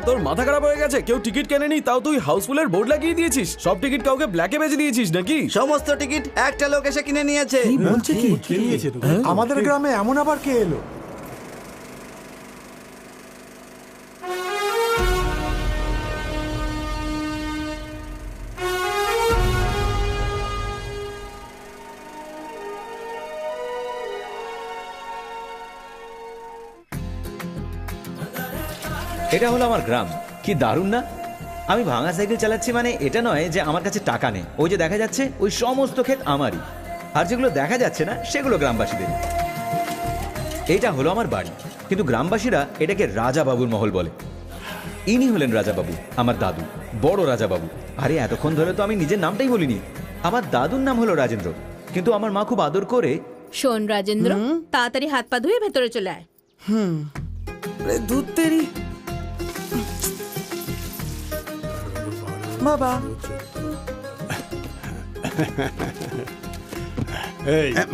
তোর মাথা খারাপ হয়ে গেছে? কেউ টিকিট কেনেনি, তাও তুই হাউসফুলের বোর্ড লাগিয়ে দিয়েছিস। সব টিকিট কাউকে ব্ল্যাকে বেচে দিয়েছিস নাকি? সমস্ত টিকিট একটা লোক এসে কিনে নিয়েছে। বলছে কি? আমাদের গ্রামে এমন আবার কে এলো? এটা হলো আমার গ্রাম। কি দারুণ না? আমি ভাঙা সাইকেল চালাচ্ছি মানে এটা নয় যে আমার কাছে টাকা নেই। ওই যে দেখা যাচ্ছে ওই সমস্ত ক্ষেত আমারই, আর যেগুলো দেখা যাচ্ছে না সেগুলো গ্রামবাসীদের। এইটা হলো আমার বাড়ি, কিন্তু গ্রামবাসীরা এটাকে রাজা বাবুর মহল বলে। ইনি হলেন রাজা বাবু, আমার দাদু, বড় রাজা বাবু। আরে এতক্ষণ ধরে তো আমি নিজের নামটাই বলিনি। আমার দাদুর নাম হলো রাজেন্দ্র, কিন্তু আমার মা খুব আদর করে। শোন রাজেন্দ্র, তাড়াতাড়ি হাত পা ধুয়ে ভেতরে চলে আয়। দুধ তেরি বাবা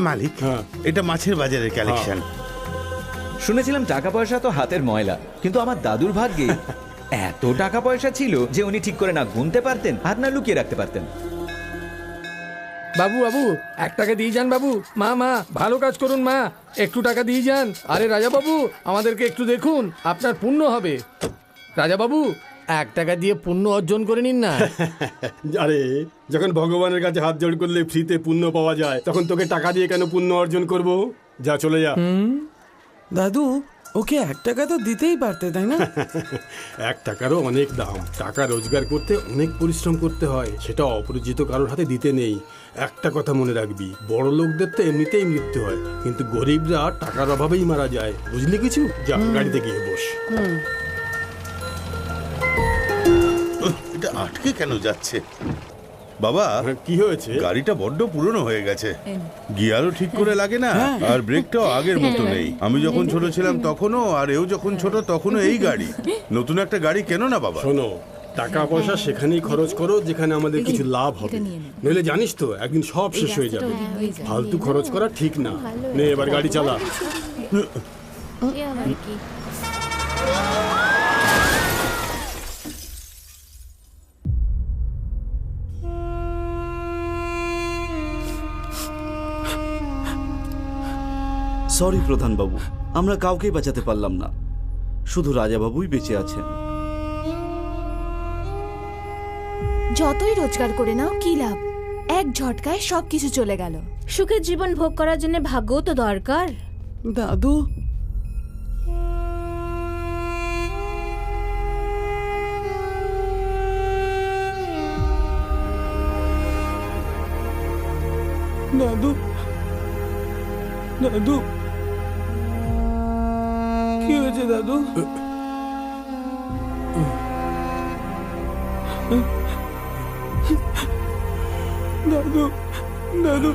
মালিক, এটা মাছের বাজারের কালেকশন। শুনেছিলাম টাকা পয়সা তো হাতের ময়লা, কিন্তু আমার দাদুর ভাগ্যে এত টাকা পয়সা ছিল যে উনি ঠিক করে না গুনতে পারতেন আর না লুকিয়ে রাখতে পারতেন। বাবু বাবু 1 টাকা দিয়ে যান বাবু। মা মা ভালো কাজ করুন মা, একটু টাকা দিয়ে যান। আরে রাজা বাবু, আমাদেরকে একটু দেখুন, আপনার পুণ্য হবে। রাজা বাবু 1 টাকা দিয়ে পুণ্য অর্জন করে নিন না। আরে যখন ভগবানের কাছে হাত জোড় করলে ফ্রিতে পুণ্য পাওয়া যায়, তখন তোকে টাকা দিয়ে কেন পুণ্য অর্জন করব? যা চলে যা। দাদু, ওকে 1 টাকা তো দিতেই পারতে, তাই না? 1 টাকারও অনেক দাম। টাকা রোজগার করতে অনেক পরিশ্রম করতে হয়, সেটা অপরিচিত কারোর হাতে দিতে নেই। একটা কথা মনে রাখবি, বড় লোকদের তো এমনিতেই মৃত্যু হয়, কিন্তু গরিবরা টাকার অভাবেই মারা যায়। বুঝলি কিছু? যা গাড়িতে গিয়ে বস। এটা আটকে কেন যাচ্ছে বাবা? কি হয়েছে? গাড়িটা বড্ড পুরনো হয়ে গেছে, গিয়ারও ঠিক করে লাগে না, আর ব্রেকটাও আগের মতো নেই। আমি যখন ছোট ছিলাম তখনও, আর এও যখন ছোট তখনও এই গাড়ি। নতুন একটা গাড়ি কেন না বাবা? শোনো, টাকা পয়সা সেখানেই খরচ করো যেখানে আমাদের কিছু লাভ হবে, নইলে জানিস তো একদিন সব শেষ হয়ে যাবে। ফালতু খরচ করা ঠিক না। নে এবার গাড়ি চালা। সরি প্রধান বাবু, আমরা কাউকেই বাঁচাতে পারলাম না, শুধু রাজা বাবুই বেঁচে আছেন। যতই রোজগার করে নাও কি লাভ, এক ঝটকায় সবকিছু চলে গেল। সুখের জীবন ভোগ করার জন্য ভাগ্যও তো দরকার। দাদু, দাদু, দাদু, কি হয়েছে দাদু? দাদু, দাদু,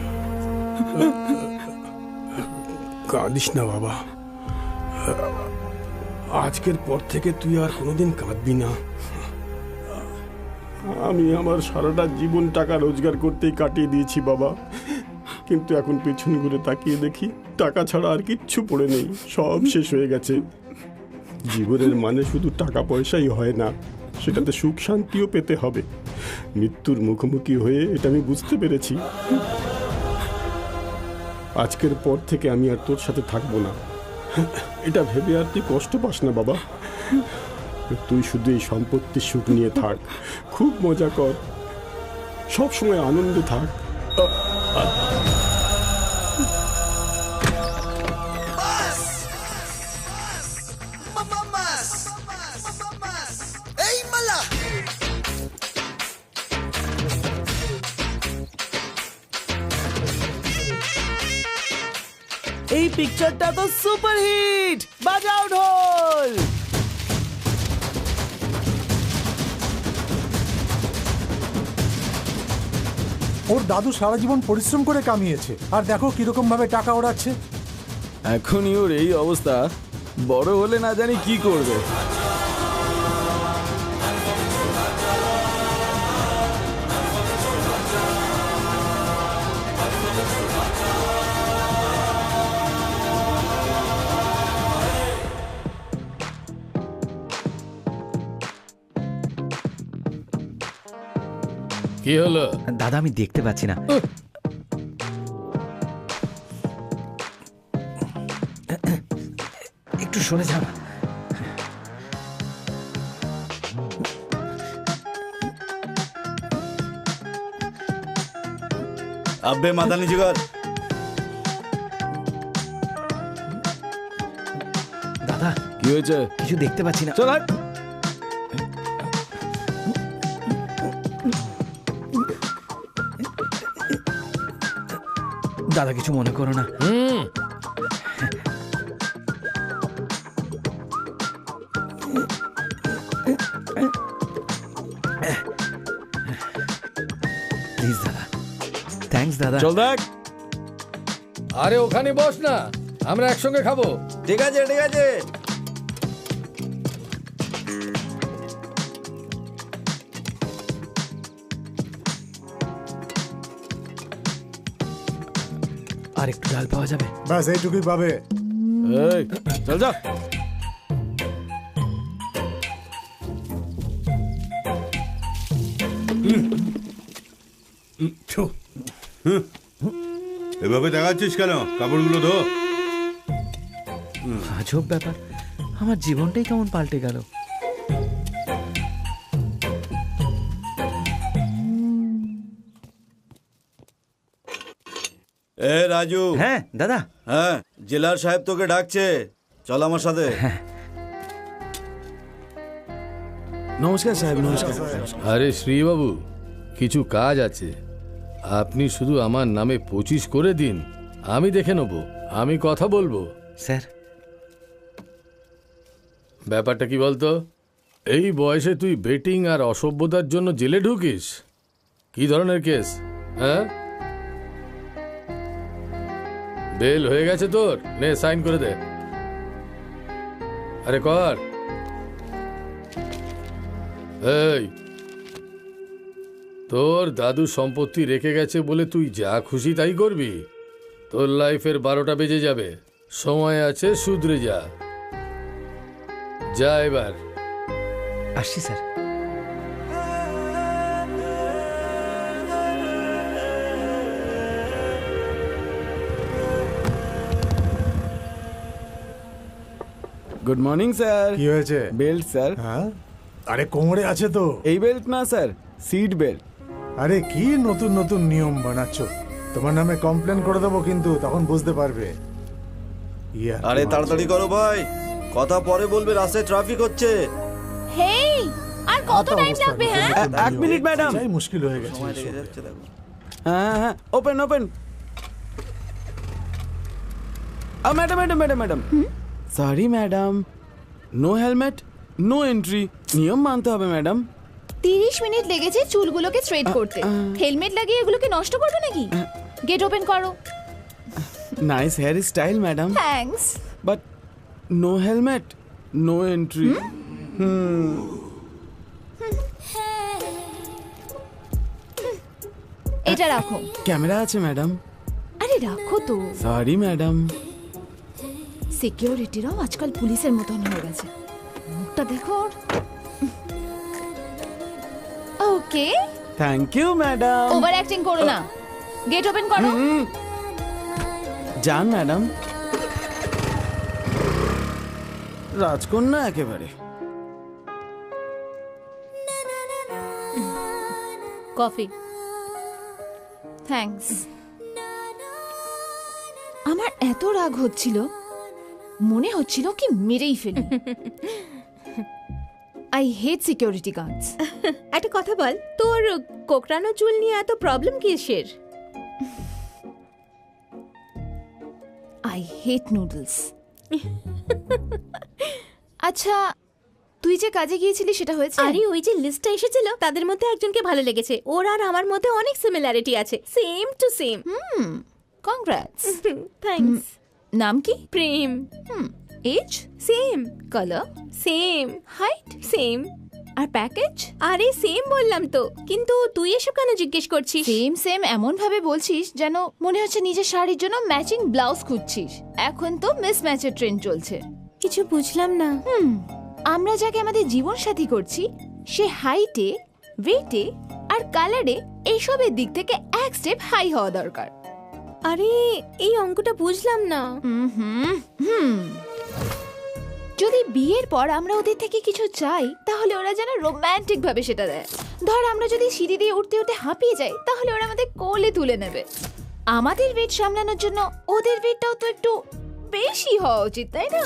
কাঁদিস না বাবা, আজকের পর থেকে তুই আর কোনোদিন কাঁদবি না। আমি আমার সারাটা জীবন টাকা রোজগার করতেই কাটিয়ে দিয়েছি বাবা, কিন্তু এখন পেছন ঘুরে তাকিয়ে দেখি টাকা ছাড়া আর কিচ্ছু পড়ে নেই, সব শেষ হয়ে গেছে। জীবনের মানে শুধু টাকা পয়সাই হয় না, সেটাতে সুখ শান্তিও পেতে হবে। মৃত্যুর মুখোমুখি হয়ে এটা আমি বুঝতে পেরেছি। আজকের পর থেকে আমি আর তোর সাথে থাকবো না, এটা ভেবে আর তুই কষ্ট পাস না বাবা। তুই শুধু এই সম্পত্তির সুখ নিয়ে থাক, খুব মজা কর, সব সময় আনন্দে থাক। পিকচারটা তো সুপার হিট, বাজাও ঢোল। ওর দাদু সারা জীবন পরিশ্রম করে কামিয়েছে, আর দেখো কিরকম ভাবে টাকা ওড়াচ্ছে। এখনই ওর এই অবস্থা, বড় হলে না জানি কি করবে। কি হলো? দাদা আমি দেখতে পাচ্ছি না। একটু সরে যাও। আব্বে মাথা নিচু কর। দাদা কি হয়েছে? কিছু দেখতে পাচ্ছি না। চল হাট। দাদা কিছু মনে করো না। প্লিজ দাদা, থ্যাঙ্কস দাদা। চল দেখ। আরে ওখানে বস না, আমরা একসঙ্গে খাবো। ঠিক আছে ঠিক আছে। আর একটু ডাল পাওয়া যাবে? ব্যাস এইটুকুই পাবে। এই চল যা। এভাবে দেখাচ্ছিস কেন? কাপড়গুলো ধো। আজব ব্যাপার, আমার জীবনটাই কেমন পাল্টে গেল। এ রাজু। হ্যাঁ দাদা। হ্যাঁ, জেলার সাহেব তোকে ডাকছে, চল আমার সাথে। নমস্কার সাহেব, নমস্কার। আরে শ্রীবাবু, কিছু কাজ আছে, আপনি শুধু আমার নামে 25 করে দিন, আমি দেখে নেব, আমি কথা বলবো। স্যার ব্যাপারটা কি বলতো? এই বয়সে তুই বেটিং আর অসভ্যতার জন্য জেলে ঢুকিস? কি ধরনের কেস? হ্যাঁ, বেল হয়ে গেছে তোর, নে সাইন করে দে। আরে কর। এই, তোর দাদু সম্পত্তি রেখে গেছে বলে তুই যা খুশি তাই করবি? তোর লাইফের 12টা বেজে যাবে, সময় আছে, শুধরে যা। যা এবার। আসছি স্যার। Good morning sir. কি হয়েছে? Belt sir. হ্যাঁ, আরে কোমরে আছে তো। এই বেল্ট না স্যার, সিট বেল্ট। আরে কি নতুন নতুন নিয়ম বানাচ্ছ? তোমার নামে কমপ্লেন করে দেবো, কিন্তু তখন বুঝতে পারবে। আরে তাড়াতাড়ি করো ভাই, কথা পরে বলবে, রাস্তায় ট্রাফিক হচ্ছে। হেই, আর কত টাইম লাগবে? হ্যাঁ, এক মিনিট ম্যাডাম। যাই মুশকিল হয়ে গেছে। সময় লেগে যাচ্ছে দেখো। হ্যাঁ হ্যাঁ, open open. Madam madam madam madam, sorry madam, no helmet no entry. নিয়ম মানতে হবে ম্যাডাম। 30 মিনিট লেগেছে চুলগুলোকে স্ট্রেট করতে, হেলমেট লাগিয়ে এগুলোকে নষ্ট করবে নাকি? গেট ওপেন করো। Nice hair style madam, thanks. But no helmet no entry. এটা রাখো। ক্যামেরা আছে ম্যাডাম। আরে রাখো তো। Sorry madam. সিকিউরিটিরাও আজকাল পুলিশের মতন হয়ে গেছে, মুখটা দেখো। Okay, thank you madam. Over acting করো না। গেট ওপেন করো। যান ম্যাডাম। রাজকন্যা একেবারে। কফি। থ্যাঙ্কস। আমার এত রাগ হচ্ছিল, মনে হচ্ছিল কি মেরেই ফেলি। I hate security guards. একটা কথা বল, তোর কোকড়ানো চুল নিয়ে এত প্রবলেম কিসের? I hate noodles. আচ্ছা, তুই যে কাজে গিয়েছিলি সেটা হয়েছে? আরে ওই যে লিস্টটা এসেছিল তাদের মধ্যে একজনকে ভালো লেগেছে, ওর আর আমার মধ্যে অনেক সিমিলারিটি আছে, same to same. Congrats. Thanks. নাম কি? Prem. Age? Same. Colour? Same. Height? Same. আর প্যাকেজ? আরে সেম বললাম তো, কিন্তু তুই এসব কেন জিজ্ঞেস করছিস? সেম সেম এমন ভাবে বলছিস যেন মনে হচ্ছে নিজের শাড়ির জন্য ম্যাচিং ব্লাউজ খুঁজছিস। এখন তো মিস ম্যাচের ট্রেন্ড চলছে। কিছু বুঝলাম না। আমরা যাকে আমাদের জীবন সাথী করছি সে হাইটে, ওয়েটে আর কালারে এইসবের দিক থেকে এক স্টেপ হাই হওয়া দরকার। আরে এই অঙ্কটা বুঝলাম না। যদি বিয়ের পর আমরা ওদের থেকে কিছু চাই তাহলে ওরা যেন রোমান্টিক ভাবে সেটা দেয়। ধর আমরা যদি সিঁড়ি দিয়ে উঠতে উঠতে হাঁপিয়ে যাই তাহলে ওরা আমাদের কোলে তুলে নেবে। আমাদের ওয়েট সামলানোর জন্য ওদের ওয়েটটাও তো একটু বেশি হওয়া উচিত, তাই না?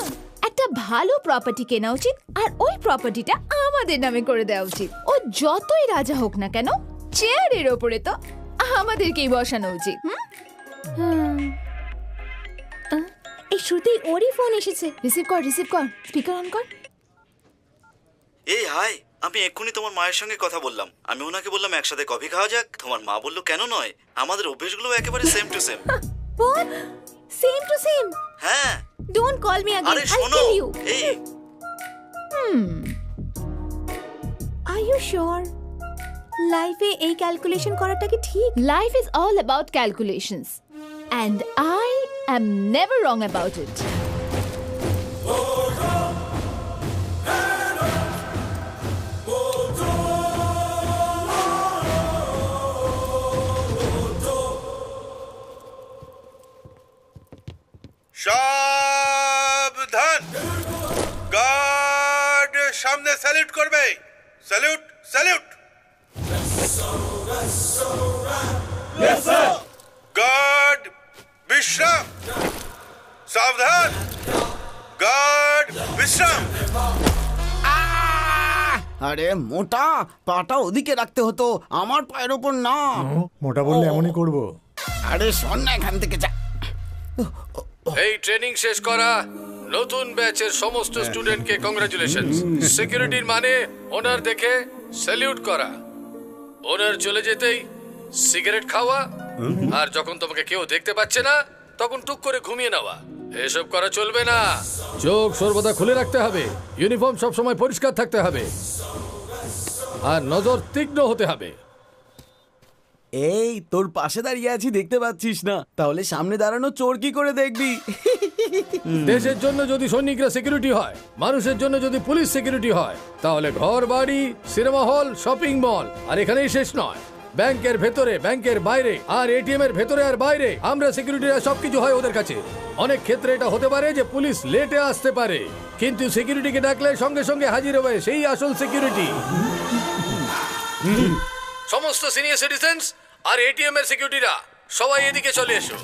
একটা ভালো প্রপার্টি কেনা উচিত আর ওই প্রপার্টিটা আমাদের নামে করে দেওয়া উচিত। ও যতই রাজা হোক না কেন চেয়ারের ওপরে তো আমাদেরকেই বসানো উচিত। এই শ্রুতি, ওরই ফোন এসেছে। রিসিভ কর, রিসিভ কর, স্পিকার অন কর। এই হাই, আমি এক্ষুনি তোমার মায়ের সঙ্গে কথা বললাম। আমি ওনাকে বললাম একসাথে কফি খাওয়া যাক। তোমার মা বললো কেন নয়, আমাদের অভ্যেসগুলো একেবারে same to same. What? Same to same? হ্যাঁ। Don't call me again. আরে I'll শোনো, kill you. এই Are you sure? লাইফে এই ক্যালকুলেশন করাটা কি ঠিক? Life is all about calculations and I am never wrong about it. সাবধান, গার্ড সামনে স্যালুট করবে। Salute, salute. গার্ড বিশ্রাম। সাবধান, গার্ড বিশ্রাম। আরে মোটা, পাটা ওদিকে রাখতে হতো, আমার পায়ের ওপর না। মোটা বললে এমনই করবো। আরে শোন না, এখান থেকে যা। এই ট্রেনিং শেষ করা নতুন ব্যাচের সমস্ত স্টুডেন্টকে কংগ্রাচুলেশন। সিকিউরিটির মানে ওনার দেখে স্যালিউট করা, ওনার চলে যেতেই সিগারেট খাওয়া, আর যখন তোমাকে কেউ দেখতে পাচ্ছে না তখন টুক করে ঘুমিয়ে নেওয়া, এসব করা চলবে না। চোখ সর্বদা খুলে রাখতে হবে, ইউনিফর্ম সব সময় পরিষ্কার থাকতে হবে, আর নজর তীক্ষ্ণ হতে হবে। এই তোর পাশে দাঁড়িয়ে আছি, দেখতে পাচ্ছিস না? তাহলে সামনে দাঁড়ানো চোর কি করে দেখবি? দেশের জন্য যদি সৈনিকরা সিকিউরিটি হয়, মানুষের জন্য যদি পুলিশ সিকিউরিটি হয়, তাহলে ঘর বাড়ি, সিনেমা হল, শপিং মল আর এখানেই শেষ নয়। ব্যাংকের ভেতরে, ব্যাংকের বাইরে আর এটিএম এর ভেতরে আর বাইরে আমরা সিকিউরিটিরা সবকিছু হয় ওদের কাছে। অনেক ক্ষেত্রে এটা হতে পারে যে পুলিশ লেটে আসতে পারে, কিন্তু সিকিউরিটিকে ডাকলে সঙ্গে সঙ্গে হাজির হবে সেই আসল সিকিউরিটি। সমস্ত সিনিয়র সিটিজেন্স আর এটিএম এর সিকিউরিটিরা সবাই এদিকে চলে এসো।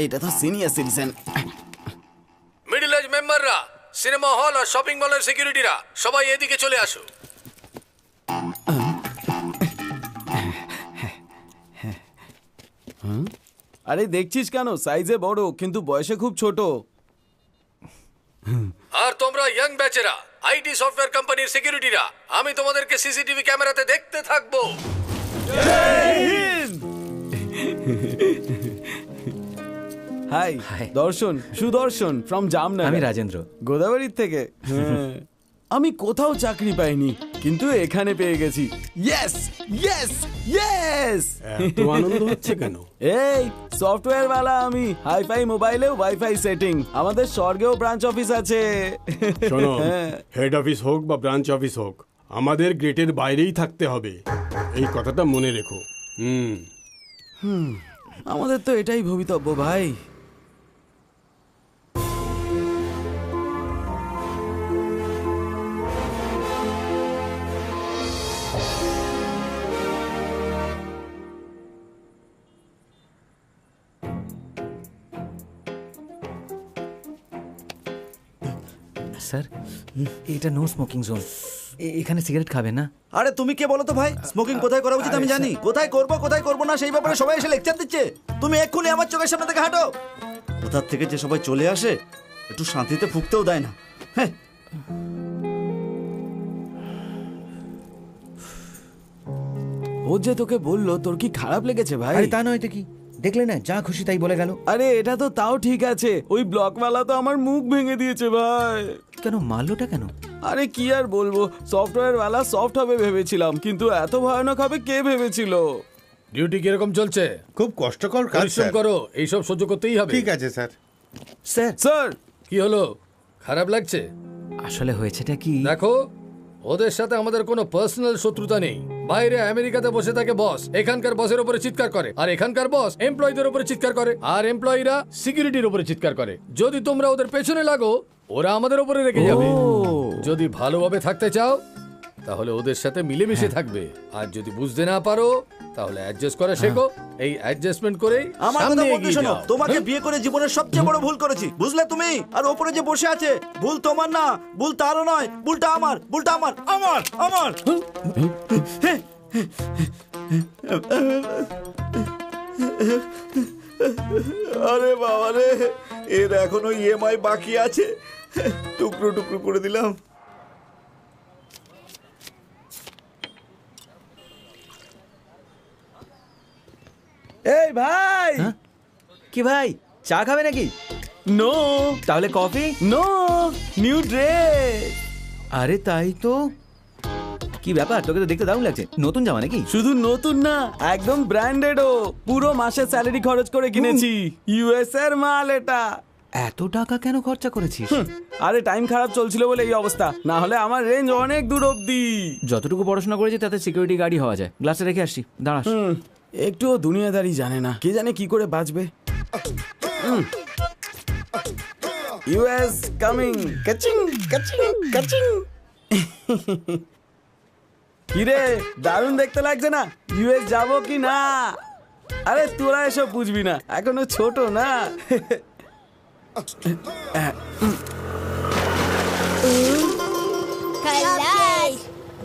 এটা তো সিনিয়র সিটিজেন। মিডল এজ মেম্বাররা, সিনেমা হল আর শপিং মলের সিকিউরিটিরা সবাই এদিকে চলে আসো। আরে দেখছিস কেন? সাইজে বড় কিন্তু বয়সে খুব ছোট। আর তোমরা ইয়াং ব্যাচেরা, আইটি সফটওয়্যার কোম্পানির সিকিউরিটিরা, আমি তোমাদেরকে সিসিটিভি ক্যামেরাতে দেখতে থাকবো। হাই, দর্শন, সুদর্শন ফ্রম জামনগর। আমি রাজেন্দ্র, গোদাবরীর থেকে। আমি কোথাও চাকরি পাইনি, কিন্তু এখানে পেয়ে গেছি। Yes, yes, yes. এত আনন্দ হচ্ছে কেন? এই সফটওয়্যার वाला আমি, হাইফাই মোবাইলে ওয়াইফাই সেটিং। আমাদের স্বর্গেও ব্রাঞ্চ অফিস আছে। শোনো, হেড অফিস হোক বা ব্রাঞ্চ অফিস হোক, আমাদের গেটের বাইরেই থাকতে হবে, এই কথাটা মনে রেখো। আমাদের তো এটাই ভবিতব্য ভাই। স্যার, এটা নো স্মোকিং জোন, এখানে সিগারেট খাবে না। আরে তুমি কে বলো তো ভাই? স্মোকিং কোথায় করা উচিত আমি জানি। কোথায় করবো না সেই ব্যাপারে সবাই এসে লেকচার দিচ্ছে। তুমি এক্ষুনি আমার চোখের সামনে থেকে হাঁটো। কোথার থেকে যে সবাই চলে আসে, একটু শান্তিতে ফুঁকতেও দেয় না। হ্যাঁ, ও যে তোকে বললো, তোর কি খারাপ লেগেছে ভাই? আরে তা নয় তো কি, দেখলে না যা খুশি তাই বলে গেল। আরে এটা তো তাও ঠিক আছে, ওই ব্লকওয়ালা তো আমার মুখ ভেঙে দিয়েছে ভাই। কেন মারলোটা কেন? আরে কি আর বলবো, সফটওয়্যার ওয়ালা সফট হবে ভেবেছিলাম, কিন্তু এত ভয়ানক হবে কে ভেবেছিল। ডিউটি কিরকম চলছে? খুব কষ্টকর কাজ পরিশ্রম স্যার। করো, এইসব সহ্য করতেই হবে। ঠিক আছে স্যার। স্যার স্যার, কি হলো, খারাপ লাগছে? আসলে হয়েছেটা কি, দেখো, ওদের সাথে আমাদের কোনো পার্সোনাল শত্রুতা নেই। বাইরে আমেরিকাতে বসে থাকে বস, এখানকার বসের উপরে চিৎকার করে, আর এখানকার বস এমপ্লয়ীদের উপরে চিৎকার করে, আর এমপ্লয়িরা সিকিউরিটির উপরে চিৎকার করে। যদি তোমরা ওদের পেছনে লাগো, ওরা আমাদের উপরে রেগে যাবে। যদি ভালোভাবে থাকতে চাও তাহলে ওদের সাথে মিলেমিশে থাকবে, আর যদি বুঝতে না পারো তাহলে অ্যাডজাস্ট করা শেখো। এই অ্যাডজাস্টমেন্ট করেই আমার কথা সামনে বলতে এগিয়ে শোনো, যাও। তোমাকে বিয়ে করে জীবনের সবচেয়ে বড় ভুল করেছি, বুঝলে তুমি? আর ওপরে যে বসে আছে, ভুল তোমার না, ভুল তারও নয়, ভুলটা আমার, ভুলটা আমার, আমার, আমার। আরে বাবা রে, এর এখনো ইএমআই বাকি আছে, টুকরো টুকরো করে দিলাম। এই ভাই। কি ভাই, চা খাবে নাকি? নো, তাহলে কফি? No, new dress. আরে তাই তো, কি ব্যাপার, তোকে তো দেখতে দারুণ লাগছে। নতুন জামা নাকি? শুধু নতুন না, একদম ব্র্যান্ডেডও। পুরো মাসের স্যালারি খরচ করে কিনেছি, ইউএস এর মাল এটা। এত টাকা কেন খরচা করেছিস? আরে টাইম খারাপ চলছিল বলে এই অবস্থা, না হলে আমার রেঞ্জ অনেক দূর অব্দি। যতটুকু পড়াশোনা করেছি তাতে সিকিউরিটি গার্ডই হওয়া যায়। গ্লাসে রেখে আসছি, দাঁড়াস। একটুও দুনিয়াদারি জানে না, কে জানে কি করে বাঁচবে। ইউএস কামিং, কাচিং কাচিং কাচিং। কিরে, দারুণ দেখতে লাগছে না? ইউএস যাব কি না? আরে তোরা এসব বুঝবি না, এখনো ছোট না।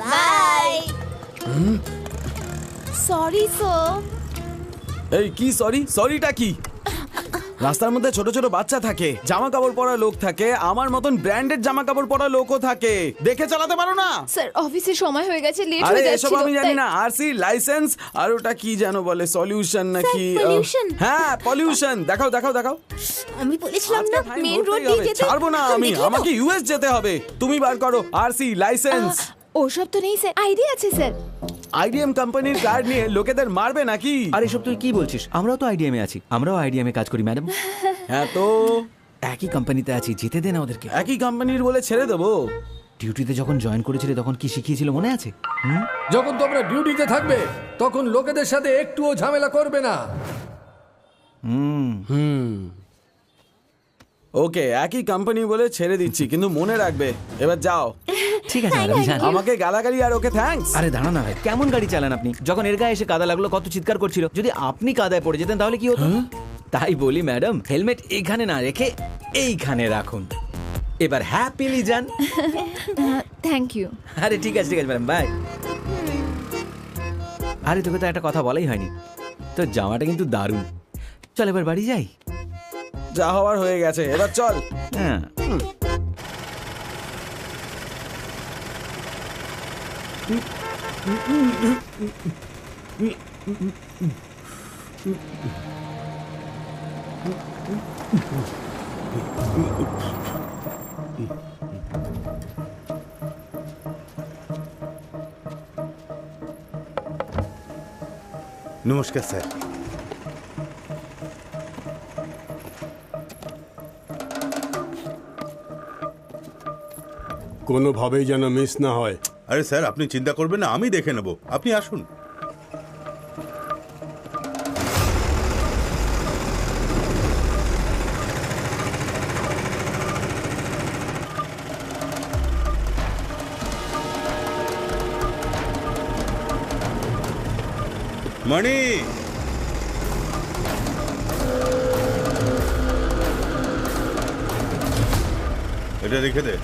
বাই। Sorry so. এই কি সরি? সরিটা কি? রাস্তার মধ্যে ছোট ছোট বাচ্চা থাকে, জামা কাপড় পরা লোক থাকে, আমার মতন ব্র্যান্ডেড জামা কাপড় পরা লোকও থাকে, দেখে চালাতে পারো না? স্যার অফিসে সময় হয়ে গেছে, লেট আরে হয়ে এসব যাচ্ছিল। আমি জানি না। আরসি লাইসেন্স আর ওটা কি জানো বলে, সলিউশন নাকি? pollution? হ্যাঁ পলিউশন। দেখাও দেখাও দেখাও। আমি বলেছিলাম না আজকে fine মেন রোড ভরতেই দিয়ে হবে, যেতে। ছাড়বো না আমি, দেখলে তো? আমাকে ইউএস যেতে হবে। তুমি বার করো আরসি লাইসেন্স। ওসব তো নেই স্যার, আইডিয়া আছে স্যার। আইডিএম কোম্পানির কার্ড নিয়ে লোকেদের মারবে নাকি? আর এসব তুই কি বলছিস? আমরাও তো আইডিএম এ আছি, আমরাও আইডিএম এ কাজ করি ম্যাডাম। হ্যাঁ তো একই কোম্পানিতে আছি, যেতে দে না ওদেরকে। একই কোম্পানির বলে ছেড়ে দেবো? ডিউটিতে যখন জয়েন করেছিলে তখন কি শিখিয়েছিল মনে আছে? যখন তোমরা ডিউটিতে থাকবে তখন লোকেদের সাথে একটুও ঝামেলা করবে না। ওকে, একই কোম্পানি বলে ছেড়ে দিচ্ছি, কিন্তু মনে রাখবে এবার যাও। ঠিক আছে ম্যাডাম, যান। আমাকে গালাগালি আর ওকে থ্যাঙ্কস। আরে দাঁড়ান না ভাই, কেমন গাড়ি চালান আপনি? যখন এর গায়ে এসে কাদা লাগলো কত চিৎকার করছিল। যদি আপনি কাদায় পড়ে যেতেন তাহলে কি হতো? তাই বলি ম্যাডাম, হেলমেট এখানে না রেখে এইখানে রাখুন। এবার হ্যাপিলি যান। Thank you. আরে ঠিক আছে ম্যাডাম, বাই। আরে তোকে তো একটা কথা বলাই হয়নি, তোর জামাটা কিন্তু দারুণ। চল এবার বাড়ি যাই। যা হওয়ার হয়ে গেছে, এবার চল। হ্যাঁ। নমস্কার স্যার। কোনোভাবেই যেন মিস না হয়। আরে স্যার আপনি চিন্তা করবেন না, আমি দেখে নেব, আপনি আসুন। মণি, এটা রেখে দে।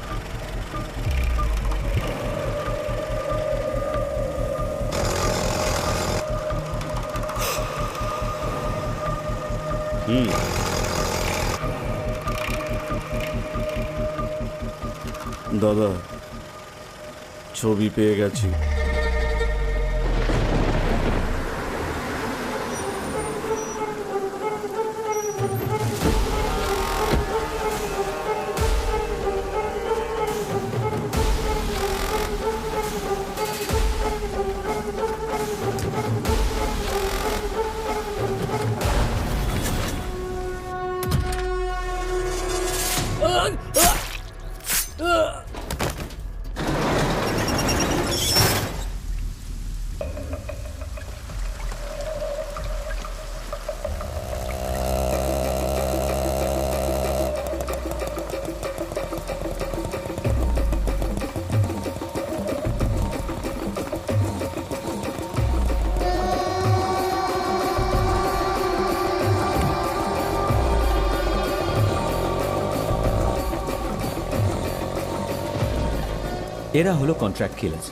দাদা ছবি পেয়ে গেছি। এরা হলো কন্ট্রাক্ট কিলার্স।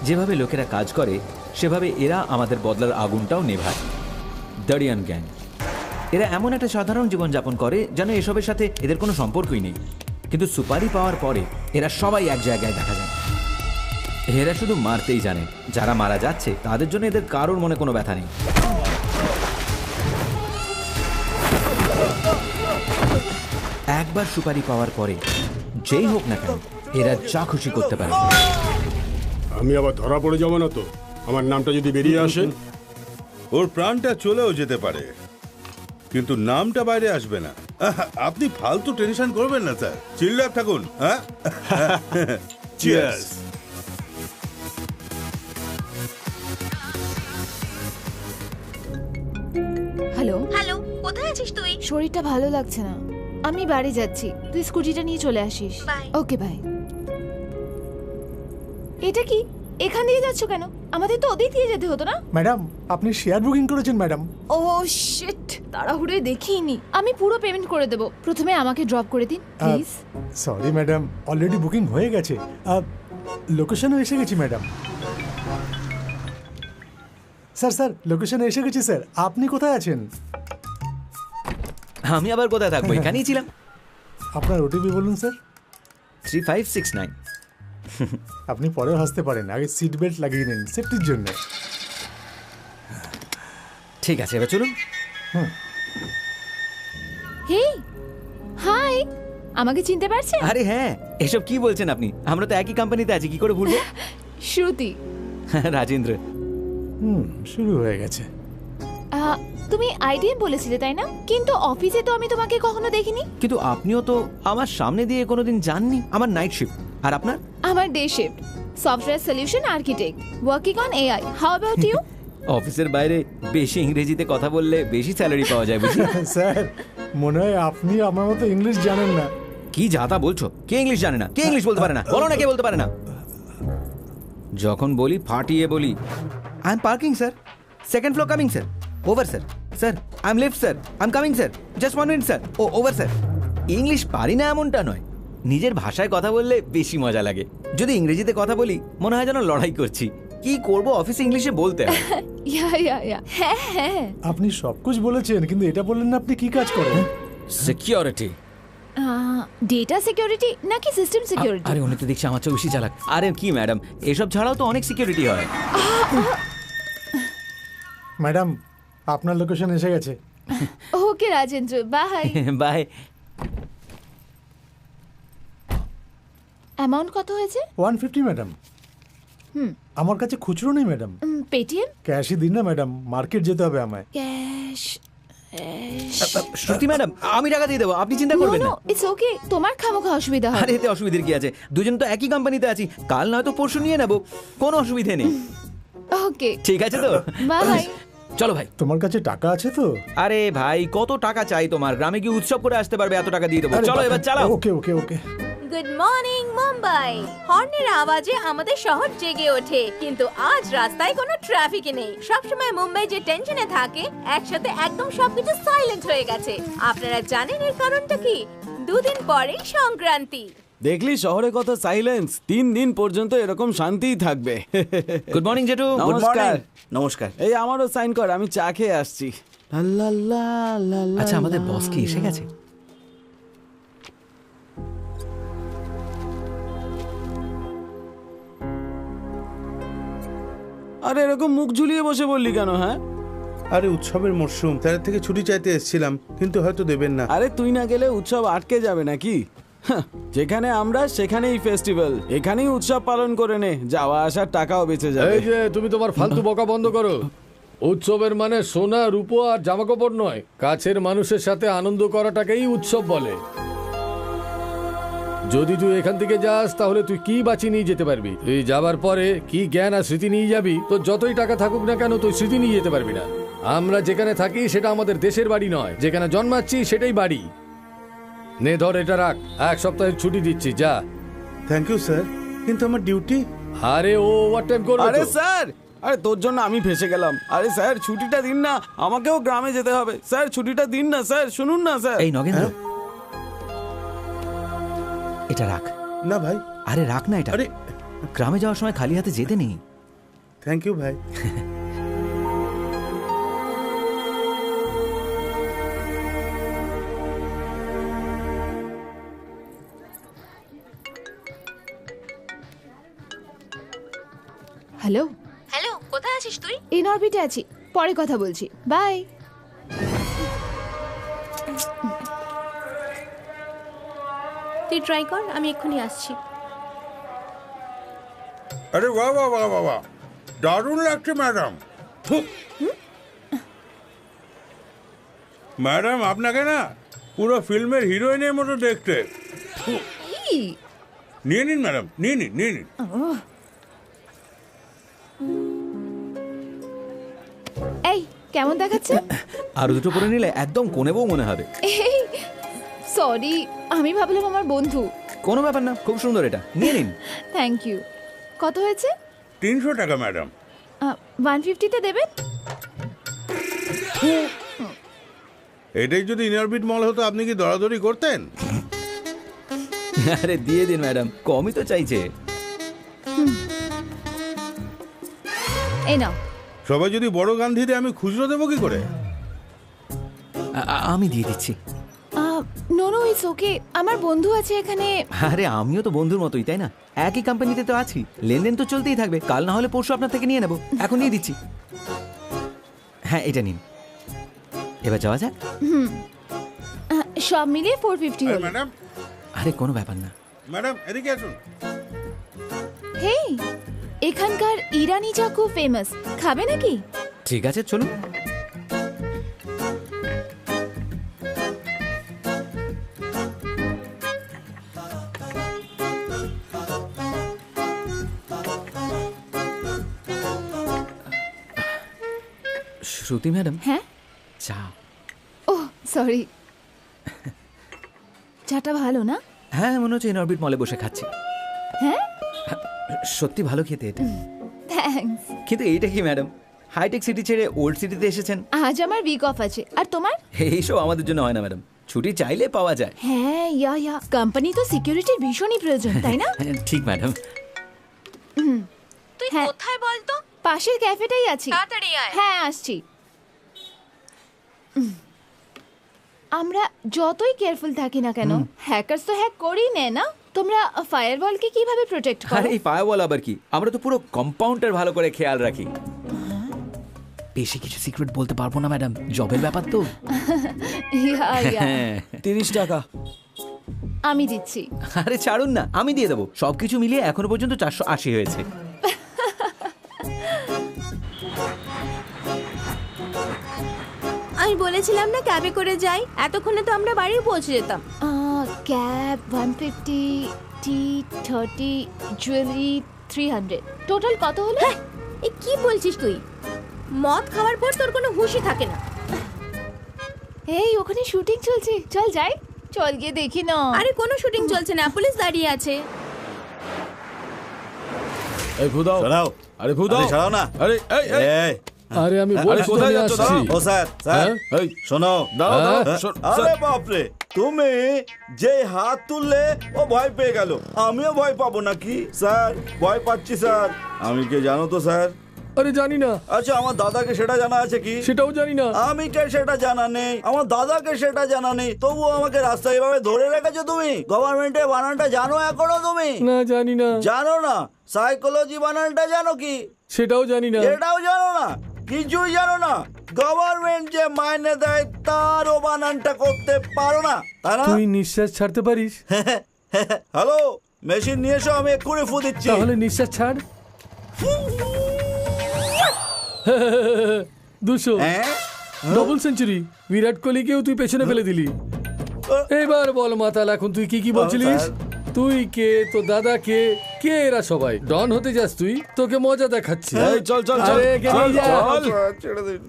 যেভাবে লোকেরা কাজ করে সেভাবে এরা আমাদের বদলার আগুনটাও নেভায়। দারিয়ান গ্যাং এরা এমন একটা সাধারণ জীবনযাপন করে যেন এসবের সাথে এদের কোনো সম্পর্কই নেই, কিন্তু সুপারি পাওয়ার পরে এরা সবাই এক জায়গায় দেখা যায়। এরা শুধু মারতেই জানে, যারা মারা যাচ্ছে তাদের জন্য এদের কারোর মনে কোনো ব্যথা নেই। একবার সুপারি পাওয়ার পরে যেই হোক না কেন এরা যা খুশি করতে পারে। আমি আবার ধরা পড়ে যাবো না তো? আমার নামটা যদি বেরিয়ে আসে? ওর প্রাণটা চলেও যেতে পারে, কিন্তু নামটা বাইরে আসবে না। আপনি ফালতু টেনশন করবেন না স্যার, চিল্লাপ থাকুন। হ্যাঁ, চিয়ার্স। হ্যালো, হ্যালো, কোথায় আছিস তুই? শরীরটা ভালো লাগছে না, আমি বাড়ি যাচ্ছি, তুই স্কুটিটা নিয়ে চলে আসিস। Bye. Okay bye. এটা কি, এখান দিয়ে যাচ্ছ কেন? আমাদের তো ওদিক দিয়ে যেতে হতো না? ম্যাডাম আপনি শেয়ার বুকিং করেছেন ম্যাডাম। ও শিট, তাড়াহুড়োয় দেখিনি। আমি পুরো পেমেন্ট করে দেব, প্রথমে আমাকে ড্রপ করে দিন please. Sorry madam, already booking হয়ে গেছে। লোকেশনও এসে গেছি ম্যাডাম। স্যার লোকেশনে এসে গেছি স্যার, আপনি কোথায় আছেন? আমি আবার কোথায় থাকবো, এখানেই ছিলাম। আপনার ওটিপি বলুন স্যার। 3569। আপনি পরেও হাসতে পারেন, আগে সিট বেল্ট লাগিয়ে নিন সেফটির জন্য। ঠিক আছে, এবার চলুন। হেই, হাই, আমাকে চিনতে পারছেন? আরে হ্যাঁ, এসব কি বলছেন আপনি? আমরা তো একই কোম্পানিতে আছি, কি করে ভুলবো? শ্রুতি। রাজেন্দ্র। শুরু হয়ে গেছে। তুমি আইডিএম বলেছিলে তাই না? কিন্তু অফিসে তো আমি তোমাকে কখনো দেখিনি। কিন্তু আপনিও তো আমার সামনে দিয়ে কোনোদিন যাননি। আমার নাইট শিফট, আর আপনার? আমার day shift, software solution architect, working on AI. How about you? অফিসের বাইরে বেশি ইংরেজিতে কথা বললে বেশি স্যালারি পাওয়া যায় বুঝি? স্যার মনে হয় আপনি আমার মতো ইংলিশ জানেন না। কি যাতা বলছো? কে ইংলিশ জানে না? কে ইংলিশ বলতে পারে না? বলো না কে বলতে পারে না। যখন বলি ফাটিয়ে বলি। I am parking sir, second floor coming sir, over sir, sir I am lift sir, I am coming sir, just 1 minute sir, oh over sir. English পারি না এমনটা নয়, নিজের ভাষায় কথা বললে বেশি মজা লাগে। যদি ইংরেজিতে কথা বলি মনে হয় যেন লড়াই করছি। কি করব, অফিসে ইংলিশে বলতে হয়। হ্যাঁ, আপনি সবকিছু বলেছেন, কিন্তু এটা বললেন না আপনি কি কাজ করেন? সিকিউরিটি। ডেটা সিকিউরিটি নাকি সিস্টেম সিকিউরিটি? আরে উনি তো দেখছি আমার চেয়ে বেশি চালাক। আরে কি ম্যাডাম, এসব ছাড়াও তো অনেক সিকিউরিটি হয়। ম্যাডাম আপনার লোকেশন এসে গেছে। ওকে রাজেন্দ্র, বাই। বাই। অ্যামাউন্ট কত হয়েছে? 150 ম্যাডাম। আমার কাছে খুচরো নেই ম্যাডাম। পেটিএম? ক্যাশই দিন না ম্যাডাম, মার্কেট যেতে হবে আমায়। ক্যাশ? শ্রুতি ম্যাডাম, আমি টাকা দিয়ে দেবো, আপনি চিন্তা করবেন না। ইটস ওকে, তোমার খামোখা অসুবিধা হবে। আরে এতে অসুবিধার কি আছে? দুজন তো একই কোম্পানিতে আছি, কাল নয়তো পরশু নিয়ে নেবো, কোনো অসুবিধে নেই। ওকে ঠিক আছে তো? বাই। চলো ভাই। তোমার কাছে টাকা আছে তো? আরে ভাই কত টাকা চাই তোমার? গ্রামে কি উৎসব করে আসতে পারবে? এত টাকা দিয়ে দেবো। চলো এবার চালাও। Okay okay okay. Good morning Mumbai. হর্নের আওয়াজে আমাদের শহর জেগে ওঠে, কিন্তু আজ রাস্তায় কোনো ট্রাফিক নেই। সবসময় মুম্বাই যে টেনশনে থাকে, একসাথে একদম সবকিছু সাইলেন্ট হয়ে গেছে। আপনারা জানেন এর কারণটা কি? 2 দিন পরেই সংক্রান্তি। দেখলি শহরে কত সাইলেন্স, 3 দিন পর্যন্ত এরকম শান্তিই থাকবে। গুড মর্নিং জেঠু। নমস্কার। নমস্কার। এই আমারও সাইন কর, আমি চা খেয়ে আসছি। লা লা লা লা আচ্ছা, আমাদের লা। বস কি এসে গেছে? আরে এরকম মুখ ঝুলিয়ে বসে বললি কেন? হ্যাঁ, আরে উৎসবের মরশুম, তার থেকে ছুটি চাইতে এসেছিলাম, কিন্তু হয়তো দেবেন না। আরে তুই না গেলে উৎসব আটকে যাবে নাকি? হাহ, যেখানে আমরা সেখানেই ফেস্টিভ্যাল, এখানেই উৎসব পালন করে নে, যাওয়া আসার টাকাও বেঁচে যাবে। এই যে তুমি তোমার ফালতু বকা বন্ধ করো। উৎসবের মানে সোনা রূপো আর জামা কাপড় নয়, কাছের মানুষের সাথে আনন্দ করাটাকেই উৎসব বলে। যদি তুই এখান থেকে যাস তাহলে তুই কি বাঁচিয়ে নিয়ে যেতে পারবি? তুই যাবার পরে কি জ্ঞান আর স্মৃতি নিয়ে যাবি? তোর যতই টাকা থাকুক না কেন তুই স্মৃতি নিয়ে যেতে পারবি না। আমরা যেখানে থাকি সেটা আমাদের দেশের বাড়ি নয়, যেখানে জন্মাচ্ছি সেটাই বাড়ি। নে ধর, এটা রাখ, 1 সপ্তাহের ছুটি দিচ্ছি, যা। থ্যাংক ইউ স্যার, কিন্তু আমার ডিউটি। আরে ও ওভারটাইম করবে আরে তো। স্যার, আরে তোর জন্য আমি ফেসে গেলাম। আরে স্যার ছুটিটা দিন না, আমাকেও গ্রামে যেতে হবে। স্যার ছুটিটা দিন না স্যার, শুনুন না স্যার। এই নগেন্দ্র, এটা রাখ। না ভাই। আরে রাখ না এটা। আরে গ্রামে যাওয়ার সময় খালি হাতে যেতে নেই। থ্যাংক ইউ ভাই। হ্যালো, হ্যালো, কোথায় আছিস তুই? ইন অরবিটে আছি, পরে কথা বলছি, বাই। তুই ট্রাই কর, আমি এক্ষুনি আসছি। আরে বাহ বাহ বাহ বাহ বাহ, দারুণ লাগছে ম্যাডাম। ম্যাডাম আপনাকে না পুরো ফিল্মের হিরোইনের মতো দেখতে। নিয়ে নিন ম্যাডাম, নিয়ে নিন, নিয়ে নিন। এই কেমন দেখাচ্ছে? আর দুটো পরে নিলে একদম কোনে বউ মনে হবে। এই সরি, আমি ভাবলাম আমার বন্ধু। কোনো ব্যাপার না, খুব সুন্দর, এটা নিয়ে নিন। Thank you. কত হয়েছে? 300 টাকা ম্যাডাম। 150-তে দেবেন? এটাই যদি ইনারবিট মল হতো আপনি কি দরাদরি করতেন? আরে দিয়ে দিন ম্যাডাম, কমই তো চাইছে। এই নাও। সবাই যদি বড় গান্ধী দেয় আমি খুচরো দেবো কি করে? আমি দিয়ে দিচ্ছি। নো নো, ইটস ওকে, আমার বন্ধু আছে এখানে। আরে আমিও তো বন্ধুর মতোই, তাই না? একই কোম্পানিতে তো আছি, লেনদেন তো চলতেই থাকবে। কাল না হলে পরশু আপনার থেকে নিয়ে নেব, এখন নিয়ে দিচ্ছি। হ্যাঁ, এটা নিন, এবার যাওয়া যাক। সব মিলিয়ে 450 হলো। ম্যাডাম, আরে কোনো ব্যাপার না। ম্যাডাম এদিকে আসুন। হেই, এখানকার ইরানি চা খুব ফেমাস, খাবে নাকি? ঠিক আছে, চলুন। শ্রুতি ম্যাডাম, হ্যাঁ, চা। ও সরি। চাটা ভালো না? হ্যাঁ, মনে হচ্ছে ইনঅরবিট মলে বসে খাচ্ছি। হ্যাঁ, সত্যি ভালো খেতে এটা। থ্যাঙ্কস। কিন্তু এইটা কি ম্যাডাম, হাইটেক সিটি ছেড়ে ওল্ড সিটিতে এসেছেন? আজ আমার উইক অফ আছে, আর তোমার? এইসব আমাদের জন্য হয় না ম্যাডাম, ছুটি চাইলে পাওয়া যায়। হ্যাঁ, ইয়া কোম্পানি তো সিকিউরিটির ভীষণই প্রয়োজন, তাই না? ঠিক ম্যাডাম। তুই হ্যাঁ। কোথায় বলতো? পাশের ক্যাফেটাই আছি। তাড়াতাড়ি আয়। হ্যাঁ, আসছি। আমরা যতই কেয়ারফুল থাকি না কেন, হ্যাকারস তো হ্যাক করেই নেয় না। তোমরা ফায়ারওয়ালকে কিভাবে প্রোটেক্ট আরে করো? এই ফায়ারওয়াল আবার কি, আমরা তো পুরো কম্পাউন্ডার ভালো করে খেয়াল রাখি। বেশি কিছু সিক্রেট বলতে পারবো না ম্যাডাম, জবের ব্যাপার তো। ইয়া 30 টাকা। আমি দিচ্ছি। আরে ছাড়ুন না, আমি দিয়ে দেবো। সবকিছু মিলিয়ে এখনো পর্যন্ত 480 হয়েছে। আমি বলেছিলাম না ক্যাবে করে যাই, এতক্ষণে তো আমরা বাড়ি পৌঁছে যেতাম। ক্যাব 150, টি 30, জুয়েলারি 300, টোটাল কত হলো? এ কি বলছিস তুই? মদ খাওয়ার পর তোর কোনো হুঁশই থাকে না। এই ওখানে শুটিং চলছে, চল যাই, চল গিয়ে দেখি না। আরে কোনো শুটিং চলছে না, পুলিশ দাঁড়িয়ে আছে। এই ফুদাও, সরাও। আরে ফুদাও, আরে সরাও না। আরে এই এই এই, আরে আমি আরে বলছি তো, কোথায় আমি যাচ্ছ? আসছি। দাঁড়াও। ও স্যার, স্যার এই শোনো। দাঁড়াও হ্যাঁ? দাঁড়াও। আরে বাপরে, তুমি যে হাত তুললে ও ভয় পেয়ে গেল, আমিও ভয় পাবো নাকি? স্যার ভয় পাচ্ছি স্যার। আমি কে জানো তো স্যার? আরে জানি না। আচ্ছা আমার দাদাকে সেটা জানা আছে কি? সেটাও জানি না। আমি কে সেটা জানা নেই, আমার দাদাকে সেটা জানা নেই, তবুও আমাকে রাস্তায় এভাবে ধরে রেখেছো তুমি। গভর্নমেন্টের বানানটা জানো এখনো তুমি? না জানি না। জানো না? সাইকোলজি বানানটা জানো কি? সেটাও জানি না। এটাও জানো না? কিছুই জানো না? গভর্নমেন্ট যে মাইনে দেয় তারও বানানটা করতে পারো না, তাই না? তুই নিঃশ্বাস ছাড়তে পারিস? হ্যালো, মেশিন নিয়ে এসো, আমি এক্ষুনি ফু দিচ্ছি। তাহলে নিঃশ্বাস ছাড়। 200 ডবল সেঞ্চুরি। বিরাট কোহলিকেও তুই পেছনে ফেলে দিলি। এবার বল মাতাল, এখন তুই কি কি বলছিলিস? তুই কে, তো দাদা কে, কে এরা সবাই? ডন হতে যাস তুই? তোকে মজা দেখাচ্ছি। এই চল চল চল আরে, কে নিয়ে যা। ছেড়ে দিন।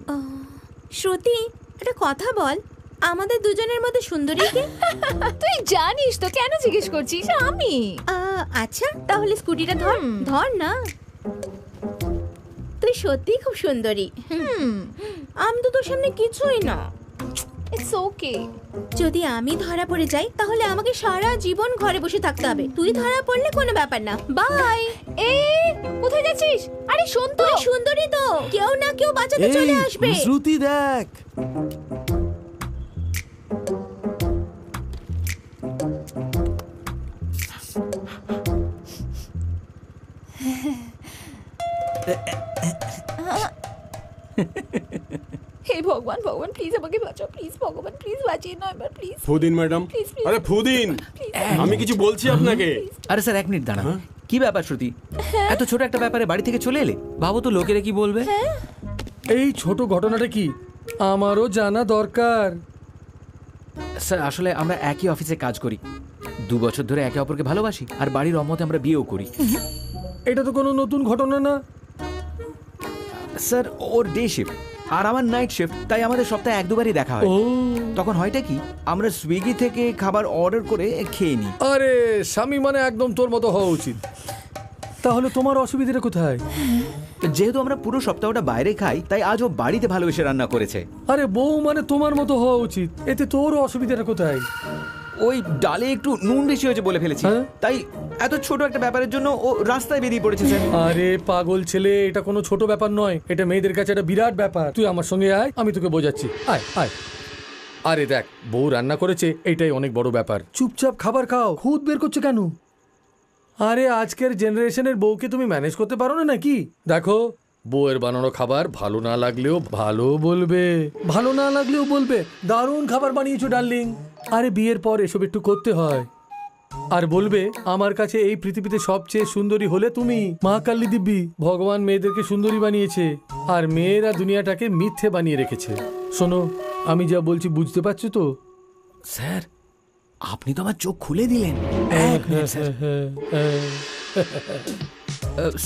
শ্রুতি, একটা কথা বল, আমাদের দুজনের মধ্যে সুন্দরী কে? তুই জানিস তো, কেন জিজ্ঞেস করছিস? আমি। আচ্ছা তাহলে স্কুটিটা ধর। ধর না, তুই সত্যি খুব সুন্দরী। আমি তো তোর সামনে কিছুই না। It's okay. যদি আমি ধরা পড়ে যাই তাহলে আমাকে সারা জীবন ঘরে বসে থাকতে হবে। তুই ধরা পড়লে কোনো ব্যাপার না। বাই। কোথায় যাচ্ছিস? আরে শোন তো, তুই সুন্দরী তো, কেউ না কেউ বাঁচাতে চলে আসবে। শ্রুতি দেখ। হে ভগবান, ভগবান প্লিজ আমাকে বাঁচাও, প্লিজ ভগবান প্লিজ বাঁচিয়ে নাও এবার প্লিজ। ফুদিন ম্যাডাম, আরে ফুদিন, আমি কিছু বলছি আপনাকে। আরে স্যার এক মিনিট দাঁড়ান। কি ব্যাপার শ্রুতি, এত ছোট একটা ব্যাপারে বাড়ি থেকে চলে এলে? ভাবো তো লোকেরা কি বলবে। এই ছোট ঘটনাটা কি আমারও জানা দরকার। স্যার আসলে আমরা একই অফিসে কাজ করি, 2 বছর ধরে একে অপরকে ভালোবাসি, আর বাড়ির অমতে আমরা বিয়েও করি। এটা তো কোনো নতুন ঘটনা না। স্যার ওর ডে শিফট আর আমার নাইট শিফট, তাই আমাদের সপ্তাহে 1-2বারই দেখা হয়। তখন হয়টা কি, আমরা সুইগি থেকে খাবার অর্ডার করে খেয়ে নিই। আরে স্বামী মানে একদম তোর মতো হওয়া উচিত। তাহলে তোমার অসুবিধাটা কোথায়? যেহেতু আমরা পুরো সপ্তাহটা বাইরে খাই, তাই আজ ও বাড়িতে ভালোবেসে রান্না করেছে। আরে বউ মানে তোমার মতো হওয়া উচিত, এতে তোর অসুবিধাটা কোথায়? ওই ডালে একটু নুন বেশি হয়েছে বলে ফেলেছি, তাই এত ছোট একটা ব্যাপারের জন্য ও রাস্তায় বেরিয়ে পড়েছে স্যার। আরে পাগল ছেলে, এটা কোনো ছোট ব্যাপার নয়, এটা মেয়েদের কাছে একটা বিরাট ব্যাপার। তুই আমার সঙ্গে আয়, আমি তোকে বোঝাচ্ছি। আয় আয়। আরে দেখ, বউ রান্না করেছে, এইটাই অনেক বড় ব্যাপার। চুপচাপ খাবার খাও, খুদ বের করছে কেন? আরে আজকের জেনারেশনের বউকে তুমি ম্যানেজ করতে পারো না নাকি? দেখো, বউয়ের বানানো খাবার ভালো না লাগলেও ভালো বলবে, ভালো না লাগলেও বলবে দারুণ খাবার বানিয়েছো ডার্লিং। আরে বিয়ের পর এসব একটু করতে হয়। আর বলবে আমার কাছে এই পৃথিবীতে সবচেয়ে সুন্দরী হলে তুমি, মা কালী দিব্যি। ভগবান মেয়েদেরকে সুন্দরী বানিয়েছে, আর মেয়েরা দুনিয়াটাকে মিথ্যে বানিয়ে রেখেছে। শোনো, আমি যা বলছি বুঝতে পারছো তো? স্যার আপনি তো আমার চোখ খুলে দিলেন।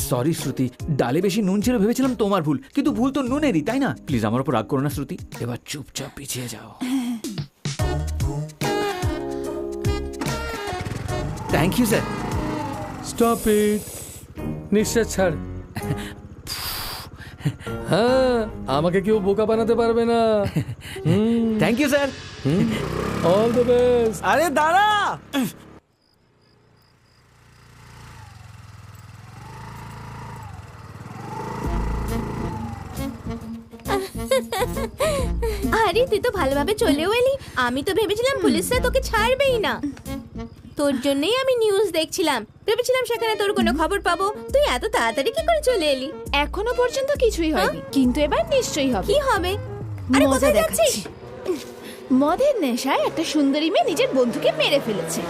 সরি শ্রুতি, ডালে বেশি নুন ছিল ভেবেছিলাম তোমার ভুল, কিন্তু ভুল তো নুনেরই, তাই না? প্লিজ আমার উপর রাগ করো না শ্রুতি, এবার চুপচাপ পিছিয়ে যাও। Thank you sir. Stop it. নিঃশ্বাস ছাড়। হ্যাঁ, আমাকে কেউ বোকা বানাতে পারবে না। Thank you sir. All the best. আরে দাঁড়া। আরে তুই তো ভালোভাবে চলেও এলি। আমি তো ভেবেছিলাম পুলিশরা তোকে ছাড়বেই না। তোর জন্যই আমি নিউজ দেখছিলাম, ভেবেছিলাম সেখানে তোর কোনো খবর পাবো। তুই এত তাড়াতাড়ি কি করে চলে এলি? এখনো পর্যন্ত কিছুই হয়নি, কিন্তু এবার নিশ্চয়ই হবে। কি হবে? আরে মজা কোথায় দেখাচ্ছি। যাচ্ছিস? মদের নেশায় একটা সুন্দরী মেয়ে নিজের বন্ধুকে মেরে ফেলেছে।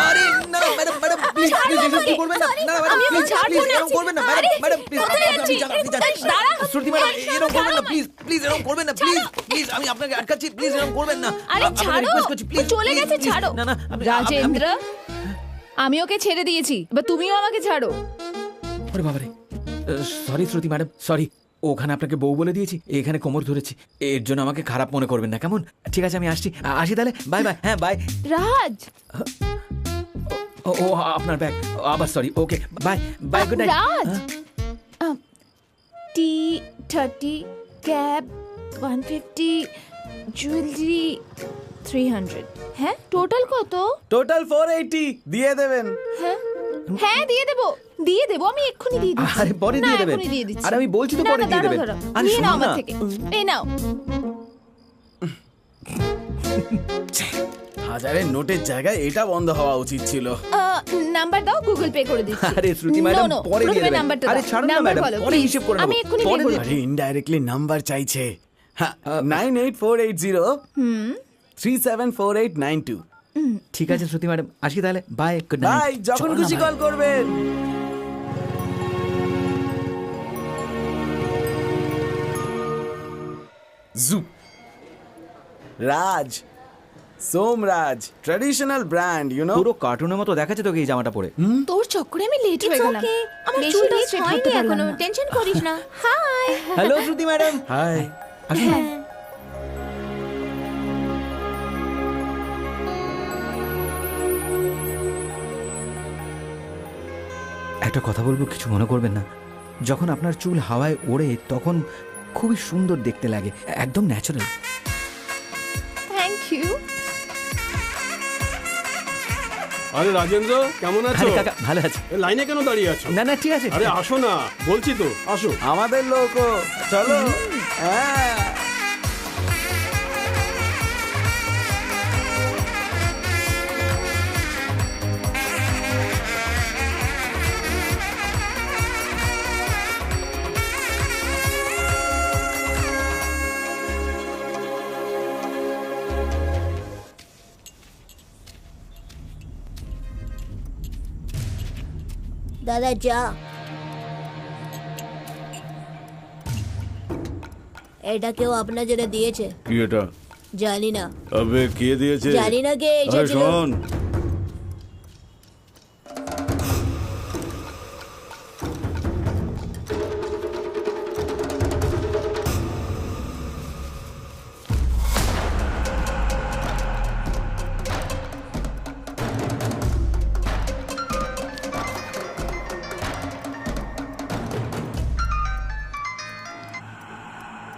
আরে না না ম্যাডাম, ম্যাডাম প্লিজ প্লিজ এরকম করবেন না। না ম্যাডাম প্লিজ প্লিজ এরকম করবেন না। ম্যাডাম ম্যাডাম প্লিজ আপনি যান। শ্রুতি ম্যাডাম এরকম করবেন না, প্লিজ প্লিজ এরকম করবেন না, প্লিজ প্লিজ আমি আপনাকে আটকাচ্ছি, প্লিজ এরকম করবেন না। আরে ছাড়ো, প্লিজ চলে গেছে, ছাড়ো। না না রাজেন্দ্র, আমি ওকে ছেড়ে দিয়েছি, এবার তুমিও আমাকে ছাড়ো। আরে বাবারে, সরি শ্রুতি ম্যাডাম, সরি। ওখানে আপনাকে বউ বলে দিয়েছি, এখানে কোমর ধরেছি, এর জন্য আমাকে খারাপ মনে করবেন না, কেমন? ঠিক আছে আমি আসি তাহলে, বাই বাই। হ্যাঁ বাই। রাজ, ও আপনার ব্যাগ, আবার sorry. Okay bye bye, good night. Raj, T30 cab 150 jewellery 300। হ্যাঁ, টোটাল কত? টোটাল 480 দিয়ে দেবেন। হ্যাঁ, হ্যাঁ দিয়ে দেবো আমি এক্ষুনি দিয়ে দিচ্ছি। আরে পরে না, দিয়ে দেবেন। এক্ষুনি দিয়ে দিচ্ছি। আরে আমি বলছি তো না, পরে না, দিয়ে দাঁড়াও, দেবেন। দাঁড়াও। আরে নিয়ে শোনো নাও আমার না। থেকে, এই নাও। হাজারের নোটের জায়গায় এটা বন্ধ হওয়া উচিত ছিল। নাম্বার দাও, গুগল পে করে দিচ্ছি। আরে শ্রুতি ম্যাডাম, No, no, পরে দিয়ে প্রথমে দেবেন। নাম্বারটা আরে দাও। ছাড়ুন না নাম্বার ম্যাডাম, বলো, পরে please। হিসেব করে আমি নেবো। এক্ষুনি পরে pay করে দিয়ে- আরে ইনডাইরেক্টলি নাম্বার চাইছে। হ্যাঁ, 9848037489 374892। ঠিক আছে শ্রুতি ম্যাডাম, আসি তাহলে। Bye, good night. ভাই যখন খুশি কল করবেন। জু Raj, Somraj, traditional brand, you know. পুরো কার্টুনের মতো দেখাচ্ছে তোকে এই জামাটা পরে। তোর চক্করে আমি লেট হয়ে It's গেলাম। okay. আমার বেশি চুল late straight হয়নি করতে পারলাম এখনো, না। টেনশন করিস না। হাই। হ্যালো শ্রুতি ম্যাডাম। হাই। হ্যাঁ। একটা কথা বলবো, কিছু মনে করবেন না। যখন আপনার চুল হাওয়ায় ওড়ে তখন খুবই সুন্দর দেখতে লাগে, একদম ন্যাচারাল। Thank you. আরে রাজেন্দ্র, কেমন আছো? আরে কাকা, ভালো আছে? এ, লাইনে কেন দাঁড়িয়ে আছো? না না, ঠিক আছে। আরে আসো না, বলছি তো আসো। আমাদের লোকও চলো। হ্যাঁ, দাদা যা, এটা কেউ আপনার জন্য দিয়েছে? কি এটা? জানি না, আবে কে দিয়েছে? জানি না কে আরে এসেছিল। শোন,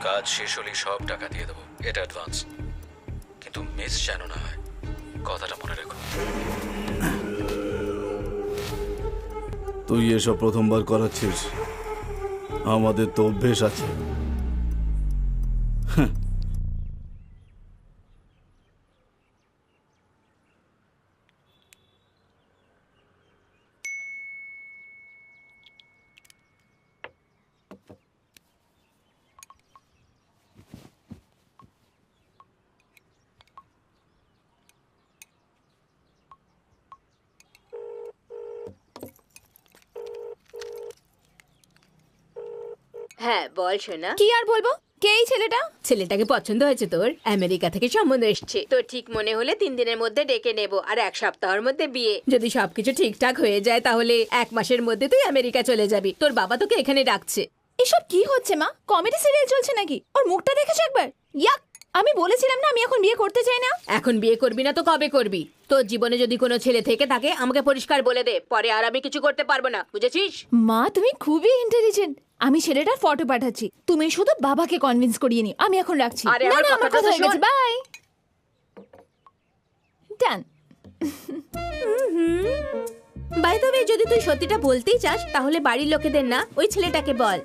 কাজ শেষ হলেই সব টাকা দিয়ে দেবো, এটা অ্যাডভান্স। কিন্তু মিস যেন না হয়, কথাটা মনে রেখো। তুই এসব প্রথমবার করাচ্ছিস, আমাদের তো অভ্যেস আছে। হ্যাঁ বল শোনা। কি আর বলবো, কে এই ছেলেটা? ছেলেটাকে পছন্দ হয়েছে তোর? আমেরিকা থেকে সম্বন্ধ এসছে, তোর ঠিক মনে হলে 3 দিনের মধ্যে ডেকে নেব, আর 1 সপ্তাহের মধ্যে বিয়ে। যদি সবকিছু ঠিকঠাক হয়ে যায় তাহলে 1 মাসের মধ্যে তুই আমেরিকা চলে যাবি। তোর বাবা তোকে এখানে ডাকছে। এসব কি হচ্ছে মা? কমেডি সিরিয়াল চলছে নাকি? ওর মুখটা দেখেছো একবার? ইয়াক! আমি বলেছিলাম না আমি এখন বিয়ে করতে চাই না। এখন বিয়ে করবি না তো কবে করবি? তোর জীবনে যদি কোনো ছেলে থেকে থাকে আমাকে পরিষ্কার বলে দে, পরে আর আমি কিছু করতে পারবো না, বুঝেছিস? মা তুমি খুবই ইন্টেলিজেন্ট। আমি ছেলেটার ফটো পাঠাচ্ছি, তুমি শুধু বাবাকে কনভিন্স করিয়ে নি। আমি এখন রাখছি। আরে, না, আমার না, আমার কথাটা কথা হয়ে শোন। গেছে, bye. Done. By the way, যদি তুই সত্যিটা বলতেই চাস তাহলে বাড়ির লোকেদের না, ওই ছেলেটাকে বল।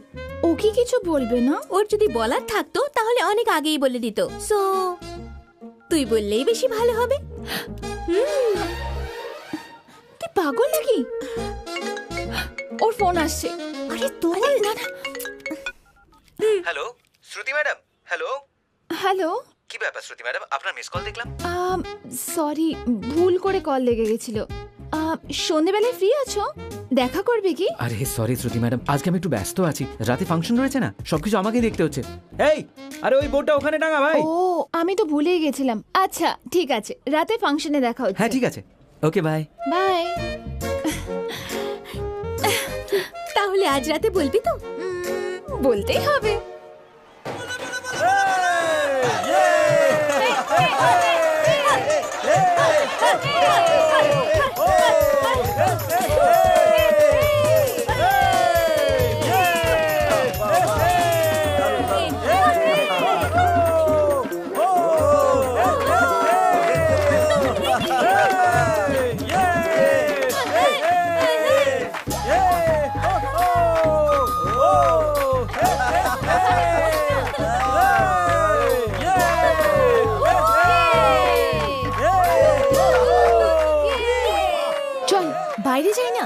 ও কি কিছু বলবে না? ওর যদি বলার থাকতো তাহলে অনেক আগেই বলে দিত। সো তুই বললেই বেশি ভালো হবে। তুই পাগল নাকি? ওর ফোন আসছে। আরে তোর না না। হ্যালো শ্রুতি ম্যাডাম। Hello hello. কি ব্যাপার শ্রুতি ম্যাডাম, আপনার মিস কল দেখলাম। সরি, ভুল করে কল লেগে গেছিল। সন্ধ্যেবেলায় ফ্রি আছো? দেখা করবে কি? আরে সরি শ্রুতি ম্যাডাম, আজকে আমি একটু ব্যস্ত আছি, রাতে ফাংশন রয়েছে না, সবকিছু আমাকেই দেখতে হচ্ছে। এই আরে ওই বোর্ডটা ওখানে টাঙা ভাই। ও আমি তো ভুলেই গেছিলাম। আচ্ছা ঠিক আছে, রাতে ফাংশনে দেখা হচ্ছে। হ্যাঁ ঠিক আছে, ওকে বাই। বাই। তাহলে আজ রাতে বলবি তো? বলতেই হবে। চল বাইরে যাই না।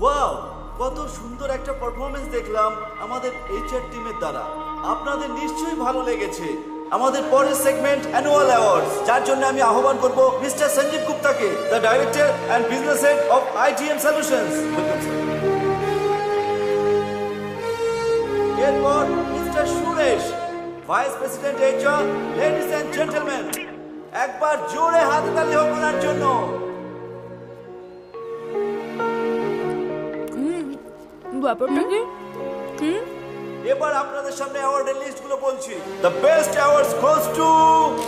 ওয়াও, কত সুন্দর একটা পারফরমেন্স দেখলাম আমাদের এইচআর টিমের দ্বারা। আপনাদের নিশ্চয়ই ভালো লেগেছে। আমাদের পরের সেগমেন্ট অ্যানুয়াল অ্যাওয়ার্ডস, যার জন্য আমি আহ্বান করব মিস্টার সঞ্জীব গুপ্তাকে, the director and business head of ITM solutions. এরপর mister Suresh, vice president HR. Ladies and gentleman, একবার জোরে হাততালি হোক ওনার জন্য। ব্যাপারটা কি? এবার আপনাদের সামনে অ্যাওয়ার্ডের লিস্টগুলো বলছি। The best awards goes to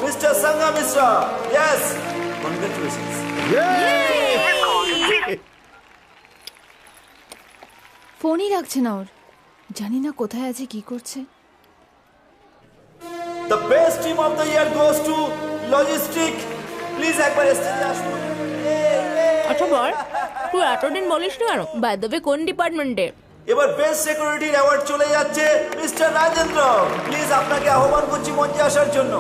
mister Sanga Mishra. Yes, congratulations. ফোনই লাগছে না ওর, জানি না কোথায় আছে, কি করছে। The best team of the year goes to logistic. Please একবার স্টেজে আসুন। আচ্ছা বল, তুই এতদিন বলিস না কেন? বাই দ্য ওয়ে, কোন ডিপার্টমেন্টে? এবার বেস্ট সিকিউরিটির অ্যাওয়ার্ড চলে যাচ্ছে মিস্টার রাজেন্দ্র। প্লিজ আপনাকে আহ্বান করছি মঞ্চে আসার জন্য।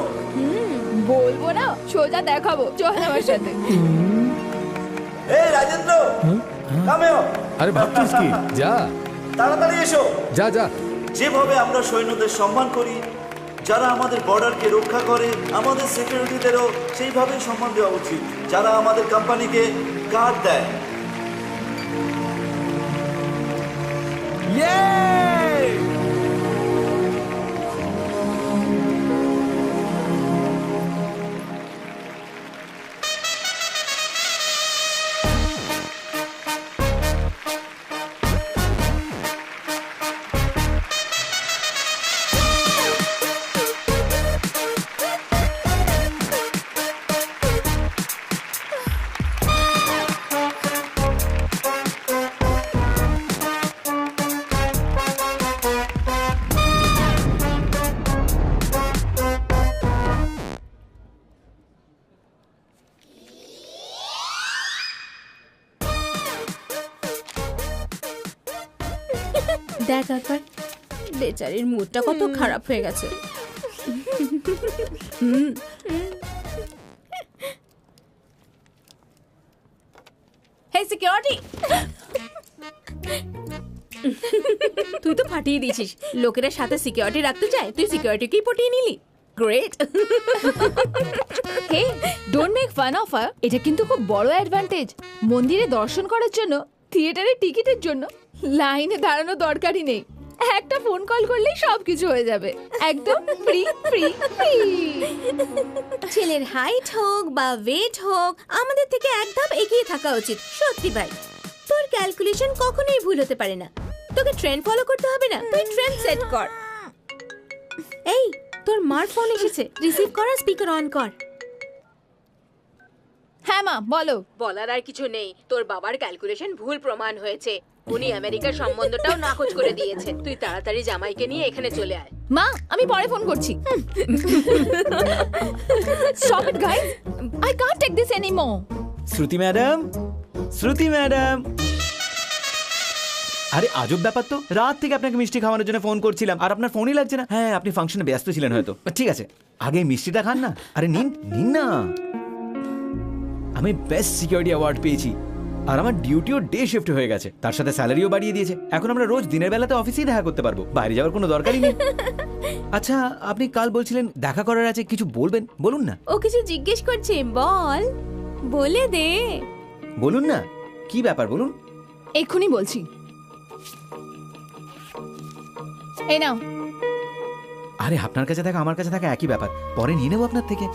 বলবো না, সোজা দেখাবো, চল আমার সাথে। এই রাজেন্দ্র, কামেও। আরে ভাবছিস কি? যা তাড়াতাড়ি এসো। যা যা। যেভাবে আমরা সৈন্যদের সম্মান করি, যারা আমাদের বর্ডারকে রক্ষা করে, আমাদের সিকিউরিটিদেরও সেইভাবেই সম্মান দেওয়া উচিত, যারা আমাদের কোম্পানিকে গার্ড দেয়। দেখ একবার, বেচারির মুডটা কত খারাপ হয়ে গেছে। হে সিকিউরিটি, তুই তো ফাটিয়ে দিয়েছিস। লোকেরা সাথে সিকিউরিটি রাখতে চায়, তুই সিকিউরিটিকেই পটিয়ে নিলি। Great. Hey, don't make fun of her. এটা কিন্তু খুব বড় অ্যাডভান্টেজ। মন্দিরে দর্শন করার জন্য, থিয়েটারের টিকিটের জন্য লাইনে দাঁড়ানো দরকারই নেই। একটা ফোন কল করলেই সবকিছু হয়ে যাবে, একদম ফ্রি ফ্রি ফ্রি। ছেলের হাইট হোক বা ওয়েট হোক, আমাদের থেকে এক ধাপ এগিয়ে থাকা উচিত। সত্যি ভাই, তোর ক্যালকুলেশন কখনোই ভুল হতে পারে না। তোকে ট্রেন্ড ফলো করতে হবে না, তুই ট্রেন্ড সেট কর। এই, তোর মার ফোন এসেছে, রিসিভ কর আর স্পিকার অন কর। হ্যাঁ মা, বলো। বলার আর কিছু নেই, তোর বাবার ক্যালকুলেশন ভুল প্রমাণ হয়েছে। উনি আমেরিকার সম্বন্ধটাও নাকচ করে দিয়েছে। তুই তাড়াতাড়ি জামাইকে নিয়ে এখানে চলে আয়। মা, আমি পরে ফোন করছি। Stop it, guys. I can't take this anymore. Shruti madam, Shruti madam. আরে আজব ব্যাপার তো, রাত থেকে আপনাকে মিষ্টি খাওয়ানোর জন্য ফোন করছিলাম আর আপনার ফোনই লাগছে না। হ্যাঁ, আপনি ফাংশনে ব্যস্ত ছিলেন হয়তো। ঠিক আছে, আগে মিষ্টিটা খান না। আরে নিন নিন না। আমি বেস্ট সিকিউরিটি অ্যাওয়ার্ড পেয়েছি আর আমার ডিউটিও ডে শিফট হয়ে গেছে, তার সাথে স্যালারিও বাড়িয়ে দিয়েছে। এখন আমরা রোজ দিনের বেলাতে অফিসেই দেখা করতে পারবো, বাইরে যাওয়ার কোনো দরকারই নেই। আচ্ছা, আপনি কাল বলছিলেন দেখা করার আছে, কিছু বলবেন? বলুন না। ও কিছু জিজ্ঞেস করছে, বল, বলে দে। বলুন না, কি ব্যাপার বলুন। এক্ষুনি বলছি। এই নাও। আরে আপনার কাছে থাকা আমার কাছে থাকা একই ব্যাপার, পরে নিয়ে নেবো আপনার থেকে।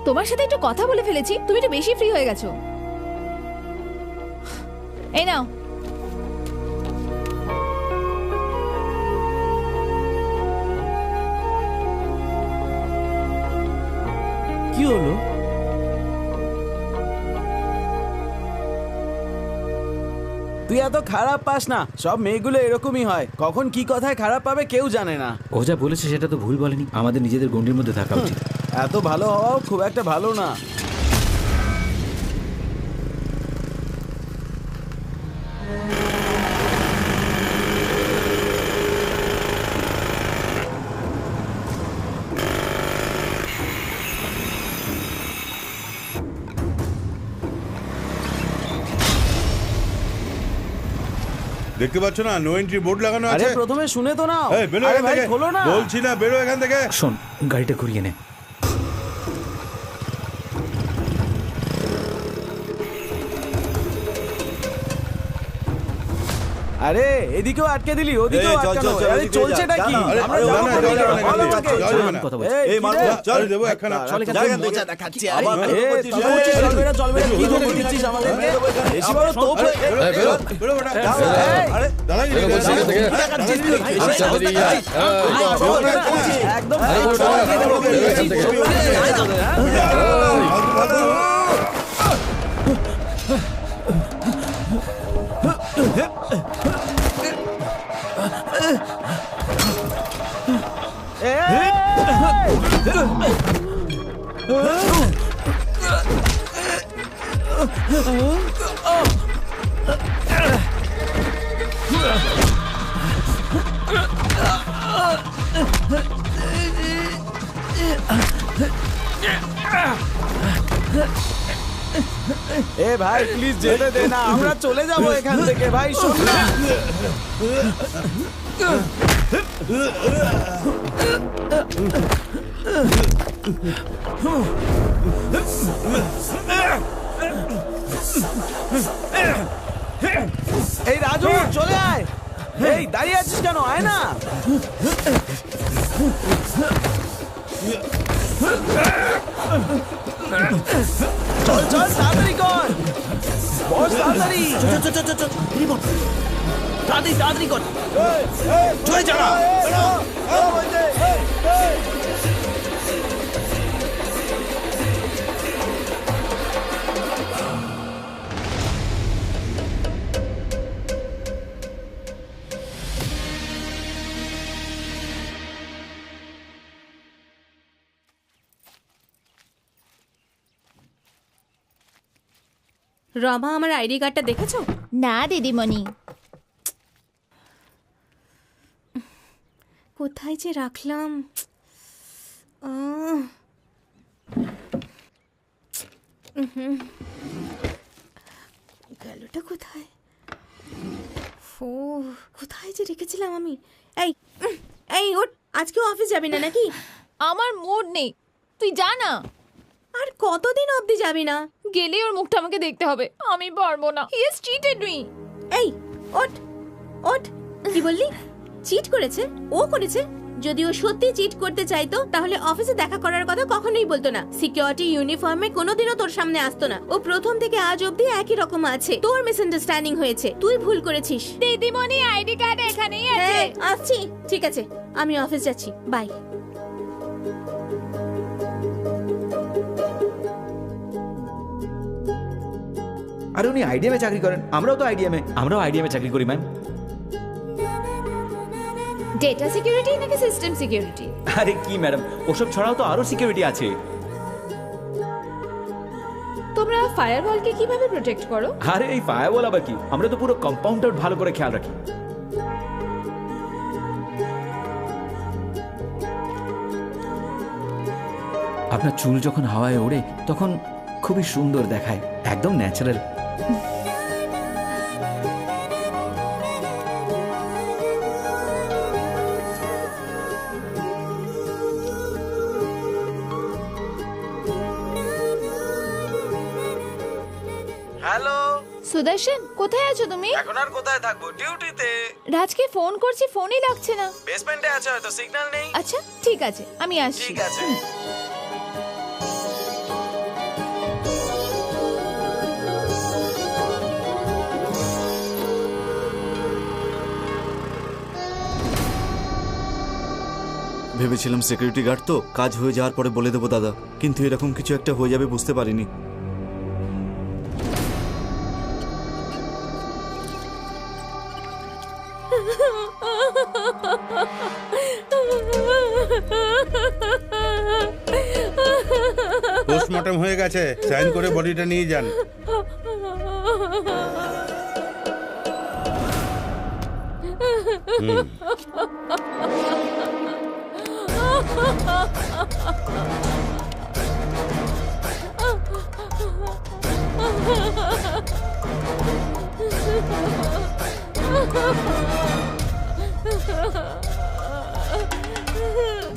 তোমার সাথে একটু কথা বলে ফেলেছি, তুমি একটু বেশি ফ্রি হয়ে গেছো। এই নাও। কি হলো? তুই এত খারাপ পাস না, সব মেয়েগুলো এরকমই হয়, কখন কি কথায় খারাপ পাবে কেউ জানে না। ও যা বলেছে সেটা তো ভুল বলেনি, আমাদের নিজেদের গণ্ডির মধ্যে থাকা উচিত। এত ভালো হওয়াও খুব একটা ভালো না। দেখতে পাচ্ছ না নো এন্ট্রি বোর্ড লাগানো আরে আছে। প্রথমে শুনে তো নাও। এই বেরো আরে এখান ভাই থেকে, খোলো না। বলছি না বেরো এখান থেকে। শোন, গাড়িটা ঘুরিয়ে নে। আরে এদিকেও আটকে দিলি, ওদিকেও এই, চল, আটকানো। চল, চল, আরে ওদিকে চলছেটা যা, কি? যা না, আরে, আমরা আরে, যাবো না, কোথায়? যাবে না, বলো যাবে না, আমাকে। যাবে না। কথা বলছি। এই, এই কি মারবো, রে? চল। আরে দেবো একখানা। চল এখান যা থেকে। এখান থেকে। মজা দেখাচ্ছি আবার আরে মেরে এ, বলছিস, তবে হচ্ছে এই, চলবে না, চলবে না। এই, কি ধরে এই, দিচ্ছিস এই, আমাদেরকে? মেরে দেবো এখানে। বেশি বড় তোপ হয়ে- বেরো, বেরো, বেরো বেটা। এই, আরে দাদাগিরি, বেরো বলছি এখান থেকে। দেখাচ্ছিস তুই? আচ্ছা, বেরিয়ে যা। একদম আরে, বড়, বড়, বেরো এখান থেকে। এ ভাই প্লিজ যেতে দে না, আমরা চলে যাবো এখান থেকে। ভাই শোন না। এই রাজু চলে আয়। এই দাঁড়িয়ে আছিস কেন? আয় না। চল চল তাড়াতাড়ি কর বস, তাড়াতাড়ি। তাড়াতাড়ি কর, চলে যারা। রমা, আমার আইডি কার্ডটা দেখেছো? না দিদিমণি, কোথায় যে রাখলাম? গেলটা কোথায়? ও কোথায় যে রেখেছিলাম আমি? এই এই ওঠ, আজকে অফিস যাবি না নাকি? আমার মুড নেই, তুই যা না। আর কতদিন অবধি যাবি না? গেলে ওর মুখটা আমাকে দেখতে হবে, আমি পারবো না। He has cheated me. এই ওঠ ওঠ, কি বললি? চিট করেছে? ও করেছে? যদি ও সত্যি চিট করতে চাইতো তাহলে অফিসে দেখা করার কথা কখনোই বলতো না। সিকিউরিটি ইউনিফর্মে কোনোদিনও তোর সামনে আসতো না। ও প্রথম থেকে আজ অবধি একই রকম আছে। তোর মিসআন্ডারস্ট্যান্ডিং হয়েছে, তুই ভুল করেছিস। দিদিমণি আইডি কার্ড এখানেই আছে। হ্যাঁ, আসছি। ঠিক আছে, আমি অফিস যাচ্ছি, বাই। আর উনি আইডিএমে চাকরি করেন, আমরাও আইডিএমে চাকরি করি ম্যাম। ডেটা সিকিউরিটি নাকি সিস্টেম সিকিউরিটি? আরে কি ম্যাডাম, ওসব ছাড়াও তো আরো সিকিউরিটি আছে। তোমরা ফায়ারওয়ালকে কিভাবে প্রোটেক্ট করো? আরে এই ফায়ারওয়াল আবার কি, আমরা তো পুরো কম্পাউন্ডটা ভালো করে খেয়াল রাখি। আপনার চুল যখন হাওয়ায় ওড়ে তখন খুবই সুন্দর দেখায়, একদম ন্যাচারাল। হ্যালো, সুদর্শন, কোথায় আছো তুমি? এখন আর কোথায় থাকবো? ডিউটিতে। রাজকে ফোন করছি, ফোনই লাগছে না। বেসমেন্টে আছে, হয়তো সিগন্যাল নেই। আচ্ছা ঠিক আছে, আমি আসছি। ঠিক আছে। ভেবেছিলাম সিকিউরিটি গার্ড তো কাজ হয়ে যাওয়ার পরে বলে দেবো দাদা, কিন্তু এরকম কিছু একটা হয়ে যাবে বুঝতে পারিনি। পোস্টমর্টম হয়ে গেছে, সাইন করে বডিটা নিয়ে যান।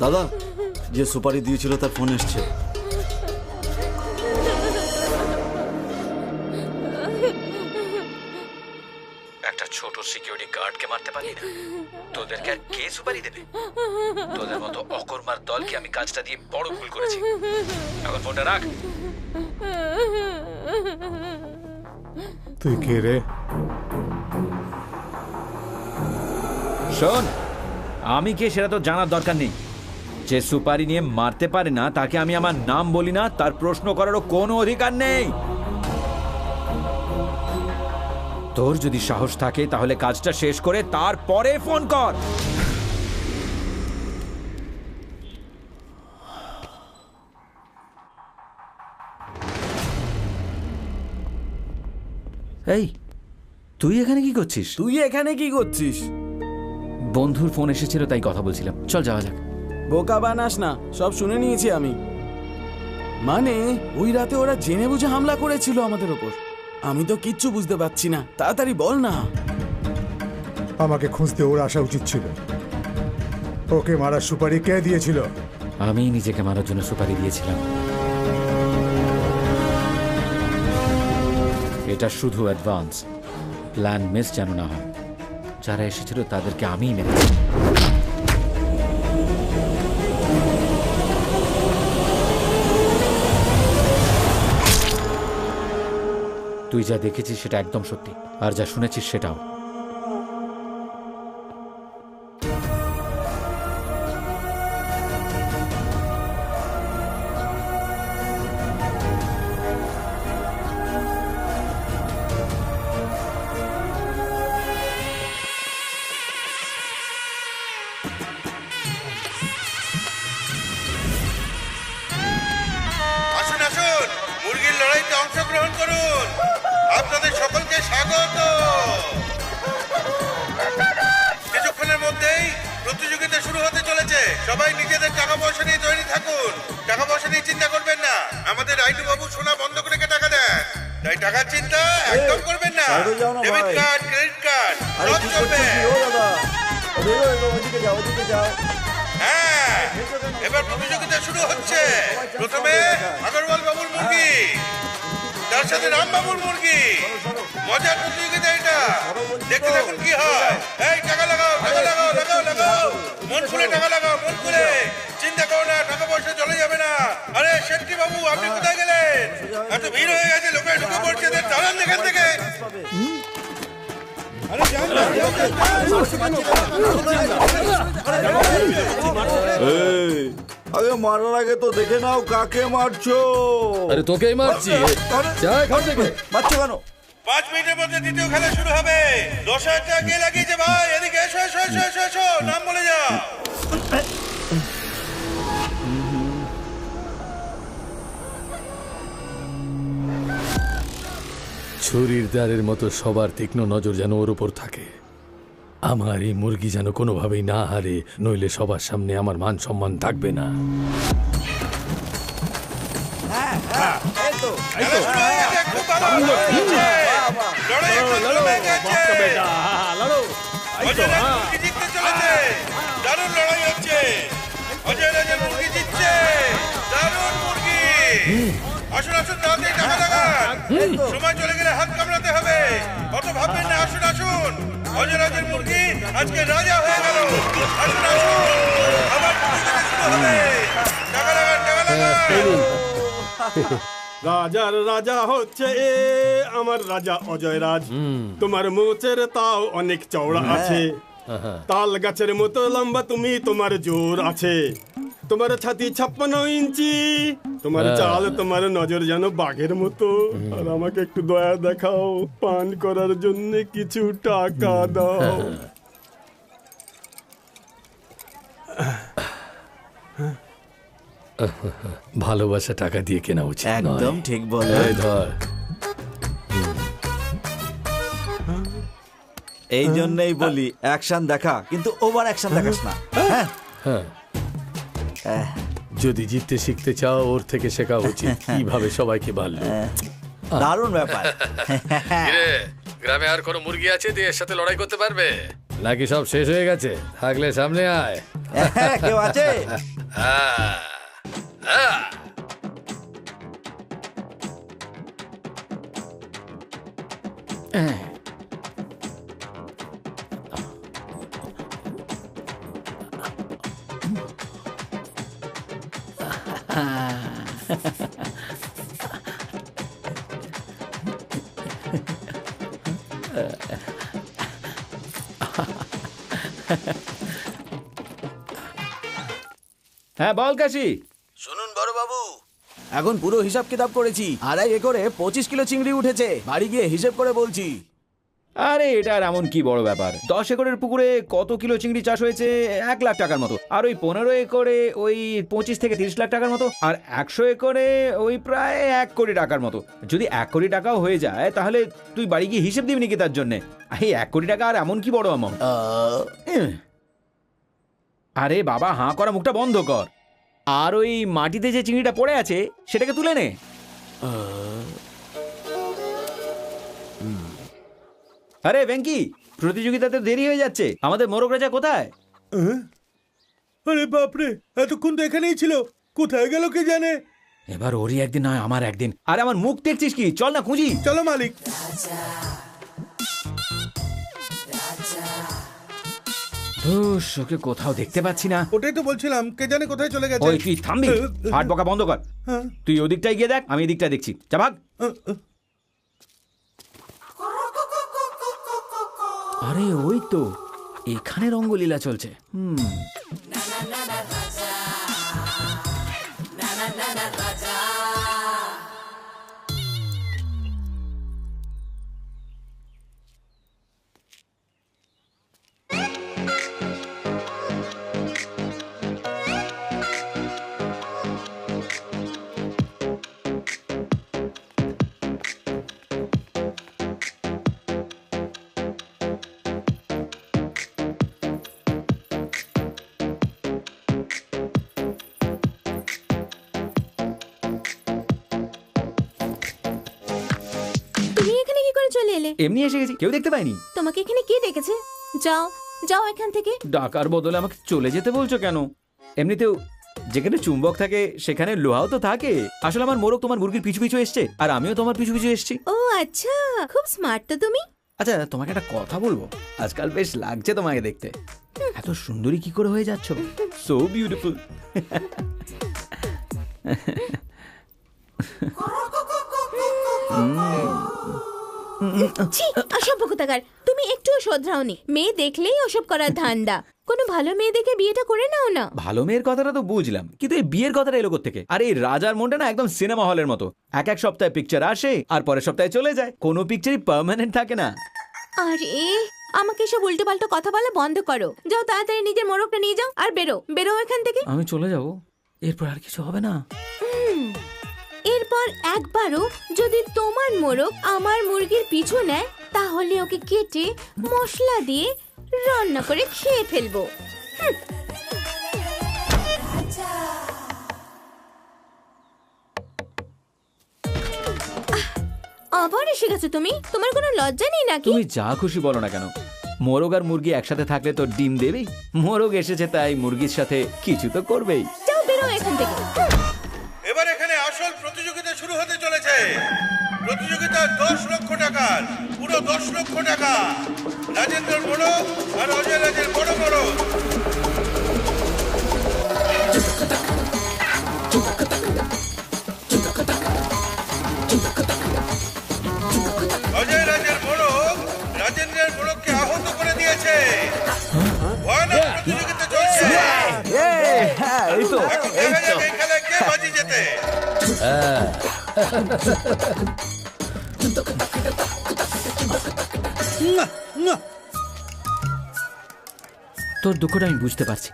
দাদা, যে সুপারি দিয়েছিল তার ফোন এসছে। একটা ছোট সিকিউরিটি গার্ডকে মারতে পারি না, তোদেরকে আর কে সুপারি দেবে? তোদের মতো অকর্মার দলকে আমি কাজটা দিয়ে বড় ভুল করেছি। এখন ফোনটা রাখ। তুই কে রে? শোন, আমি কে সেটা তো জানার দরকার নেই। যে সুপারি নিয়ে মারতে পারে না তাকে আমি আমার নাম বলি না, তার প্রশ্ন করারও কোনো অধিকার নেই। তোর যদি সাহস থাকে তাহলে কাজটা শেষ করে তারপরে ফোন কর। এই, তুই এখানে কি করছিস? তুই এখানে কি করছিস? বন্ধুর ফোন এসেছিল তাই কথা বলছিলাম। চল যাওয়া যাক। বোকা বানাস না, সব শুনে নিয়েছি আমি। মানে ওই রাতে ওরা জেনে বুঝে হামলা করেছিল আমাদের ওপর। আমি তো কিচ্ছু বুঝতে পারছি না, তাড়াতাড়ি বল না। আমাকে খুঁজতে ওর আসা উচিত ছিল। ওকে মারার সুপারি কে দিয়েছিল? আমি নিজেকে মারার জন্য সুপারি দিয়েছিলাম। এটা শুধু অ্যাডভান্স, প্ল্যান মিস যেন না হয়। যারা এসেছিল তাদেরকে আমিই মেরেছি। তুই যা দেখেছিস সেটা একদম সত্যি, আর যা শুনেছিস সেটাও। আসুন আসুন, মুরগির লড়াইতে অংশগ্রহণ করুন। আপনাদের সকলকে স্বাগত। কিছুক্ষণের মধ্যেই প্রতিযোগিতা শুরু হতে চলেছে। সবাই নিজেদের টাকা পয়সা নিয়ে তৈরি থাকুন। টাকা পয়সা নিয়ে চিন্তা করবেন না। আমাদের রাইটু বাবু সোনা বন্ধ করে টাকা দেন, তাই টাকার চিন্তা একদম করবেন না। ডেবিট কার্ড, ক্রেডিট কার্ড সব চলবে। হ্যাঁ, এবার প্রতিযোগিতা শুরু হচ্ছে। প্রথমে আগরওয়াল বাবুর মুরগি, তার সাথে রাম বাবুর মুরগি। মজার প্রতিযোগিতা এটা, দেখতে দেখুন কি হয়। এই টাকা লাগাও, টাকা লাগাও, লাগাও লাগাও, মন খুলে টাকা লাগাও, মন খুলে। চিন্তা করো না, টাকা পয়সা চলে যাবে না। আরে শেট্টি বাবু, আপনি কোথায় গেলেন? এত ভিড় হয়ে গেছে, লোকে ঢুকে পড়ছে, দাঁড়ান এখান থেকে। আগে মারার আগে তো দেখে নাও কাকে মারছো। আরে তোকেই মারছি। যা এখান থেকে। মারছো কেন? 5 মিনিটের মধ্যে দ্বিতীয় খেলা শুরু হবে। 10,000 টাকা কে লাগিয়েছে ভাই? এদিকে এসো এসো এসো এসো এসো, নাম বলে যাও। ছুরির দ্বারের মতো সবার তীক্ষ্ণ নজর যেন ওর উপর থাকে। আমার এই মুরগি যেন কোনোভাবেই না হারে, নইলে সবার সামনে আমার মান সম্মান থাকবে না। খেলা শুরু হয়ে গেছে, খুব ভালো লড়াই হচ্ছে। লড়াই এখন শুরু হয়ে গেছে। অজয় রাজের মুরগি জিততে চলেছে। দারুণ লড়াই হচ্ছে। অজয় রাজের মুরগি জিতছে। দারুণ মুরগি। আসুন আসুন, তাড়াতাড়ি টাকা লাগান। সময় চলে গেলে হাত কামড়াতে হবে। অত ভাববেন না, আসুন আসুন। অজয় রাজের মুরগি আজকে রাজা হয়ে গেল। আসুন আসুন, আবার প্রতিযোগিতা শুরু হবে। টাকা লাগান, টাকা লাগান। রাজার রাজা হচ্ছে এ, আমার রাজা অজয় রাজ। তোমার মোচের তাও অনেক চওড়া আছে, তাল গাছের মতো লম্বা তুমি, তোমার জোর আছে। তোমার ছাতি 56 ইঞ্চি, তোমার চাল, তোমার নজর যেন বাঘের মতো। আর আমাকে একটু দয়া দেখাও, পান করার জন্য কিছু টাকা দাও। ভালোবাসা টাকা দিয়ে কেনা উচিত নয়। একদম ঠিক বলে। এই ধর। এই জন্যই বলি অ্যাকশন দেখা, কিন্তু ওভার অ্যাকশন দেখাস না। হ্যাঁ, যদি জিততে শিখতে চাও ওর থেকে শেখা উচিত কিভাবে সবাইকে ভালো। দারুণ ব্যাপার। গ্রামে আর কোনো মুরগি আছে যে এর সাথে লড়াই করতে পারবে, নাকি সব শেষ হয়ে গেছে? থাকলে সামনে আয়। কেউ আছে? হ্যাঁ বল কাশি। শুনুন বড় বাবু, এখন পুরো হিসাব কিতাব করেছি, 2.5 একরে 25 কিলো চিংড়ি উঠেছে। বাড়ি গিয়ে হিসেব করে বলছি। আরে এটা আর এমন কি বড় ব্যাপার, 10 একরের পুকুরে কত কিলো চিংড়ি চাষ হয়েছে? 1 লাখ টাকার মতো। আর ওই 15 একরে ওই 25 থেকে 30 লাখ টাকার মতো। আর 100 একরে ওই প্রায় 1 কোটি টাকার মতো। যদি 1 কোটি টাকাও হয়ে যায় তাহলে তুই বাড়ি গিয়ে হিসেব দিবি নাকি তার জন্যে? এই 1 কোটি টাকা আর এমন কি বড় অ্যামাউন্ট? আরে বাবা, হাঁ করা মুখটা বন্ধ কর। আর ওই মাটিতে যে চিংড়িটা পড়ে আছে সেটাকে তুলে নে। আরে ভেঙ্কি, প্রতিযোগিতাতে দেরি হয়ে যাচ্ছে, আমাদের মোরগ রাজা কোথায়? আরে বাপরে, এতক্ষণ তো এখানেই ছিল, কোথায় গেল কে জানে। এবার ওরই একদিন নয় আমার একদিন। আরে আমার মুখ দেখছিস কি? চল না খুঁজি। চলো মালিক। ধুস, ওকে কোথাও দেখতে পাচ্ছি না। ওটাই তো বলছিলাম, কে জানে কোথায় চলে গেছে। ওই তুই থামবি? হাট বকা বন্ধ কর। তুই ওদিকটাই গিয়ে দেখ, আমি এদিকটা দেখছি। যা ভাগ। আরে ওই তো এখানে রঙ্গলীলা চলছে। চলে এলে? এমনি এসে গেছি, কেউ দেখতে পায়নি। তোমাকে এখানে কে দেখেছে? যাও যাও এখান থেকে। ডাকার বদলে আমাকে চলে যেতে বলছো কেন? এমনিতেও যেখানে চুম্বক থাকে সেখানে লোহাও তো থাকে। আসলে আমার মোরগ তোমার মুরগির পিছু পিছু এসছে, আর আমিও তোমার পিছু পিছু এসছি। ও আচ্ছা, খুব স্মার্ট তো তুমি। আচ্ছা তোমাকে একটা কথা বলবো, আজকাল বেশ লাগছে তোমাকে দেখতে। এত সুন্দরী কি করে হয়ে যাচ্ছ? So beautiful. অসভ্য কোথাকার, তুমি একটুও শোধরাওনি। মেয়ে দেখলেই ওসব করার ধান্দা। কোনো ভালো মেয়ে দেখে বিয়েটা করে নাও না। ভালো মেয়ের কথাটা তো বুঝলাম, কিন্তু এই বিয়ের কথাটা এলো থেকে? আর এই রাজার মনটা না একদম সিনেমা হলের মতো। এক এক সপ্তাহে পিকচার আসে আর পরের সপ্তাহে চলে যায়, কোনো পিকচারই পার্মানেন্ট থাকে না। আরে আমাকে সব উল্টো পাল্টা কথা বলা বন্ধ করো। যাও তাড়াতাড়ি নিজের মোরগটা নিয়ে যাও আর বেরো বেরো এখান থেকে। আমি চলে যাব, এরপর আর কিছু হবে না। এরপর একবারও যদি তোমার মোরগ আমার মুরগির পিছু নেয় তাহলে ওকে কেটে মশলা দিয়ে রান্না করে খেয়ে ফেলবো। আবার এসে গেছো তুমি? তোমার কোনো লজ্জা নেই নাকি? তুমি যা খুশি বলো না কেন, মোরগ আর মুরগি একসাথে থাকলে তো ডিম দেবেই। মোরগ এসেছে তাই মুরগির সাথে কিছু তো করবেই। যাও বেরো এখান থেকে। এবার এখানে আসল প্রতিযোগিতা শুরু হতে চলেছে। প্রতিযোগিতা 10 লক্ষ টাকার, পুরো 10 লক্ষ টাকা। রাজেন্দ্র বড় আর অজয় রাজের বড় বড়। অজয় রাজের বড় রাজেন্দ্রের বড়কে আহত করে দিয়েছে। ভয়ানক প্রতিযোগিতা চলছে। এই তো এখন দেখা যাক এই খেলায় কে বাজি জেতে। তোর দুঃখটা আমি বুঝতে পারছি।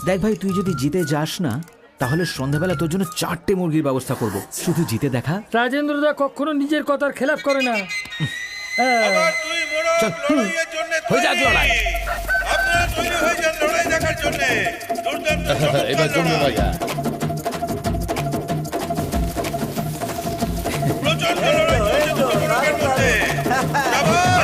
দেখ ভাই, তুই যদি জিতে যাস না তাহলে সন্ধ্যাবেলা তোর জন্য 4টে মুরগির ব্যবস্থা করব। শুধু জিতে দেখা। রাজেন্দ্রদা কখনো নিজের কথার খেলাপ করে না। আবার তুই মোরগ লড়াইয়ের জন্য হয়ে যাক লড়াই। আপনারা তৈরি হয়ে যান লড়াই দেখার জন্য। দুর্দান্ত এবার জমবে ভাইয়া। প্রচন্ড লড়াই চলছে দুটো মোরগের মধ্যে। শাবাশ!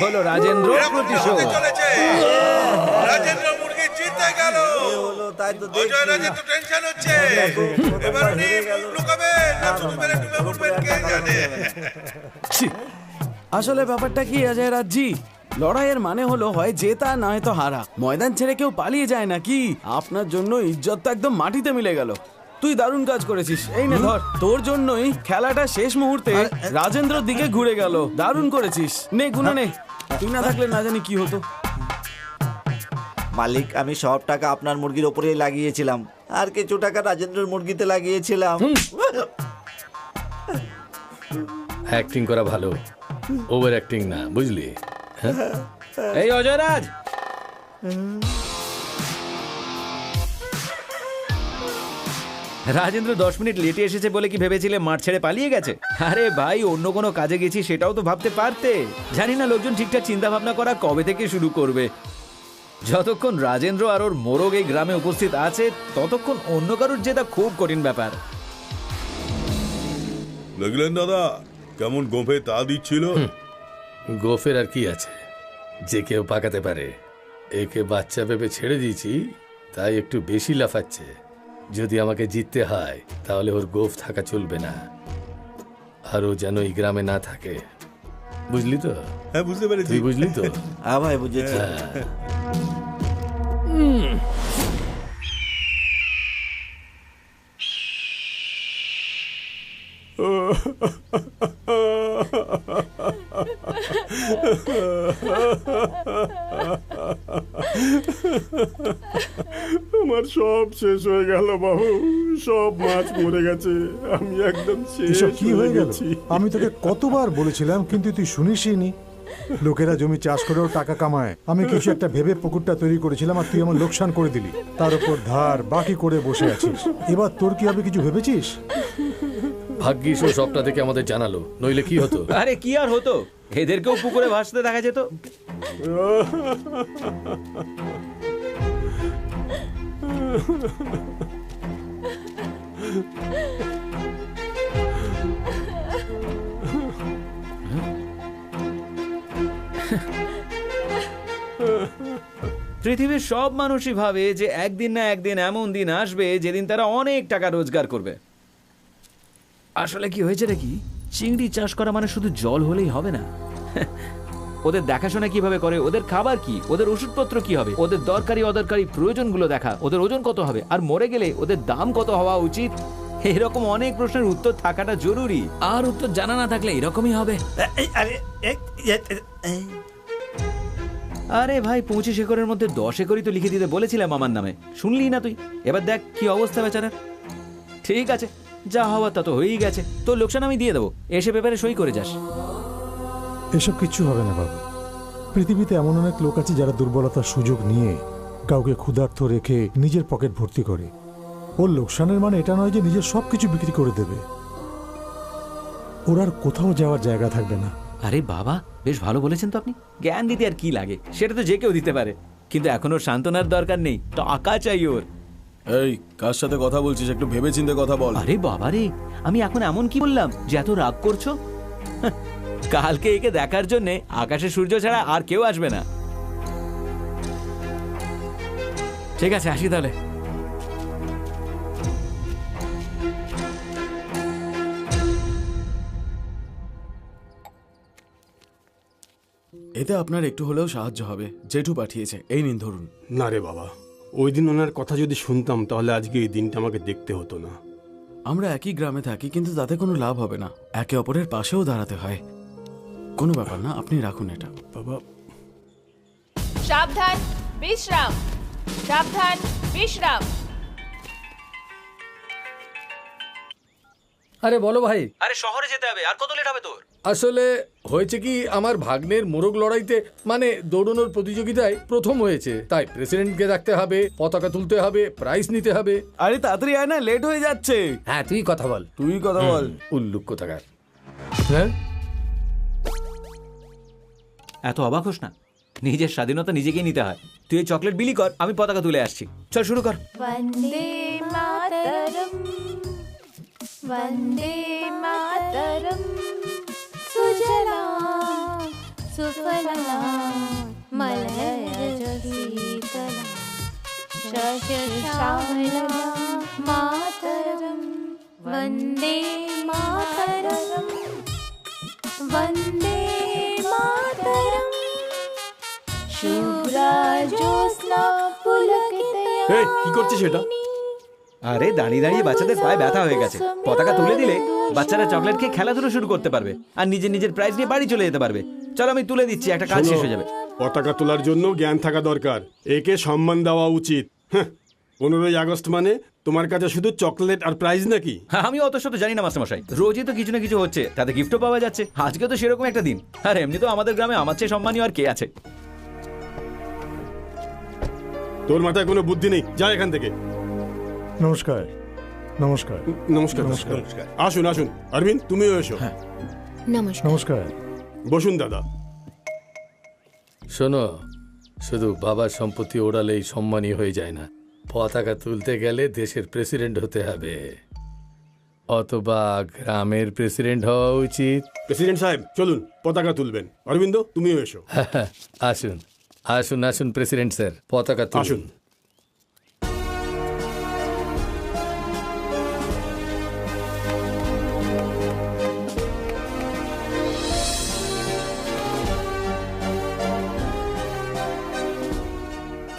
হলো রাজেন্দ্র এরকম প্রতিশোধ। হতে চলেছে। রাজেন্দ্র মুরগি জিতে গেল। হলো তাই তো অজয় রাজের তো টেনশন হচ্ছে। এবার উনি মুখ লুকাবেন না শুধু মেরে ডুবে উঠবেন কে জানে। ছি! আসলে ব্যাপারটা কি অজয় রাজজি, লড়াইয়ের মানে হলো হয় জেতা নয় তো হারা। ময়দান ছেড়ে কেউ পালিয়ে যায় নাকি? আপনার জন্য ইজ্জত তো একদম মাটিতে মিলে গেল। তুই দারুণ কাজ করেছিস। এই নে ধর, তোর জন্যই খেলাটা শেষ মুহূর্তে রাজেন্দ্রর দিকে ঘুরে গেল। দারুণ করেছিস। নে গুনা নে, তুই না থাকলে না জানি কি হতো। মালিক, আমি সব টাকা আপনার মুরগির ওপরেই লাগিয়েছিলাম, আর কিছু টাকা রাজেন্দ্রের মুরগিতে লাগিয়েছিলাম। অ্যাক্টিং করা ভালো, ওভার অ্যাক্টিং না, বুঝলি? এই অজয় রাজ, রাজেন্দ্র 10 মিনিট লেটে এসেছে বলে কি ভেবেছিলে মাঠ ছেড়ে পালিয়ে গেছে? আরে ভাই, অন্য কোনো কাজে গেছি সেটাও তো ভাবতে পারতে। জানি না লোকজন ঠিকঠাক চিন্তা ভাবনা করা কবে থেকে শুরু করবে। যতক্ষণ রাজেন্দ্র আর ওর মোরগ এই গ্রামে উপস্থিত আছে ততক্ষণ অন্য কারোর জেতা খুব কঠিন ব্যাপার। দেখলেন দাদা কেমন গোফে তা দিচ্ছিল? গোফের আর কি আছে, যে কেউ পাকাতে পারে। একে বাচ্চা ভেবে ছেড়ে দিয়েছি, তাই একটু বেশি লাফাচ্ছে। যদি আমাকে জিততে হয় তাহলে ওর গোফ থাকা চলবে না, আর ও যেন এই গ্রামে না থাকে, বুঝলি তো? হ্যাঁ বুঝতে পেরেছি। তুই বুঝলি তো? হ্যাঁ ভাই, বুঝেছি। আমার সব শেষ হয়ে গেল বাবু, সব মাছ মরে গেছে, আমি একদম শেষ এসব কি হয়ে গেল? গেছি। আমি তোকে কতবার বলেছিলাম, কিন্তু তুই শুনিসনি। লোকেরা জমি চাষ করেও টাকা কামায়, আমি কিছু একটা ভেবে পুকুরটা তৈরি করেছিলাম আর তুই আমার লোকসান করে দিলি। তার উপর ধার বাকি করে বসে আছিস। এবার তোর কি হবে কিছু ভেবেছিস? ভাগ্যিস ও সবটা থেকে আমাদের জানালো, নইলে কি হতো? আরে কি আর হতো, এদেরকেও পুকুরে ভাসতে দেখা যেত। পৃথিবীর সব মানুষই ভাবে যে একদিন না একদিন এমন দিন আসবে যেদিন তারা অনেক টাকা রোজগার করবে। আসলে কি হয়েছে নাকি, চিংড়ি চাষ করা মানে শুধু জল হলেই হবে না। ওদের দেখাশোনা কিভাবে করে, ওদের খাবার কি, ওদের ওষুধপত্র কি হবে, ওদের দরকারি অদরকারি প্রয়োজনগুলো দেখা, ওদের ওজন কত হবে, আর মরে গেলে ওদের দাম কত হওয়া উচিত, এরকম অনেক প্রশ্নের উত্তর থাকাটা জরুরি। আর উত্তর জানা না থাকলে এরকমই হবে। আরে ভাই, 25 একরের মধ্যে 10 একরই তো লিখে দিতে বলেছিলাম আমার নামে, শুনলি না তুই? এবার দেখ কি অবস্থা বেচারার। ঠিক আছে, যা হওয়ার তা তো হয়েই গেছে, তোর লোকসান আমি দিয়ে দেবো, এসে পেপারে সই করে যাস। এসব কিচ্ছু হবে না বাবু। পৃথিবীতে এমন অনেক লোক আছে যারা দুর্বলতার সুযোগ নিয়ে কাউকে ক্ষুধার্ত রেখে নিজের পকেট ভর্তি করে। ওর লোকসানের মানে এটা নয় যে নিজের সবকিছু বিক্রি করে দেবে। ওর আর কোথাও যাওয়ার জায়গা থাকবে না। আরে বাবা, বেশ ভালো বলেছেন তো আপনি। জ্ঞান দিতে আর কি লাগে, সেটা তো যে কেউ দিতে পারে, কিন্তু এখন ওর সান্ত্বনার দরকার নেই, টাকা চাই ওর। এই, কার সাথে কথা বলছিস? একটু ভেবেচিন্তে কথা বল। আরে বাবা রে, আমি এখন এমন কি বললাম যে এত রাগ করছো? কালকে একে দেখার জন্য আকাশে সূর্য ছাড়া আর কেউ আসবে না। ঠিক আছে, আসি তাহলে। এতে আপনার একটু হলেও সাহায্য হবে। জেঠু পাঠিয়েছে, এই নিন ধরুন। না রে বাবা, ওই দিন ওনার কথা যদি শুনতাম তাহলে আজকে এই দিনটা আমাকে দেখতে হতো না। আমরা একই গ্রামে থাকি, কিন্তু তাতে কোনো লাভ হবে না। একে অপরের পাশেও দাঁড়াতে হয়। কোনো ব্যাপার না, আপনি রাখুন এটা। বাবা, সাবধান, বিশ্রাম, সাবধান, বিশ্রাম। আরে বলো ভাই। আরে শহরে যেতে হবে, আর কত লেট হবে তোর? আসলে হয়েছে কি, আমার ভাগ্নের মোরগ লড়াইতে মানে দৌড়ানোর প্রতিযোগিতায় প্রথম হয়েছে, তাই প্রেসিডেন্টকে ডাকতে হবে, পতাকা তুলতে হবে, প্রাইজ নিতে হবে। আরে তাড়াতাড়ি আয় না, লেট হয়ে যাচ্ছে। হ্যাঁ, তুই কথা বল। তুই কথা বল। উল্লুক কোথাকার। হ্যাঁ, এত অবাক হোস না, নিজের স্বাধীনতা নিজেকেই নিতে হয়। তুই এই চকলেট বিলি কর, আমি পতাকা তুলে আসছি। চল শুরু কর। বন্দে মাতরম, বন্দে মাতরম, সুজলাম সুফলা মলয়জ শীতলা শস্যশ্যামলা মাতরম বন্দে মাতরম বন্দে মাতরম শুভ্রা জ্যোৎস্না পুলকিতয়া। এই কি করছিস এটা? আরে দাঁড়িয়ে দাঁড়িয়ে বাচ্চাদের পায়ে ব্যথা হয়ে গেছে, পতাকা তুলে দিলে বাচ্চারা চকলেট খেয়ে খেলাধুলো শুরু করতে পারবে আর নিজের নিজের প্রাইজ নিয়ে বাড়ি চলে যেতে পারবে। চলো আমি তুলে দিচ্ছি, একটা কাজ শেষ হয়ে যাবে। পতাকা তোলার জন্য জ্ঞান থাকা দরকার, একে সম্মান দেওয়া উচিত। 15ই আগস্ট মানে তোমার কাছে শুধু চকলেট আর প্রাইজ নাকি? আমি অত শত জানি না মাস্টারমশাই, রোজই তো কিছু না কিছু হচ্ছে, তাতে গিফটও পাওয়া যাচ্ছে। আজকে তো সেরকম একটা দিন। আর এমনি তো আমাদের গ্রামে আমার চেয়ে সম্মানীয় আর কে আছে? তোর মাথায় কোনো বুদ্ধি নেই, যা এখান থেকে। নমস্কার নমস্কার নমস্কার নমস্কার। আসুন আসুন, অরবিন্দ তুমিও এসো। নমস্কার। বসুন দাদা। শোনো, শুধু বাবার সম্পত্তি ওড়ালেই সম্মানী হয়ে যায় না, পতাকা তুলতে গেলে দেশের প্রেসিডেন্ট হতে হবে, অথবা গ্রামের প্রেসিডেন্ট হওয়া উচিত। প্রেসিডেন্ট সাহেব চলুন, পতাকা তুলবেন। অরবিন্দ তুমিও এসো। আসুন আসুন আসুন প্রেসিডেন্ট স্যার, পতাকা আসুন। আসুন।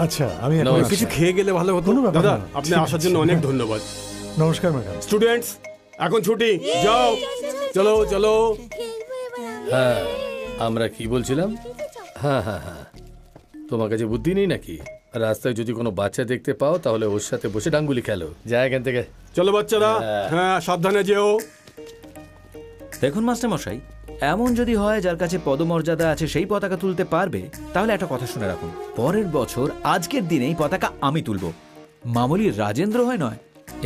আচ্ছা, আমি এখন নমস্কার। আসছি। কিছু খেয়ে গেলে ভালো হতো। কোনো ব্যাপার দাদা না। আপনি ঠিক আসার আছে। জন্য অনেক ধন্যবাদ। নমস্কার ম্যাডাম। স্টুডেন্টস এখন ছুটি, যাও। চলো চলো। হ্যাঁ, আমরা কি বলছিলাম? হ্যাঁ হ্যাঁ হ্যাঁ, তোমার কাছে বুদ্ধি নেই নাকি? রাস্তায় যদি কোনো বাচ্চা দেখতে পাও তাহলে ওর সাথে বসে ডাঙ্গুলি খেলো। যা এখান থেকে। চলো বাচ্চারা, হ্যাঁ সাবধানে যেও। দেখুন মাস্টারমশাই, এমন যদি হয় যার কাছে পদমর্যাদা আছে সেই পতাকা তুলতে পারবে, তাহলে একটা কথা শুনে রাখুন, পরের বছর আজকের দিনেই পতাকা আমি তুলবো, মামুলি রাজেন্দ্র হয়ে নয়,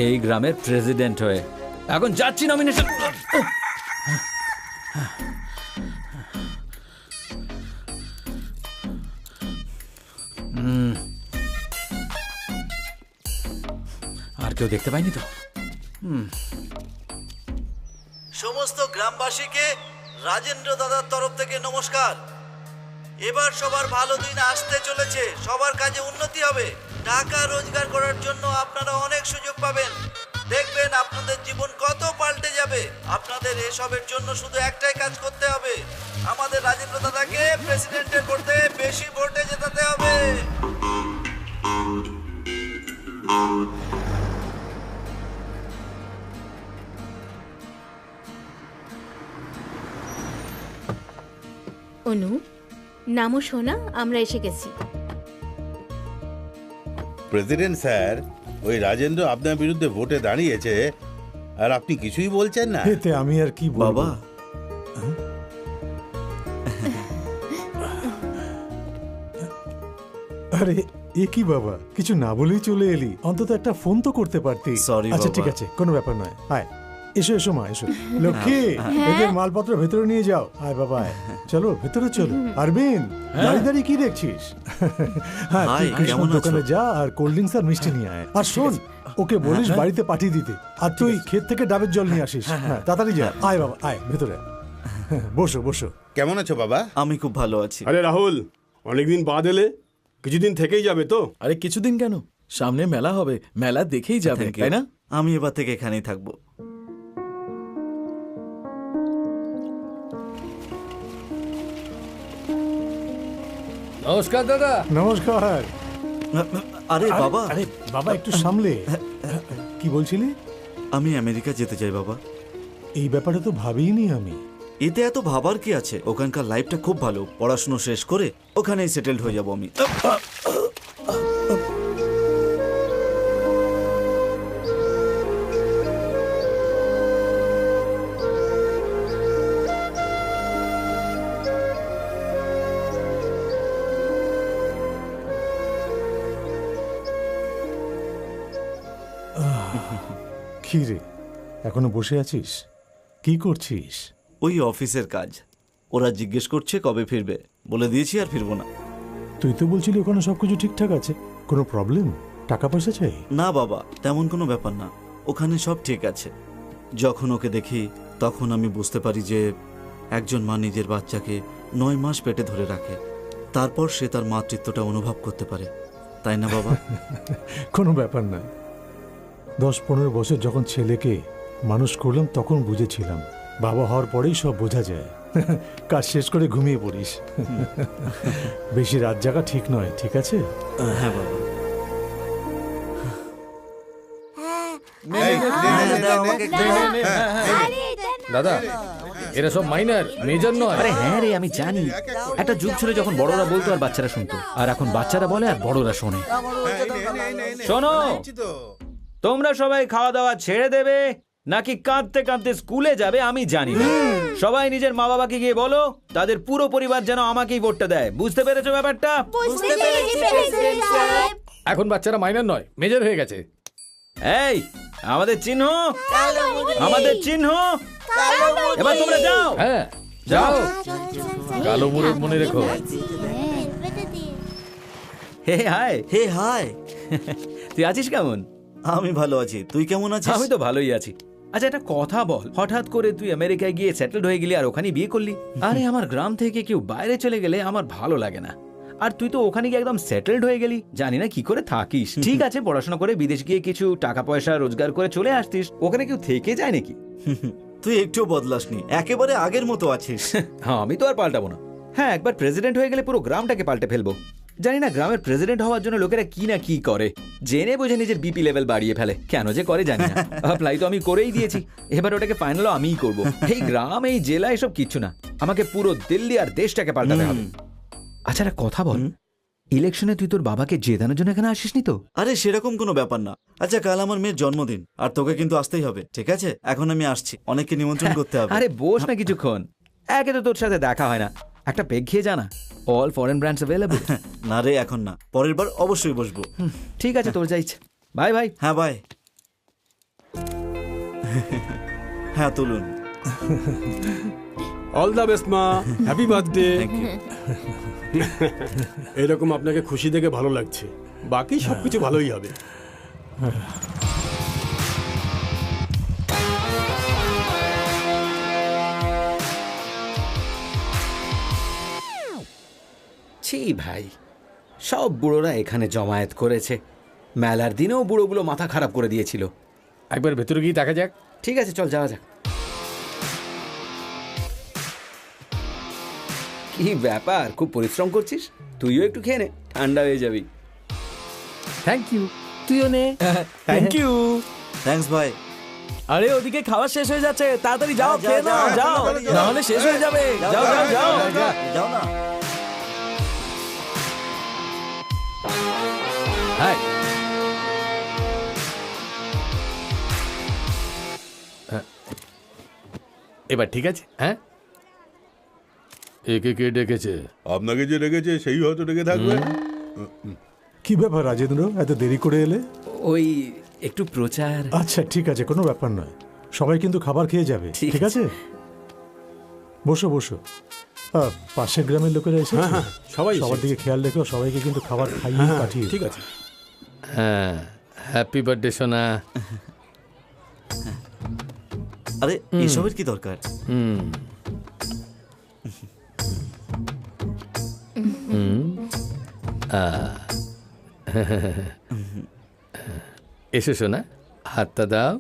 এই গ্রামের প্রেসিডেন্ট হয়ে। এখন যাচ্ছি নমিনেশন। আর কেউ দেখতে পাইনি তো? সমস্ত গ্রামবাসীকে রাজেন্দ্র দাদার তরফ থেকে নমস্কার। এবার সবার ভালো দিন আসতে চলেছে, সবার কাজে উন্নতি হবে, টাকা রোজগার করার জন্য আপনারা অনেক সুযোগ পাবেন। দেখবেন আপনাদের জীবন কত পাল্টে যাবে। আপনাদের এসবের জন্য শুধু একটাই কাজ করতে হবে, আমাদের রাজেন্দ্র দাদাকে প্রেসিডেন্টের ভোটে বেশি ভোটে জেতাতে হবে। অনু, নামও শোনা, আমরা এসে গেছি। প্রেসিডেন্ট স্যার, ওই রাজেন্দ্র আপনার বিরুদ্ধে ভোটে দাঁড়িয়েছে আর আপনি কিছুই বলছেন না। এতে আমি আর কি বলবো? বাবা, আরে এ কি বাবা, কিছু না বলেই চলে এলি, অন্তত একটা ফোন তো করতে পারতি। Sorry, আচ্ছা বাবা। ঠিক আছে, কোনো ব্যাপার নয়। আয়, এসো এসো মা, এসো। লক্ষ্মী, এদের মালপত্র ভেতরে নিয়ে যাও। আয় বাবা, আয়। চলো ভেতরে চলো। অরবিন্দ, দাঁড়িয়ে দাঁড়িয়ে কি দেখছিস? হ্যাঁ, তুই Hi, কৃষ্ণর কেমন আছো? দোকানে যা আর কোল্ড ড্রিঙ্কস আর মিষ্টি নিয়ে আয়। আর শোন, ওকে বলিস বাড়িতে পাঠিয়ে দিতে, আর তুই ক্ষেত থেকে ডাবের জল নিয়ে আসিস। হ্যাঁ, তাড়াতাড়ি যা। আয় বাবা, আয় ভেতরে। বসো বসো। কেমন আছো বাবা? আমি খুব ভালো আছি। আরে রাহুল, অনেকদিন বাদ এলে, কিছুদিন থেকেই যাবে তো? আরে কিছুদিন কেন, সামনে মেলা হবে, মেলা দেখেই যাবেন, Thank you. তাই না? আমি এবার থেকে এখানেই থাকবো। নমস্কার দাদা। নমস্কার। আরে বাবা, আরে বাবা, একটু সামলে। কি বলছিলি? আমি আমেরিকা যেতে চাই বাবা। এই ব্যাপারে তো ভাবিনি আমি। এতে এত ভাবার কি আছে? ওখানকার লাইফটা খুব ভালো, পড়াশুনো শেষ করে ওখানেই সেটেলড হয়ে যাব আমি। কি রে, এখনো বসে আছিস? কি করছিস? ওই অফিসের কাজ। ওরা জিজ্ঞেস করছে কবে ফিরবে, বলে দিয়েছি আর ফিরবো না। তুই তো বলছিলি ওখানে সবকিছু ঠিকঠাক আছে, কোনো প্রবলেম? টাকা পয়সা চাই? না বাবা, তেমন কোনো ব্যাপার না, ওখানে সব ঠিক আছে। যখন ওকে দেখি তখন আমি বুঝতে পারি যে একজন মা নিজের বাচ্চাকে 9 মাস পেটে ধরে রাখে, তারপর সে তার মাতৃত্বটা অনুভব করতে পারে, তাই না বাবা? কোনো ব্যাপার নয়। 10-15 বছর যখন ছেলেকে মানুষ করলাম তখন বুঝেছিলাম, বাবা হওয়ার পরেই সব বোঝা যায়। কাজ শেষ করে ঘুমিয়ে পড়িস। বেশি রাত জাগা ঠিক নয়, ঠিক আছে? হ্যাঁ বাবা। দাদা, এরা সব মাইনার, মেজর নয়। আরে হ্যাঁ রে, আমি জানি। একটা যুগ ছিল যখন বড়রা বলতো আর বাচ্চারা শুনতো, আর এখন বাচ্চারা বলে আর বড়রা শোনে। শোনো, তোমরা সবাই খাওয়া দাওয়া ছেড়ে দেবে নাকি কাঁদতে কাঁদতে স্কুলে যাবে আমি জানি না। সবাই নিজের মা বাবাকে গিয়ে বলো তাদের পুরো পরিবার যেন আমাকেই ভোটটা দেয়। বুঝতে পেরেছো ব্যাপারটা? এখন বাচ্চারা মাইনার নয়, মেজর হয়ে গেছে। এই আমাদের চিহ্ন, আমাদের চিহ্ন। এবার তোমরা যাও। হ্যাঁ যাও, কালো মুরগ মনে রেখো। হে হাই। হে হাই। তুই আছিস কেমন? আমি ভালো আছি, তুই কেমন আছিস? আমি তো ভালোই আছি। আচ্ছা একটা কথা বল, হঠাৎ করে তুই আমেরিকায় গিয়ে সেটেলড হয়ে গেলি আর ওখানে বিয়ে করলি? আরে আমার গ্রাম থেকে কেউ বাইরে চলে গেলে আমার ভালো লাগে না, আর তুই তো ওখানে গিয়ে একদম সেটেলড হয়ে গেলি। জানি না কি করে থাকিস। ঠিক আছে, পড়াশোনা করে বিদেশ গিয়ে কিছু টাকা পয়সা রোজগার করে চলে আসতিস, ওখানে কেউ থেকে যায় নাকি? তুই একটুও বদলাসনি, একেবারে আগের মতো আছিস। হ্যাঁ আমি তো আর পাল্টাবো না। হ্যাঁ একবার প্রেসিডেন্ট হয়ে গেলে পুরো গ্রামটাকে পাল্টে ফেলবো। জানি না গ্রামের প্রেসিডেন্ট হওয়ার জন্য লোকেরা কি না কি করে, জেনে বুঝে নিজের বিপি লেভেল বাড়িয়ে ফেলে। কেন যে করে জানি না। অ্যাপ্লাই তো আমি করেই দিয়েছি, এবার ওটাকে ফাইনালও আমিই করব। এই গ্রাম এই জেলা এসব কিচ্ছু না, আমাকে পুরো দিল্লি আর দেশটাকে পাল্টাতে হবে। আচ্ছা একটা কথা বল, ইলেকশনে তুই তোর বাবাকে জেতানোর জন্য এখানে আসিসনি তো? আরে সেরকম কোনো ব্যাপার না। আচ্ছা কাল আমার মেয়ের জন্মদিন, আর তোকে কিন্তু আসতেই হবে, ঠিক আছে? এখন আমি আসছি, অনেককে নিমন্ত্রণ করতে হবে। আরে বস না কিছুক্ষণ, একে তো তোর সাথে দেখা হয় না, একটা পেগ খেয়ে জানা। All foreign brands available. না রে এখন না, পরের বার অবশ্যই বসবো। ঠিক আছে তোর যা ইচ্ছে। Bye bye. হ্যাঁ বাই। হ্যাঁ তুলুন। অল দ্য বেস্ট মা, হ্যাপি বার্থডে। Thank you. এরকম আপনাকে খুশি দেখে ভালো লাগছে, বাকি সবকিছু ভালোই হবে। ছি ভাই, সব বুড়োরা এখানে জমায়েত করেছে। মেলার দিনেও বুড়োগুলো মাথা খারাপ করে দিয়েছিল। একবার ভেতরে গিয়ে দেখা যাক। ঠিক আছে চল যাওয়া যাক। কি ব্যাপার, খুব পরিশ্রম করছিস? তুইও একটু খেয়ে নে, ঠান্ডা হয়ে যাবি। থ্যাংক ইউ, তুইও নে। Thank you. থ্যাঙ্কস ভাই। আরে ওদিকে খাওয়া শেষ হয়ে যাচ্ছে, তাড়াতাড়ি যাও, যা, খেয়ে যা, নাও, যা, যাও, তাড়াতাড়ি যাও। নাহলে শেষ হয়ে যাবে। যাও যাও যাও। যাও না। হাই। এবার ঠিক আছে? হ্যাঁ, একে কে ডেকেছে? আপনাকে যে রেখেছে সেই হয়তো রেখে থাকবে। কি ব্যাপার রাজেন্দ্র, এত দেরি করে এলে? ওই একটু প্রচার। আচ্ছা ঠিক আছে, কোনো ব্যাপার নয়। সবাই কিন্তু খাবার খেয়ে যাবে, ঠিক ঠিক আছে? বসো বসো। পাশের গ্রামের লোকেরা এসেছে, সবাই সবার দিকে খেয়াল রেখো, সবাইকে কিন্তু খাবার খাইয়ে পাঠিয়ে। ঠিক আছে। হ্যাঁ, হ্যাপি বার্থডে সোনা। আরে এসবের কি দরকার? এসো সোনা, হাতটা দাও।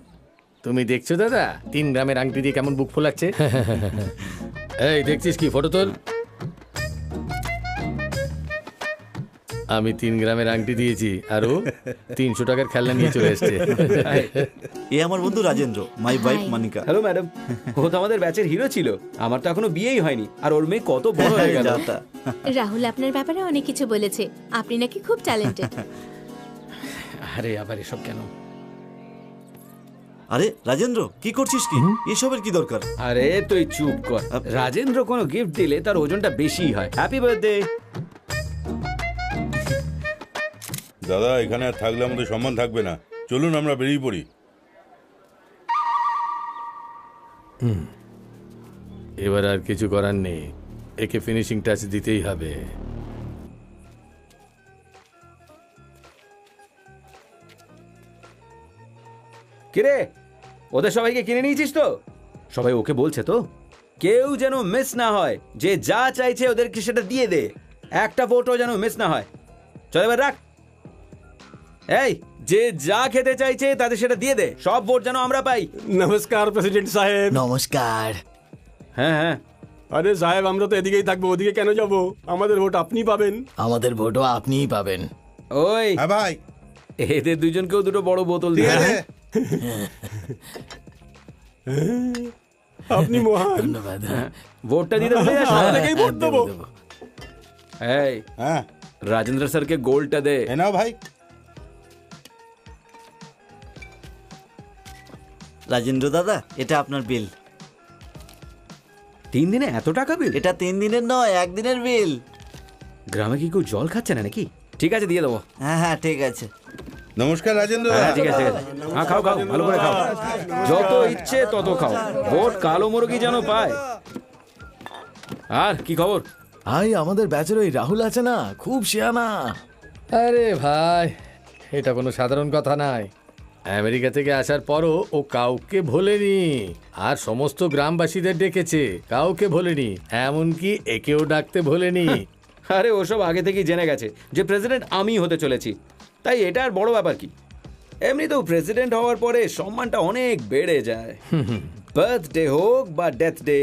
তুমি দেখছো দাদা 3 গ্রামের আংটি দিয়ে কেমন বুক ফোলাচ্ছে? এই দেখছিস কি, ফটো তোল। আমি 3 গ্রামের আংটি দিয়েছি আর ও 300 টাকার খেলনা নিয়ে চলে এসছে। এ আমার বন্ধু Rajendra, my wife Manika. Hello madam, ও তো আমাদের ব্যাচের হিরো ছিল। আমার তো এখনো বিয়েই হয়নি, আর ওর মেয়ে কত বড় হয়ে গেল। যাতা। রাহুল আপনার ব্যাপারে অনেক কিছু বলেছে, আপনি নাকি খুব ট্যালেন্টেড। আরে আবার এসব কেন? আরে রাজেন্দ্র কি করছিস কি? এসবের কি দরকার? আরে তুই চুপ কর। রাজেন্দ্র কোনো গিফট দিলে তার ওজনটা বেশি হয়। Happy birthday. দাদা এখানে আর থাকলে আমাদের সম্মান থাকবে না, চলুন আমরা বেরিয়ে পড়ি। এবার আর কিছু করার নেই, একে ফিনিশিং টাচ দিতেই হবে। কিরে, ওদের সবাইকে কিনে নিয়েছিস তো? সবাই ওকে বলছে তো? কেউ যেন মিস না হয়, যে যা চাইছে ওদেরকে সেটা দিয়ে দে, একটা ভোটও যেন মিস না হয়। চল এবার রাখ। এই যে যা খেতে চাইছে তাদের সেটা দিয়ে দে, সব ভোট যেন আমরা পাই। নমস্কার প্রেসিডেন্ট সাহেব। নমস্কার। হ্যাঁ হ্যাঁ, আরে সাহেব, আমরা তো এদিকেই থাকবো, ওদিকে কেন যাব? আমাদের ভোট আপনি পাবেন। আমাদের ভোটও আপনিই পাবেন। ওই হ্যাঁ ভাই, এদের দুজনকেও দুটো বড় বোতল দিয়ে দিয়ে দে। দে। আপনি মহান। ধন্যবাদ। ভোটটা দিতে ভুলে যাস না। আপনাকেই ভোট দেবো। এই হ্যাঁ, রাজেন্দ্র স্যারকে গোলটা দে। এ নাও ভাই। রাজেন্দ্র দাদা, এটা আপনার বিল। 3 দিনে এত টাকা বিল? এটা 3 দিনের নয়, 1 দিনের বিল। গ্রামে কি কেউ জল খাচ্ছে না নাকি? ঠিক আছে, দিয়ে দেবো। হ্যাঁ হ্যাঁ, ঠিক আছে। নমস্কার রাজেন্দ্র হ্যাঁ দা। ঠিক আছে, হ্যাঁ খাও খাও, ভালো করে খাও, যত ইচ্ছে তত খাও। ভোট কালো মুরগি যেন পায়। আর কি খবর? ভাই আমাদের ব্যাচের ওই রাহুল আছে না, খুব শিয়ানা। আরে ভাই, এটা কোনো সাধারণ কথা নয়। আমেরিকা থেকে আসার পরও ও কাউকে ভোলেনি, আর সমস্ত গ্রামবাসীদের ডেকেছে, কাউকে ভোলেনি, এমনকি একেও ডাকতে ভোলেনি। আরে ওসব আগে থেকেই জেনে গেছে যে প্রেসিডেন্ট আমি হতে চলেছি, তাই এটা আর বড় ব্যাপার কি। এমনিতেও প্রেসিডেন্ট হওয়ার পরে সম্মানটা অনেক বেড়ে যায়। বার্থডে হোক বা ডেথ ডে,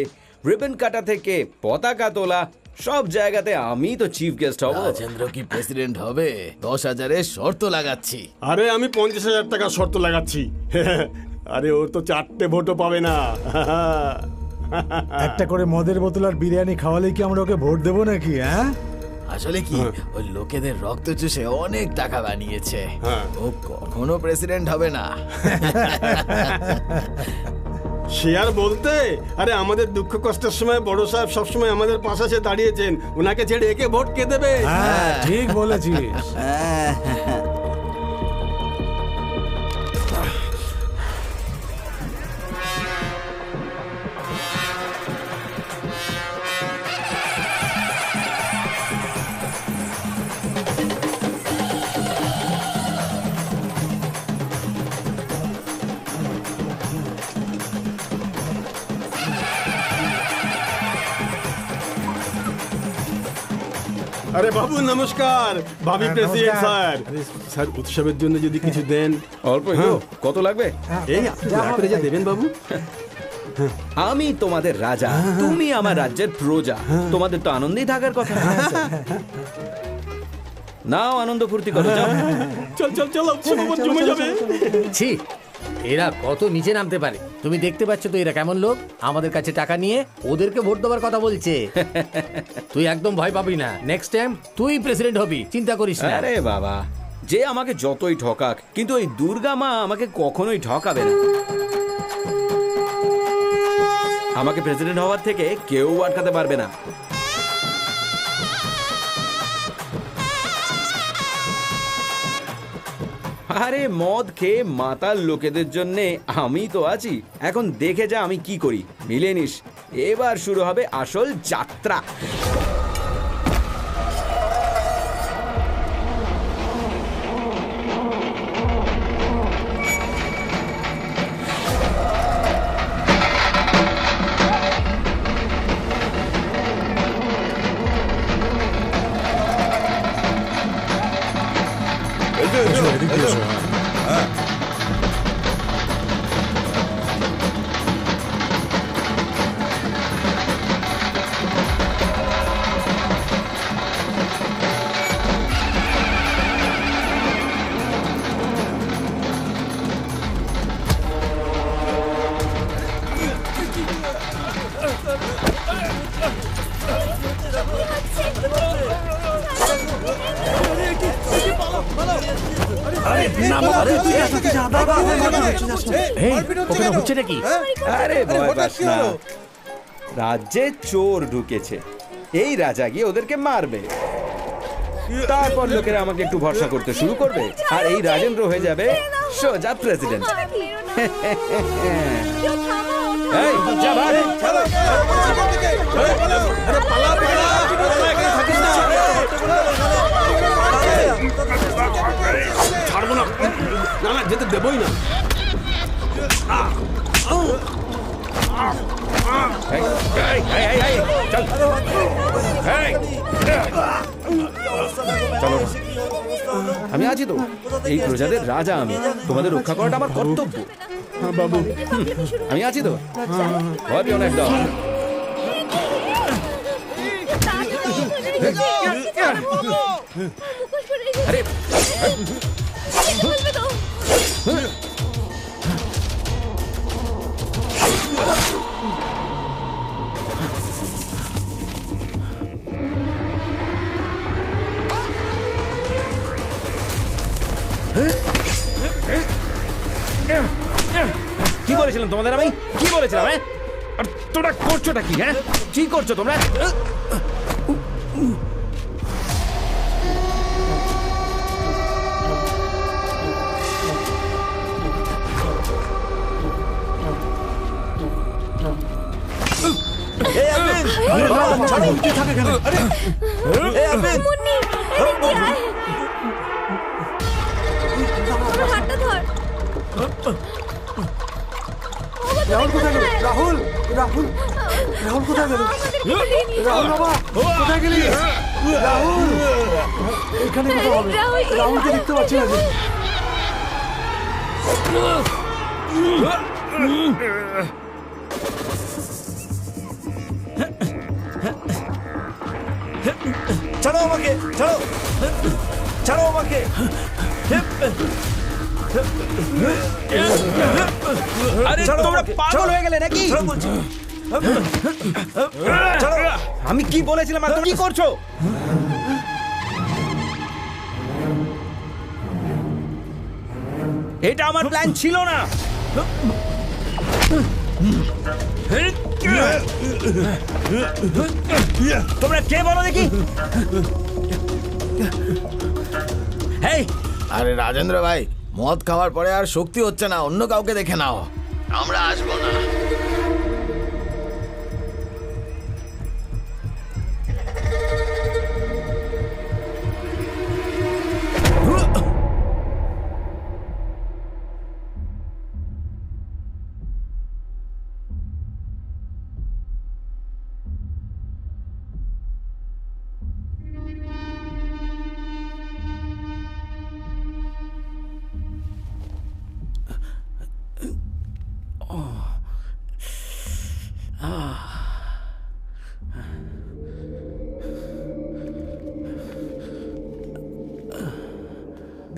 রিবন কাটা থেকে পতাকা তোলা, সব জায়গাতে আমি তো চিফ গেস্ট হব। রাজেন্দ্র কি প্রেসিডেন্ট হবে? 10,000-এর শর্ত লাগাচ্ছি। আরে আমি 50,000 টাকা শর্ত লাগাচ্ছি। আরে ওর তো 4টে ভোটও পাবে না। একটা করে মদের বোতল আর বিরিয়ানি খাওয়ালেই কি আমরা ওকে ভোট দেবো নাকি? হ্যাঁ, আসলে কি, ওই লোকেদের রক্ত চুষে অনেক টাকা বানিয়েছে। হ্যাঁ। ও কখনো প্রেসিডেন্ট হবে না। সে আর বলতে, আরে আমাদের দুঃখ কষ্টের সময় বড় সাহেব সবসময় আমাদের পাশে এসে দাঁড়িয়েছেন, ওনাকে ছেড়ে একে ভোট কে দেবে? হ্যাঁ ঠিক বলেছিস। আরে বাবু নমস্কার। ভাবি হ্যাঁ, প্রেসিডেন্ট নমস্কার। স্যার। স্যার উৎসবের জন্য যদি কিছু দেন। অল্প একটু, কত লাগবে? এই আপনি দয়া করে যা দেবেন বাবু। আমি তোমাদের রাজা, তুমি আমার রাজ্যের প্রজা, তোমাদের তো আনন্দেই থাকার কথা। নাও আনন্দ ফুর্তি করো, যাও। চল চল চল, উৎসব আবার জমে যাবে। ছি, এরা কত নিচে নামতে পারে। তুমি দেখতে পাচ্ছ তো এরা কেমন লোক? আমাদের কাছে টাকা নিয়ে ওদেরকে ভোট দেওয়ার কথা বলছে। তুই একদম ভয় পাবি না, নেক্সট টাইম তুই প্রেসিডেন্ট হবি, চিন্তা করিস না। আরে বাবা, যে আমাকে যতই ঠকাক, কিন্তু ওই দুর্গা মা আমাকে কখনোই ঠকাবে না। আমাকে প্রেসিডেন্ট হওয়ার থেকে কেউ আটকাতে পারবে না। আরে মদ খেয়ে মাতাল লোকেদের জন্য আমি তো আছি। এখন দেখে যা আমি কি করি, মিলিয়ে নিস। এবার শুরু হবে আসল যাত্রা। এদিকে এসো। হচ্ছে নাকি? আরে ভয় পাস না, রাজ্যে চোর ঢুকেছে, এই রাজা গিয়ে ওদেরকে মারবে, তারপর লোকেরা আমাকে একটু ভরসা করতে শুরু করবে, আর এই রাজেন্দ্র হয়ে যাবে সোজা প্রেসিডেন্ট। এই, যা ভাগ। ছাড়বো না, না না যেতে দেবই না। আমি আছি তো, এই প্রজাদের রাজা আমি, তোমাদের রক্ষা করাটা আমার কর্তব্য। বাবু আমি আছি তো, ভয় পেও না একদম। আরে কি বলেছিলাম তোমাদের আমি, কি বলেছিলাম? হ্যাঁ, আর তোমরা করছোটা কি? হ্যাঁ, কি করছো তোমরা? এই আরবিন, ছাড়ো, কি থাকে এখানে? এই আরবিন, মুন্নি, এদিকে আয়। আমার হাতটা ধর। রাহুল কোথায় গেল? রাহুল রাহুল রাহুল কোথায় গেল? রাহুল বাবা কোথায় গেলি? রাহুল এখানে কোথাও হবে? রাহুলকে দেখতে পাচ্ছি না যে। ছাড়ো আমাকে, ছাড়ো, ছাড়ো আমাকে। আরে তোমরা পাগল হয়ে গেলে নাকি? ছাড়ো বলছি। আমি কি বলেছিলাম আর তোমরা কি করছো? এটা আমার প্ল্যান ছিল না। তোমরা কে বলো দেখি? হেই, আরে রাজেন্দ্র ভাই, মদ খাওয়ার পরে আর শক্তি হচ্ছে না, অন্য কাউকে দেখে নাও, আমরা আসবো না।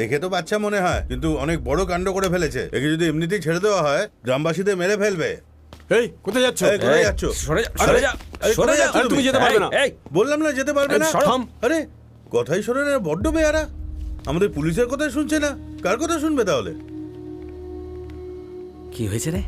দেখে তো বাচ্চা মনে হয়, কিন্তু অনেক বড় কাণ্ড করে ফেলেছে। একে যদি এমনিতেই ছেড়ে দেওয়া হয়, গ্রামবাসীদের মেরে ফেলবে। এই কোথায় যাচ্ছ? এই, কোথায় যাচ্ছ? সরে যা, সরে যা। আরে, তুমি যেতে পারবে না। এই, বললাম না যেতে পারবে না। থাম। আরে কথাই শোনে না, বড্ড বেয়ারা। আমাদের পুলিশের কথা শুনছে না, কার কথা শুনবে তাহলে? কি হয়েছে রে?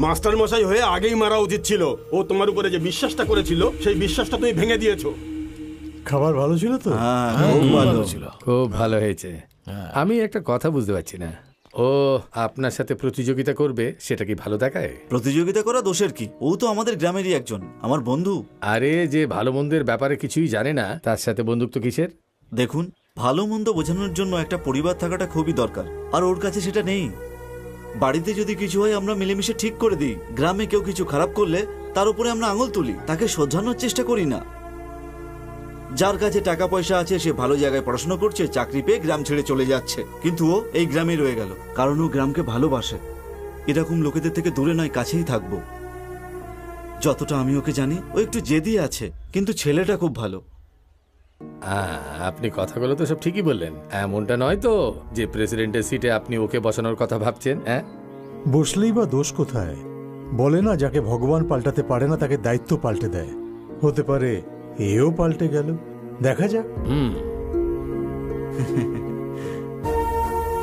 মাস্টার মশাই হয়ে আগেই মারা উচিত ছিল। ও তোমার উপরে যে বিশ্বাসটা করেছিল, সেই বিশ্বাসটা তুমি ভেঙে দিয়েছো। খাবার ভালো ছিল তো? খুব ভালো ছিল। খুব ভালো হয়েছে। আমি একটা কথা বুঝতে পারছি না, ও আপনার সাথে প্রতিযোগিতা করবে, সেটা কি ভালো দেখায়? প্রতিযোগিতা করা দোষের কি? ও তো আমাদের গ্রামেরই একজন, আমার বন্ধু। আরে যে ভালো মন্দের ব্যাপারে কিছুই জানে না, তার সাথে বন্ধুত্ব কিসের? দেখুন, ভালো মন্দ বোঝানোর জন্য একটা পরিবার থাকাটা খুবই দরকার, আর ওর কাছে সেটা নেই। বাড়িতে যদি কিছু হয় আমরা মিলেমিশে ঠিক করে দিই। গ্রামে কেউ কিছু খারাপ করলে তার উপরে আমরা আঙুল তুলি, তাকে শোধরানোর চেষ্টা করি না। যার কাছে টাকা পয়সা আছে সে ভালো জায়গায় পড়াশোনা করছে, চাকরি পেয়ে গ্রাম ছেড়ে চলে যাচ্ছে, কিন্তু ও এই গ্রামে রয়ে গেল, কারণ ও গ্রামকে ভালোবাসে। এরকম লোকেদের থেকে দূরে নয়, কাছেই থাকবো। যতটা আমি ওকে জানি, ও একটু জেদি আছে, কিন্তু ছেলেটা খুব ভালো। আপনি কথাগুলো তো সব ঠিকই বললেন, এমনটা নয় তো যে প্রেসিডেন্টের সিটে আপনি ওকে বসানোর কথা ভাবছেন? হ্যাঁ, বসলেই বা দোষ কোথায়? বলে না, যাকে ভগবান পাল্টাতে পারে না তাকে দায়িত্ব পাল্টে দেয়। হতে পারে এও পাল্টে গেল, দেখা যাক।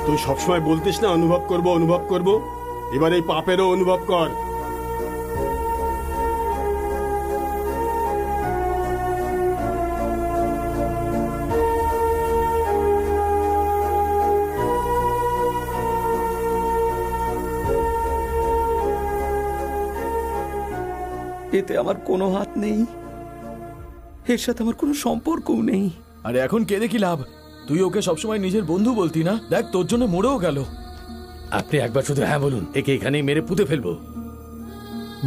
তুই সবসময় বলতিস না অনুভব করব অনুভব করব, এবার এই পাপেরও অনুভব কর। এতে আমার কোনো হাত নেই, এর সাথে আমার কোনো সম্পর্কও নেই। আরে এখন কেঁদে কি লাভ? তুই ওকে সবসময় নিজের বন্ধু বলতি না? দেখ তোর জন্য মরেও গেল। আপনি একবার শুধু হ্যাঁ বলুন, একে এখানেই মেরে পুঁতে ফেলবো।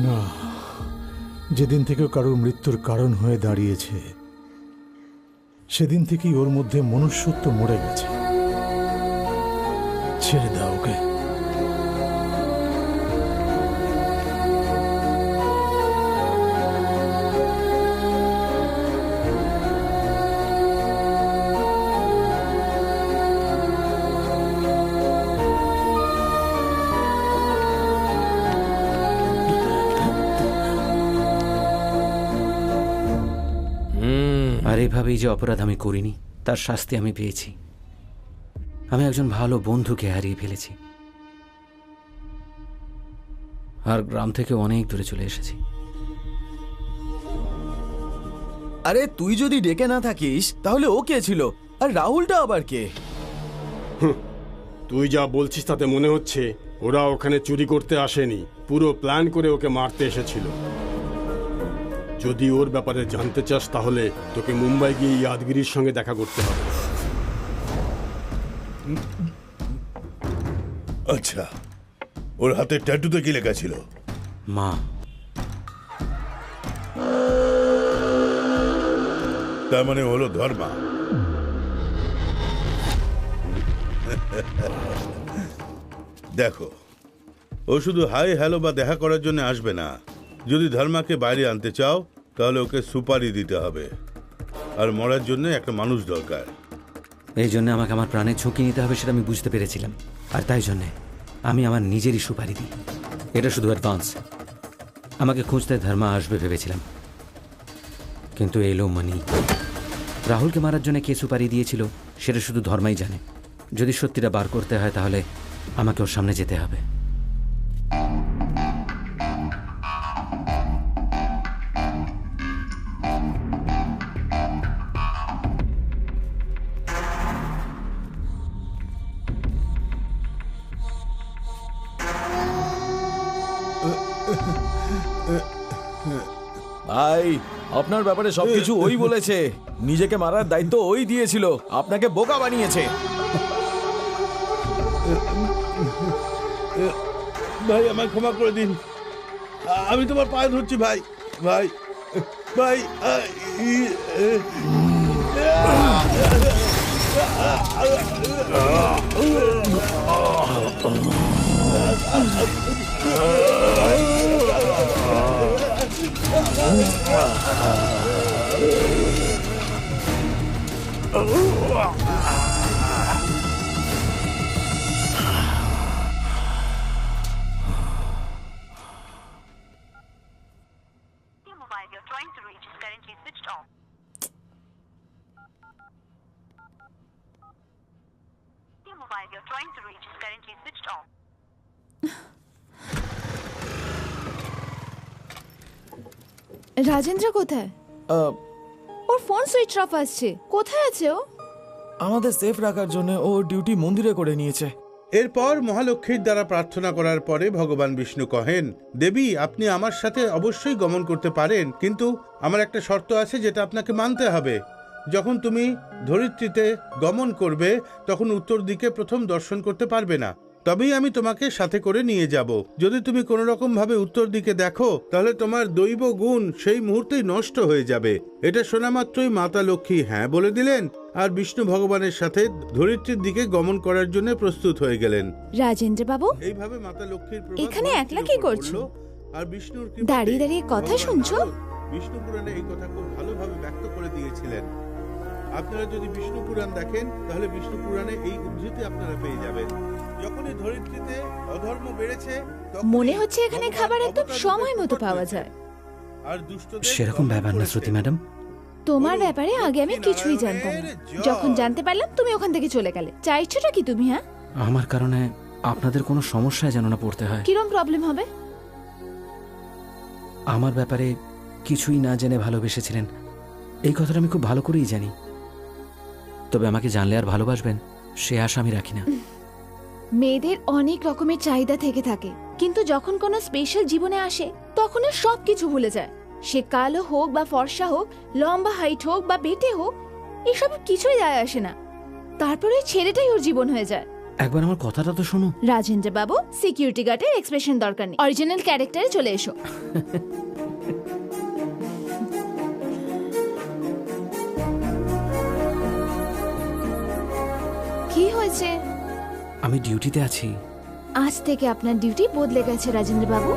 না, যেদিন থেকে কারোর মৃত্যুর কারণ হয়ে দাঁড়িয়েছে সেদিন থেকেই ওর মধ্যে মনুষ্যত্ব মরে গেছে। ছেড়ে দাও ওকে। আর এভাবেই যে অপরাধ আমি করিনি তার শাস্তি আমি পেয়েছি। আমি একজন ভালো বন্ধুকে হারিয়ে ফেলেছি, আর গ্রাম থেকে অনেক দূরে চলে এসেছি। আরে তুই যদি ডেকে না থাকিস তাহলে ও কে ছিল? আর রাহুলটা আবার কে? তুই যা বলছিস তাতে মনে হচ্ছে ওরা ওখানে চুরি করতে আসেনি, পুরো প্ল্যান করে ওকে মারতে এসেছিল। যদি ওর ব্যাপারে জানতে চাস তাহলে তোকে মুম্বাই গিয়ে ইয়াদগিরির সঙ্গে দেখা করতে হবে। আচ্ছা, ওর হাতে ট্যাটুতে কি লেখা ছিল? মা। তার মানে হলো ধর্মা। দেখো, ও শুধু হাই হ্যালো বা দেখা করার জন্য আসবে না। যদি ধর্মাকে বাইরে আনতে চাও তাহলে ওকে সুপারি দিতে হবে, আর মরার জন্য একটা মানুষ দরকার। এই জন্য আমাকে আমার প্রাণের ঝুঁকি নিতে হবে, সেটা আমি বুঝতে পেরেছিলাম। আর তাই জন্যে আমি আমার নিজেরই সুপারি দিই। এটা শুধু অ্যাডভান্স। আমাকে খুঁজতে ধর্মা আসবে ভেবেছিলাম, কিন্তু এলো মানি। রাহুলকে মারার জন্য কে সুপারি দিয়েছিল সেটা শুধু ধর্মাই জানে। যদি সত্যিটা বার করতে হয় তাহলে আমাকে ওর সামনে যেতে হবে। ভাই, আপনার ব্যাপারে সবকিছু ওই বলেছে। নিজেকে মারার দায়িত্ব ওই দিয়েছিল, আপনাকে বোকা বানিয়েছে। ভাই, আমায় ক্ষমা করে দিন। আমি তোমার পায়ে ধরছি ভাই। ভাই ভাই রাজেন্দ্র কোথায়? ওর ফোন সুইচ অফ আসছে। কোথায় আছে ও? আমাদের সেফ রাখার জন্য ও ডিউটি মন্দিরে করে নিয়েছে। এরপর মহালক্ষ্মীর দ্বারা প্রার্থনা করার পরে ভগবান বিষ্ণু কহেন, দেবী আপনি আমার সাথে অবশ্যই গমন করতে পারেন, কিন্তু আমার একটা শর্ত আছে যেটা আপনাকে মানতে হবে। যখন তুমি ধরিত্রীতে গমন করবে তখন উত্তর দিকে প্রথম দর্শন করতে পারবে না, তবেই আমি তোমাকে সাথে করে নিয়ে যাব। যদি তুমি কোনো রকম ভাবে উত্তর দিকে দেখো তাহলে তোমার দৈব গুণ সেই মুহূর্তেই নষ্ট হয়ে যাবে। এটা শোনা মাত্রই মাতা লক্ষ্মী হ্যাঁ বলে দিলেন, আর বিষ্ণু ভগবানের সাথে ধরিত্রীর দিকে গমন করার জন্য প্রস্তুত হয়ে গেলেন। রাজেন্দ্র বাবু, এইভাবে মাতা লক্ষ্মীর এখানে একলা কি করছো? আর বিষ্ণুর দাঁড়িয়ে দাঁড়িয়ে কথা শুনছো? বিষ্ণু পুরাণে এই কথা খুব ভালোভাবে ব্যক্ত করে দিয়েছিলেন। আপনারা যদি বিষ্ণু পুরাণ দেখেন তাহলে বিষ্ণু পুরাণে এই উদ্ধৃতি আপনারা পেয়ে যাবেন। যখনই ধরিত্রীতে অধর্ম বেড়েছে তখনই মনে হচ্ছে এখানে ভগবান খাবার একদম অবতার সময় রূপে মতো প্রকট পাওয়া হয়েছে। যায়। আর দুষ্টদের সেরকম দমন ব্যাপার না করেছে। শ্রুতি ম্যাডাম। তোমার ব্যাপারে আগে আমি কিছুই জানতাম না। যখন জানতে পারলাম তুমি ওখান থেকে চলে গেলে, চাইছোটা কি তুমি? হ্যাঁ, আমার কারণে আপনাদের কোনো সমস্যায় যেন না পড়তে হয়। কিরম প্রবলেম হবে? আমার ব্যাপারে কিছুই না জেনে ভালোবেসেছিলেন, এই কথাটা আমি খুব ভালো করেই জানি। তবে আমাকে জানলে আর ভালোবাসবেন সে আশা আমি রাখি না। মেয়েদের অনেক রকমের চাহিদা থেকে থাকে, কিন্তু যখন কোনো স্পেশাল জীবনে আসে তখন সব কিছু ভুলে যায়। সে কালো হোক বা ফর্সা হোক, লম্বা হাইট হোক বা বেটে হোক, এসব কিছুই যায় আসে না। তারপরে ছেলেটাই ওর জীবন হয়ে যায়। একবার আমার কথাটা তো শুনো। রাজেন্দ্র বাবু, সিকিউরিটি গার্ডের এক্সপ্রেশন দরকার নেই, অরিজিনাল ক্যারেক্টারে চলে এসো। কি হয়েছে? আমি ডিউটিতে আছি। আজ থেকে আপনার ডিউটি বদলে গেছে রাজেন্দ্র বাবু।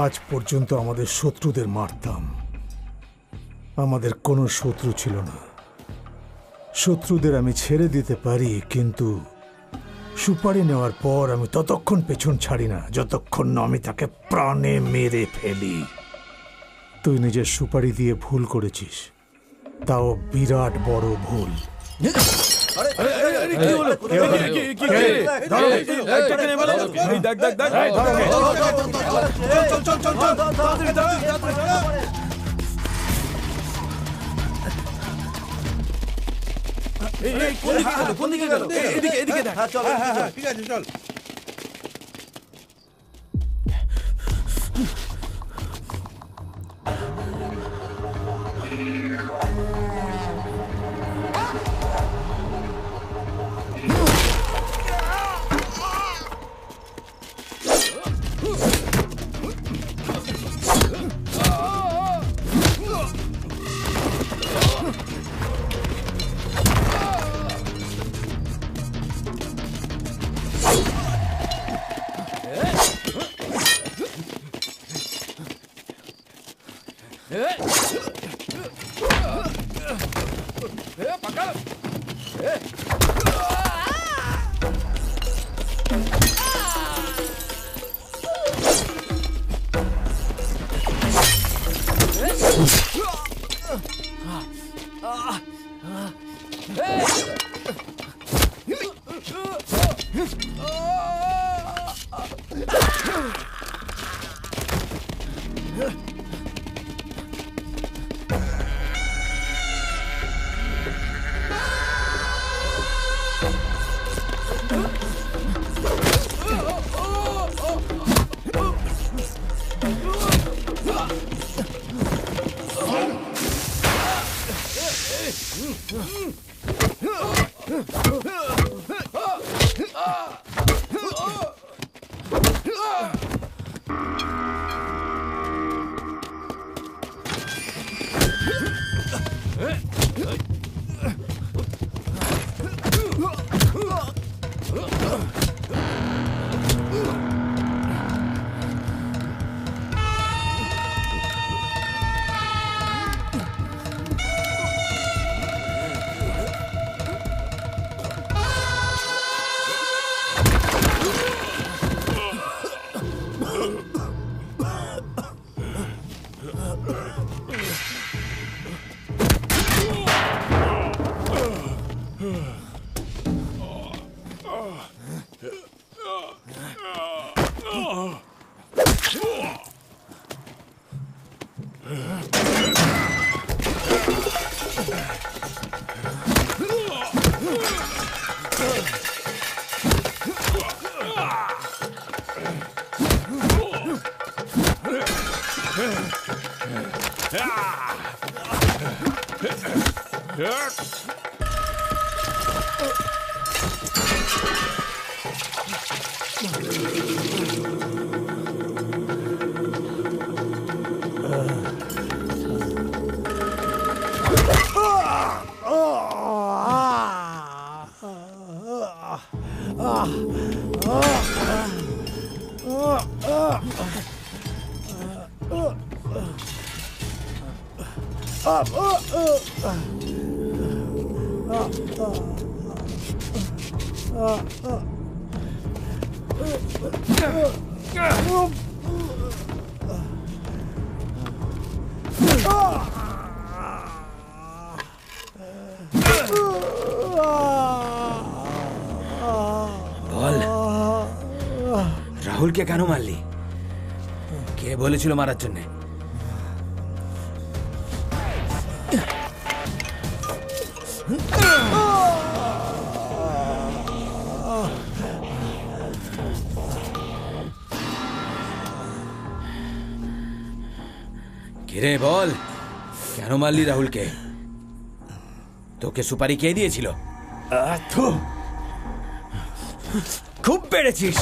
আজ পর্যন্ত আমাদের শত্রুদের মারতাম, আমাদের কোনো শত্রু ছিল না। শত্রুদের আমি ছেড়ে দিতে পারি, কিন্তু সুপারি নেওয়ার পর আমি ততক্ষণ পেছন ছাড়ি না যতক্ষণ না আমি তাকে প্রাণে মেরে ফেলি। তুই নিজের সুপারি দিয়ে ভুল করেছিস, তাও বিরাট বড় ভুল। কোন দিকে গেল? এদিকে দেখ। ঠিক আছে, চল। বল, রাহুলকে কেন মারলি? কে বলেছিল মারার জন্যে? কিরে বল, কেন মারলি রাহুলকে? তোকে সুপারি কে দিয়েছিল? খুব পেরেছিস।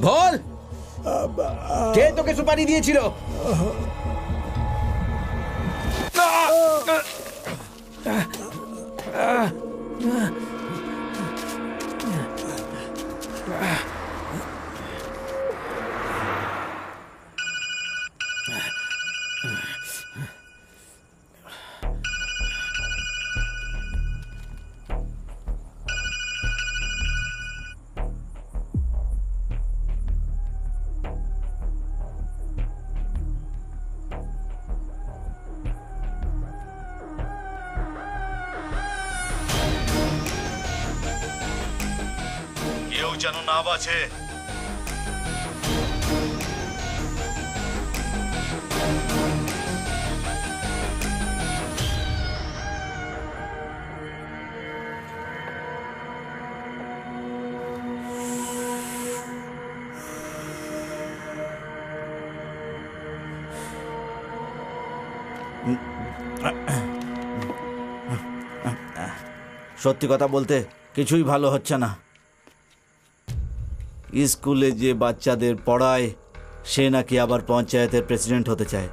বল, কে তোকে সুপারি দিয়েছিল? কেউ যেন না বাঁচে। সত্যি কথা বলতে কিছুই ভালো হচ্ছে না। স্কুলে যে বাচ্চাদের পড়ায় সে নাকি আবার পঞ্চায়েতের প্রেসিডেন্ট হতে চায়।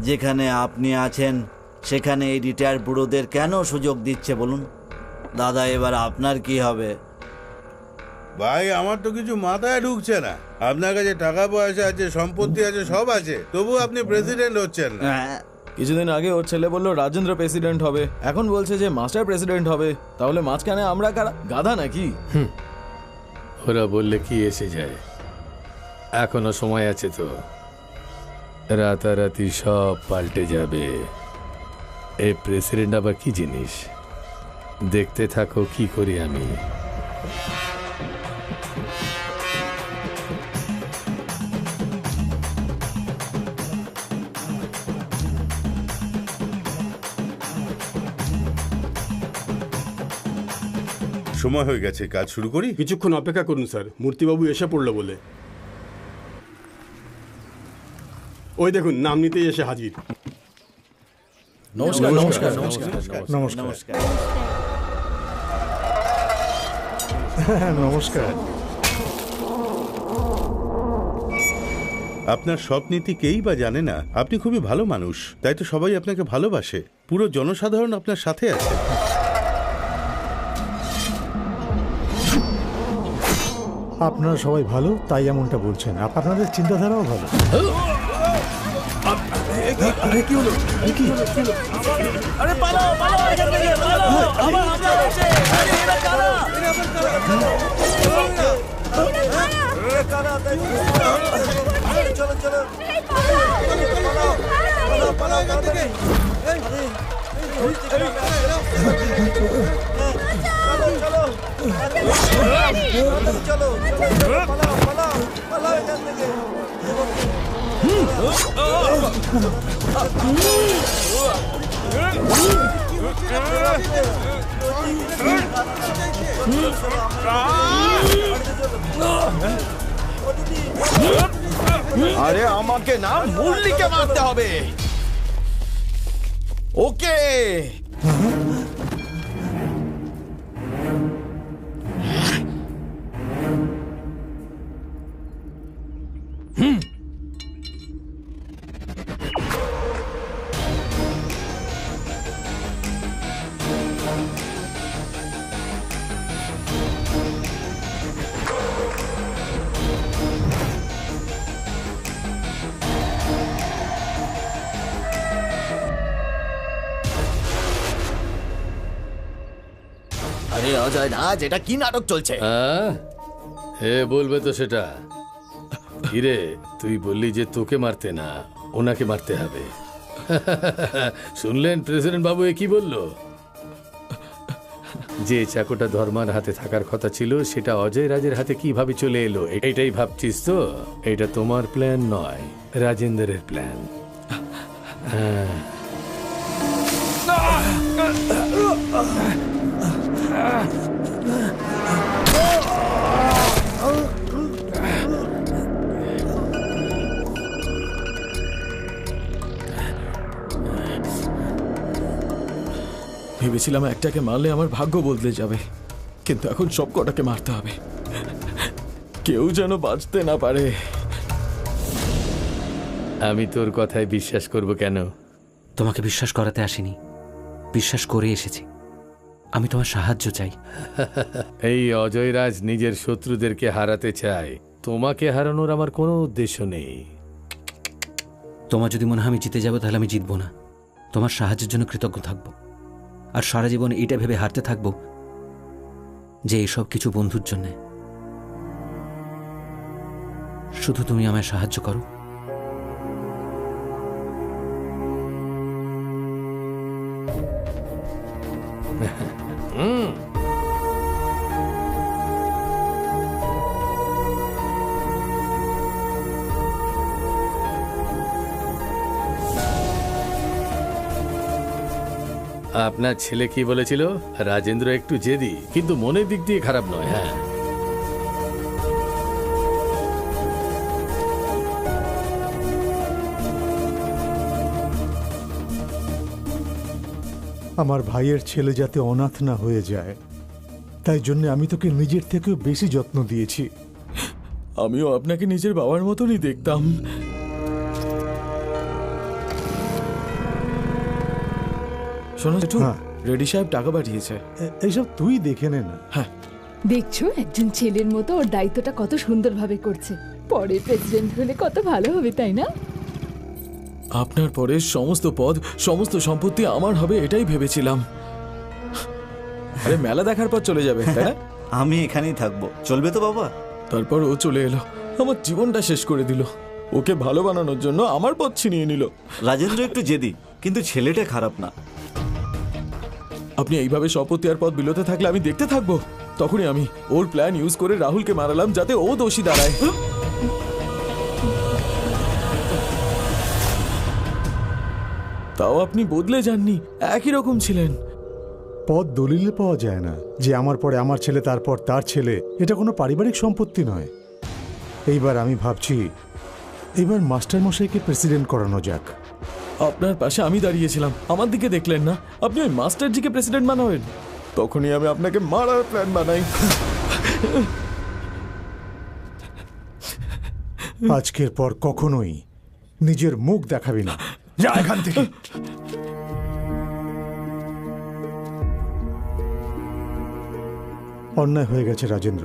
যেখানে আপনি আছেন সেখানে এই রিটায়ার্ড বুড়োদের কেন সুযোগ দিচ্ছে বলুন? দাদা, এবার আপনার কি হবে? ভাই, আমার তো কিছু মাথায় ঢুকছে না। আপনার কাছে টাকা পয়সা আছে, সম্পত্তি আছে, সব আছে, তবু আপনি প্রেসিডেন্ট হচ্ছেন না। কিছুদিন আগে ওর ছেলে বললো রাজেন্দ্র প্রেসিডেন্ট হবে, এখন বলছে যে মাস্টার প্রেসিডেন্ট হবে। তাহলে মাঝখানে আমরা কারা, গাধা নাকি? ওরা বললে কি এসে যায়, এখনো সময় আছে তো। রাতারাতি সব পাল্টে যাবে। এই প্রেসিডেন্ট আবার কি জিনিস, দেখতে থাকো কি করি আমি। সময় হয়ে গেছে, কাজ শুরু করি। কিছুক্ষণ অপেক্ষা করুন স্যার, মূর্তিবাবু এসে পড়লো বলে। ওই দেখুন, নাম নিতেই এসে হাজির। নমস্কার নমস্কার নমস্কার। নমস্কার। নমস্কার। আপনার সৎ নীতি কেই বা জানে না। আপনি খুবই ভালো মানুষ, তাই তো সবাই আপনাকে ভালোবাসে। পুরো জনসাধারণ আপনার সাথে আছে। আপনারা সবাই ভালো, তাই এমনটা বলছেন। আপনাদের চিন্তাধারাও ভালো। কি হলো? আরে পালাও পালাও এখান থেকে, পালাও। আবার হামলা হচ্ছে। আরে এরা কারা? এরা কারা? চলো চলো পালাও পালাও পালাও এখান থেকে। চলো পালাও পালাও পালাও এখান থেকে। আরে আমাকে না, মুরলিকে মারতে হবে। ওকে, আরে অজয় রাজ, এটা কি নাটক চলছে? হে বলবে তো সেটা। কিরে, তুই বললি যে তোকে মারতে না, ওনাকে মারতে হবে। শুনলেন প্রেসিডেন্ট বাবু এ কি বলল? যে চাকুটা ধর্মার হাতে থাকার কথা ছিল সেটা অজয় রাজের হাতে কিভাবে চলে এলো, এটাই ভাবছিস তো? এটা তোমার প্ল্যান নয়, রাজেন্দ্রের প্ল্যান। হ্যাঁ, ভেবেছিলাম একটাকে মারলে আমার ভাগ্য বদলে যাবে, কিন্তু এখন সব কটাকে মারতে হবে, কেউ যেন বাঁচতে না পারে। আমি তোর কথায় বিশ্বাস করব কেন? তোমাকে বিশ্বাস করাতে আসিনি, বিশ্বাস করে এসেছি। আমি তোমার সাহায্য চাই। এই অজয় রাজ নিজের শত্রুদেরকে হারাতে চায়, তোমাকে হারানোর আমার কোনো উদ্দেশ্য নেই। তোমার যদি মনে হয় আমি জিতে যাবো, তাহলে আমি জিতবো না। তোমার সাহায্যের জন্য কৃতজ্ঞ থাকবো, আর সারা জীবন এটা ভেবে হারতে থাকবো যে এসব কিছু বন্ধুর জন্য। শুধু তুমি আমায় সাহায্য করো। আপনার ছেলে কি বলেছিল? রাজেন্দ্র একটু জেদি, কিন্তু মনের দিক দিয়ে খারাপ নয়। হ্যাঁ, আমার ভাইয়ের ছেলে যাতে অনাথ না হয়ে যায়, তাই জন্য আমি তোকে নিজের থেকেও বেশি যত্ন দিয়েছি। আমিও আপনাকে নিজের বাবার মতনই দেখতাম। শোনো জেঠু, রেডি সাহেব টাকা পাঠিয়েছে। এইসব তুই দেখে নে না। হ্যাঁ, দেখছো একজন ছেলের মতো ওর দায়িত্বটা কত সুন্দরভাবে করছে। পরে প্রেসিডেন্ট হলে কত ভালো হবে, তাই না? আপনার পরে সমস্ত পদ, সমস্ত সম্পত্তি আমার হবে এটাই ভেবেছিলাম। আরে মেলা দেখার পর চলে যাবে, তাই না? আমি এখানেই থাকবো, চলবে তো বাবা? তারপর ও চলে এলো, আমার জীবনটা শেষ করে দিল। ওকে ভালো বানানোর জন্য আমার পথ ছিনিয়ে নিল। রাজেন্দ্র একটু জেদি, কিন্তু ছেলেটা খারাপ না। আপনি এইভাবে সম্পত্তি আর পথ বিলোতে থাকলে আমি দেখতে থাকবো। তখনই আমি ওর প্ল্যান ইউজ করে রাহুলকে মারালাম, যাতে ও দোষী দাঁড়ায়। তাও আপনি বদলে যাননি, একই রকম ছিলেন। পদ দলিলে পাওয়া যায় না যে আমার পরে আমার ছেলে, তারপর তার ছেলে। এটা কোনো পারিবারিক সম্পত্তি নয়। এইবার আমি ভাবছি এইবার মাস্টারমশাইকে প্রেসিডেন্ট করানো যাক। আপনার পাশে আমি দাঁড়িয়েছিলাম, আমার দিকে দেখলেন না। আপনি ওই মাস্টারজিকে প্রেসিডেন্ট বানাবেন, তখনই আমি আপনাকে মারার প্ল্যান বানাই। আজকের পর কখনোই নিজের মুখ দেখাবি না, যা এখান থেকে। অন্যায় হয়ে গেছে রাজেন্দ্র,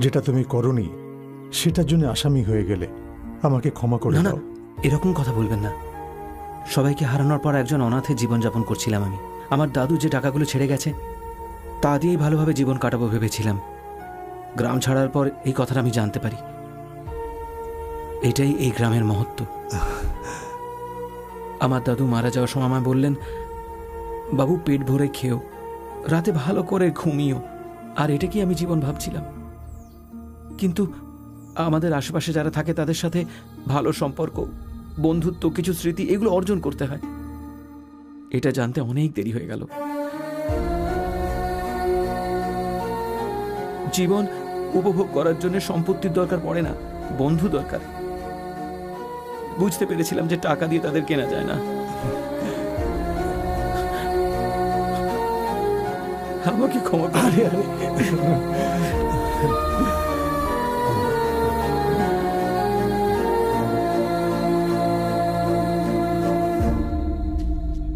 যেটা তুমি করনি সেটার জন্য আসামি হয়ে গেলে আমাকে ক্ষমা করে দাও। এরকম কথা বলবেন না। সবাইকে হারানোর পর একজন অনাথের জীবনযাপন করছিলাম আমি। আমার দাদু যে টাকাগুলো ছেড়ে গেছে তা দিয়েই ভালোভাবে জীবন কাটাবো ভেবেছিলাম। গ্রাম ছাড়ার পর এই কথাটা আমি জানতে পারি। এটাই এই গ্রামের মহত্ব। আমার দাদু মারা যাওয়ার সময় আমায় বললেন, বাবু পেট ভরে খেও, রাতে ভালো করে ঘুমিও। আর এটা কি আমি জীবন ভাবছিলাম? কিন্তু আমাদের আশেপাশে যারা থাকে তাদের সাথে ভালো সম্পর্ক, বন্ধুত্ব, কিছু স্মৃতি, এগুলো অর্জন করতে হয়। এটা জানতে অনেক দেরি হয়ে গেল। জীবন উপভোগ করার জন্য সম্পত্তির দরকার পড়ে না, বন্ধু দরকার। বুঝতে পেরেছিলাম যে টাকা দিয়ে তাদের কেনা যায় না। আমাকে ক্ষমা করে।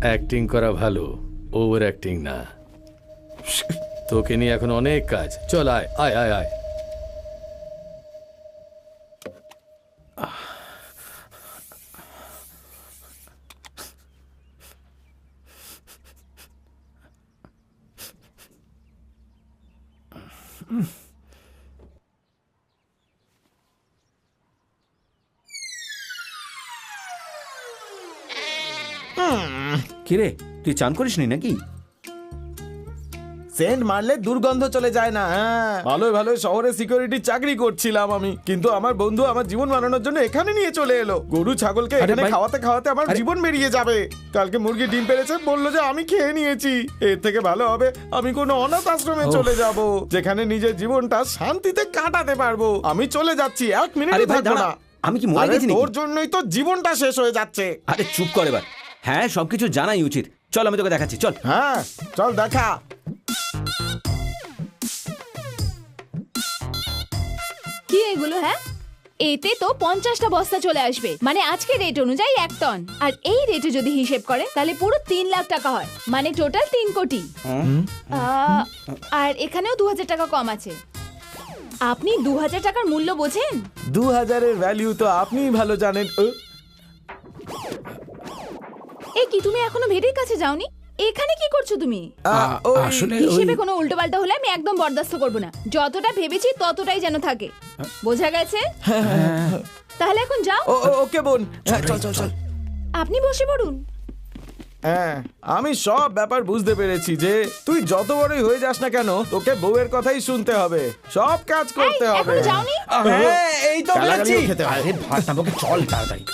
অ্যাক্টিং করা ভালো, ওভার অ্যাক্টিং না। তোকে নিয়ে এখন অনেক কাজ। চল আয় আয় আয় আয়। কিরে, তুই চান করিসনি নাকি? সেন্ট মারলে দুর্গন্ধ চলে যায় না। হ্যাঁ, ভালোই ভালোই শহরে সিকিউরিটি চাকরি করছিলাম আমি, কিন্তু আমার বন্ধু আমার জীবন বানানোর জন্য এখানে নিয়ে চলে এলো। গরু ছাগলকে আরে এখানে ভাই, খাওয়াতে খাওয়াতে আমার জীবন বেরিয়ে যাবে। কালকে মুরগি ডিম পেড়েছে, বললো যে আমি খেয়ে নিয়েছি। এর থেকে ভালো হবে আমি কোনো অনাথ আশ্রমে চলে যাব, যেখানে নিজের জীবনটা শান্তিতে কাটাতে পারবো। আমি চলে যাচ্ছি, 1 মিনিট আরে ভাই থাকবো দাঁড়া, না। আমি কি মরে আরে গেছি নাকি? তোর জন্যই তো জীবনটা শেষ হয়ে যাচ্ছে। আরে চুপ কর এবার। হ্যাঁ, সবকিছু জানাই উচিত। চল আমি তোকে দেখাচ্ছি, চল। হ্যাঁ চল দেখা। কি এগুলো? হ্যাঁ, এতে তো 50টা বস্তা চলে আসবে, মানে আজকে রেট অনুযায়ী 1 টন। আর এই রেটে যদি হিসেব করে তাহলে পুরো 3 লাখ টাকা হয়, মানে টোটাল 3 কোটি। আর এখানেও 2000 টাকা কম আছে। আপনি 2000 টাকার মূল্য বোঝেন? 2000-এর ভ্যালু তো আপনিই ভালো জানেন। এ কি, তুমি এখনো ভেড়ির কাছে যাওনি? এখানে কি করছো তুমি? আসলে হিসেবে কোনো উল্টোপাল্টা হলে আমি একদম বরদাস্ত করব না। যতটা ভেবেছি ততটাই যেন থাকে, বোঝা গেছে? তাহলে এখন যাও। ওকে বোন, চল চল চল। আপনি বসে পড়ুন। হ্যাঁ, আমি সব ব্যাপার বুঝতে পেরেছি যে তুই যত বড়ই হয়ে যাস না কেন, তোকে বউয়ের কথাই শুনতে হবে, সব কাজ করতে হবে। এখনো যাওনি? হ্যাঁ, এই তো গালাগালিও বেরোচ্ছি। খেতে হয়। আরে ভাত আমাকে চল তাড়াতাড়ি।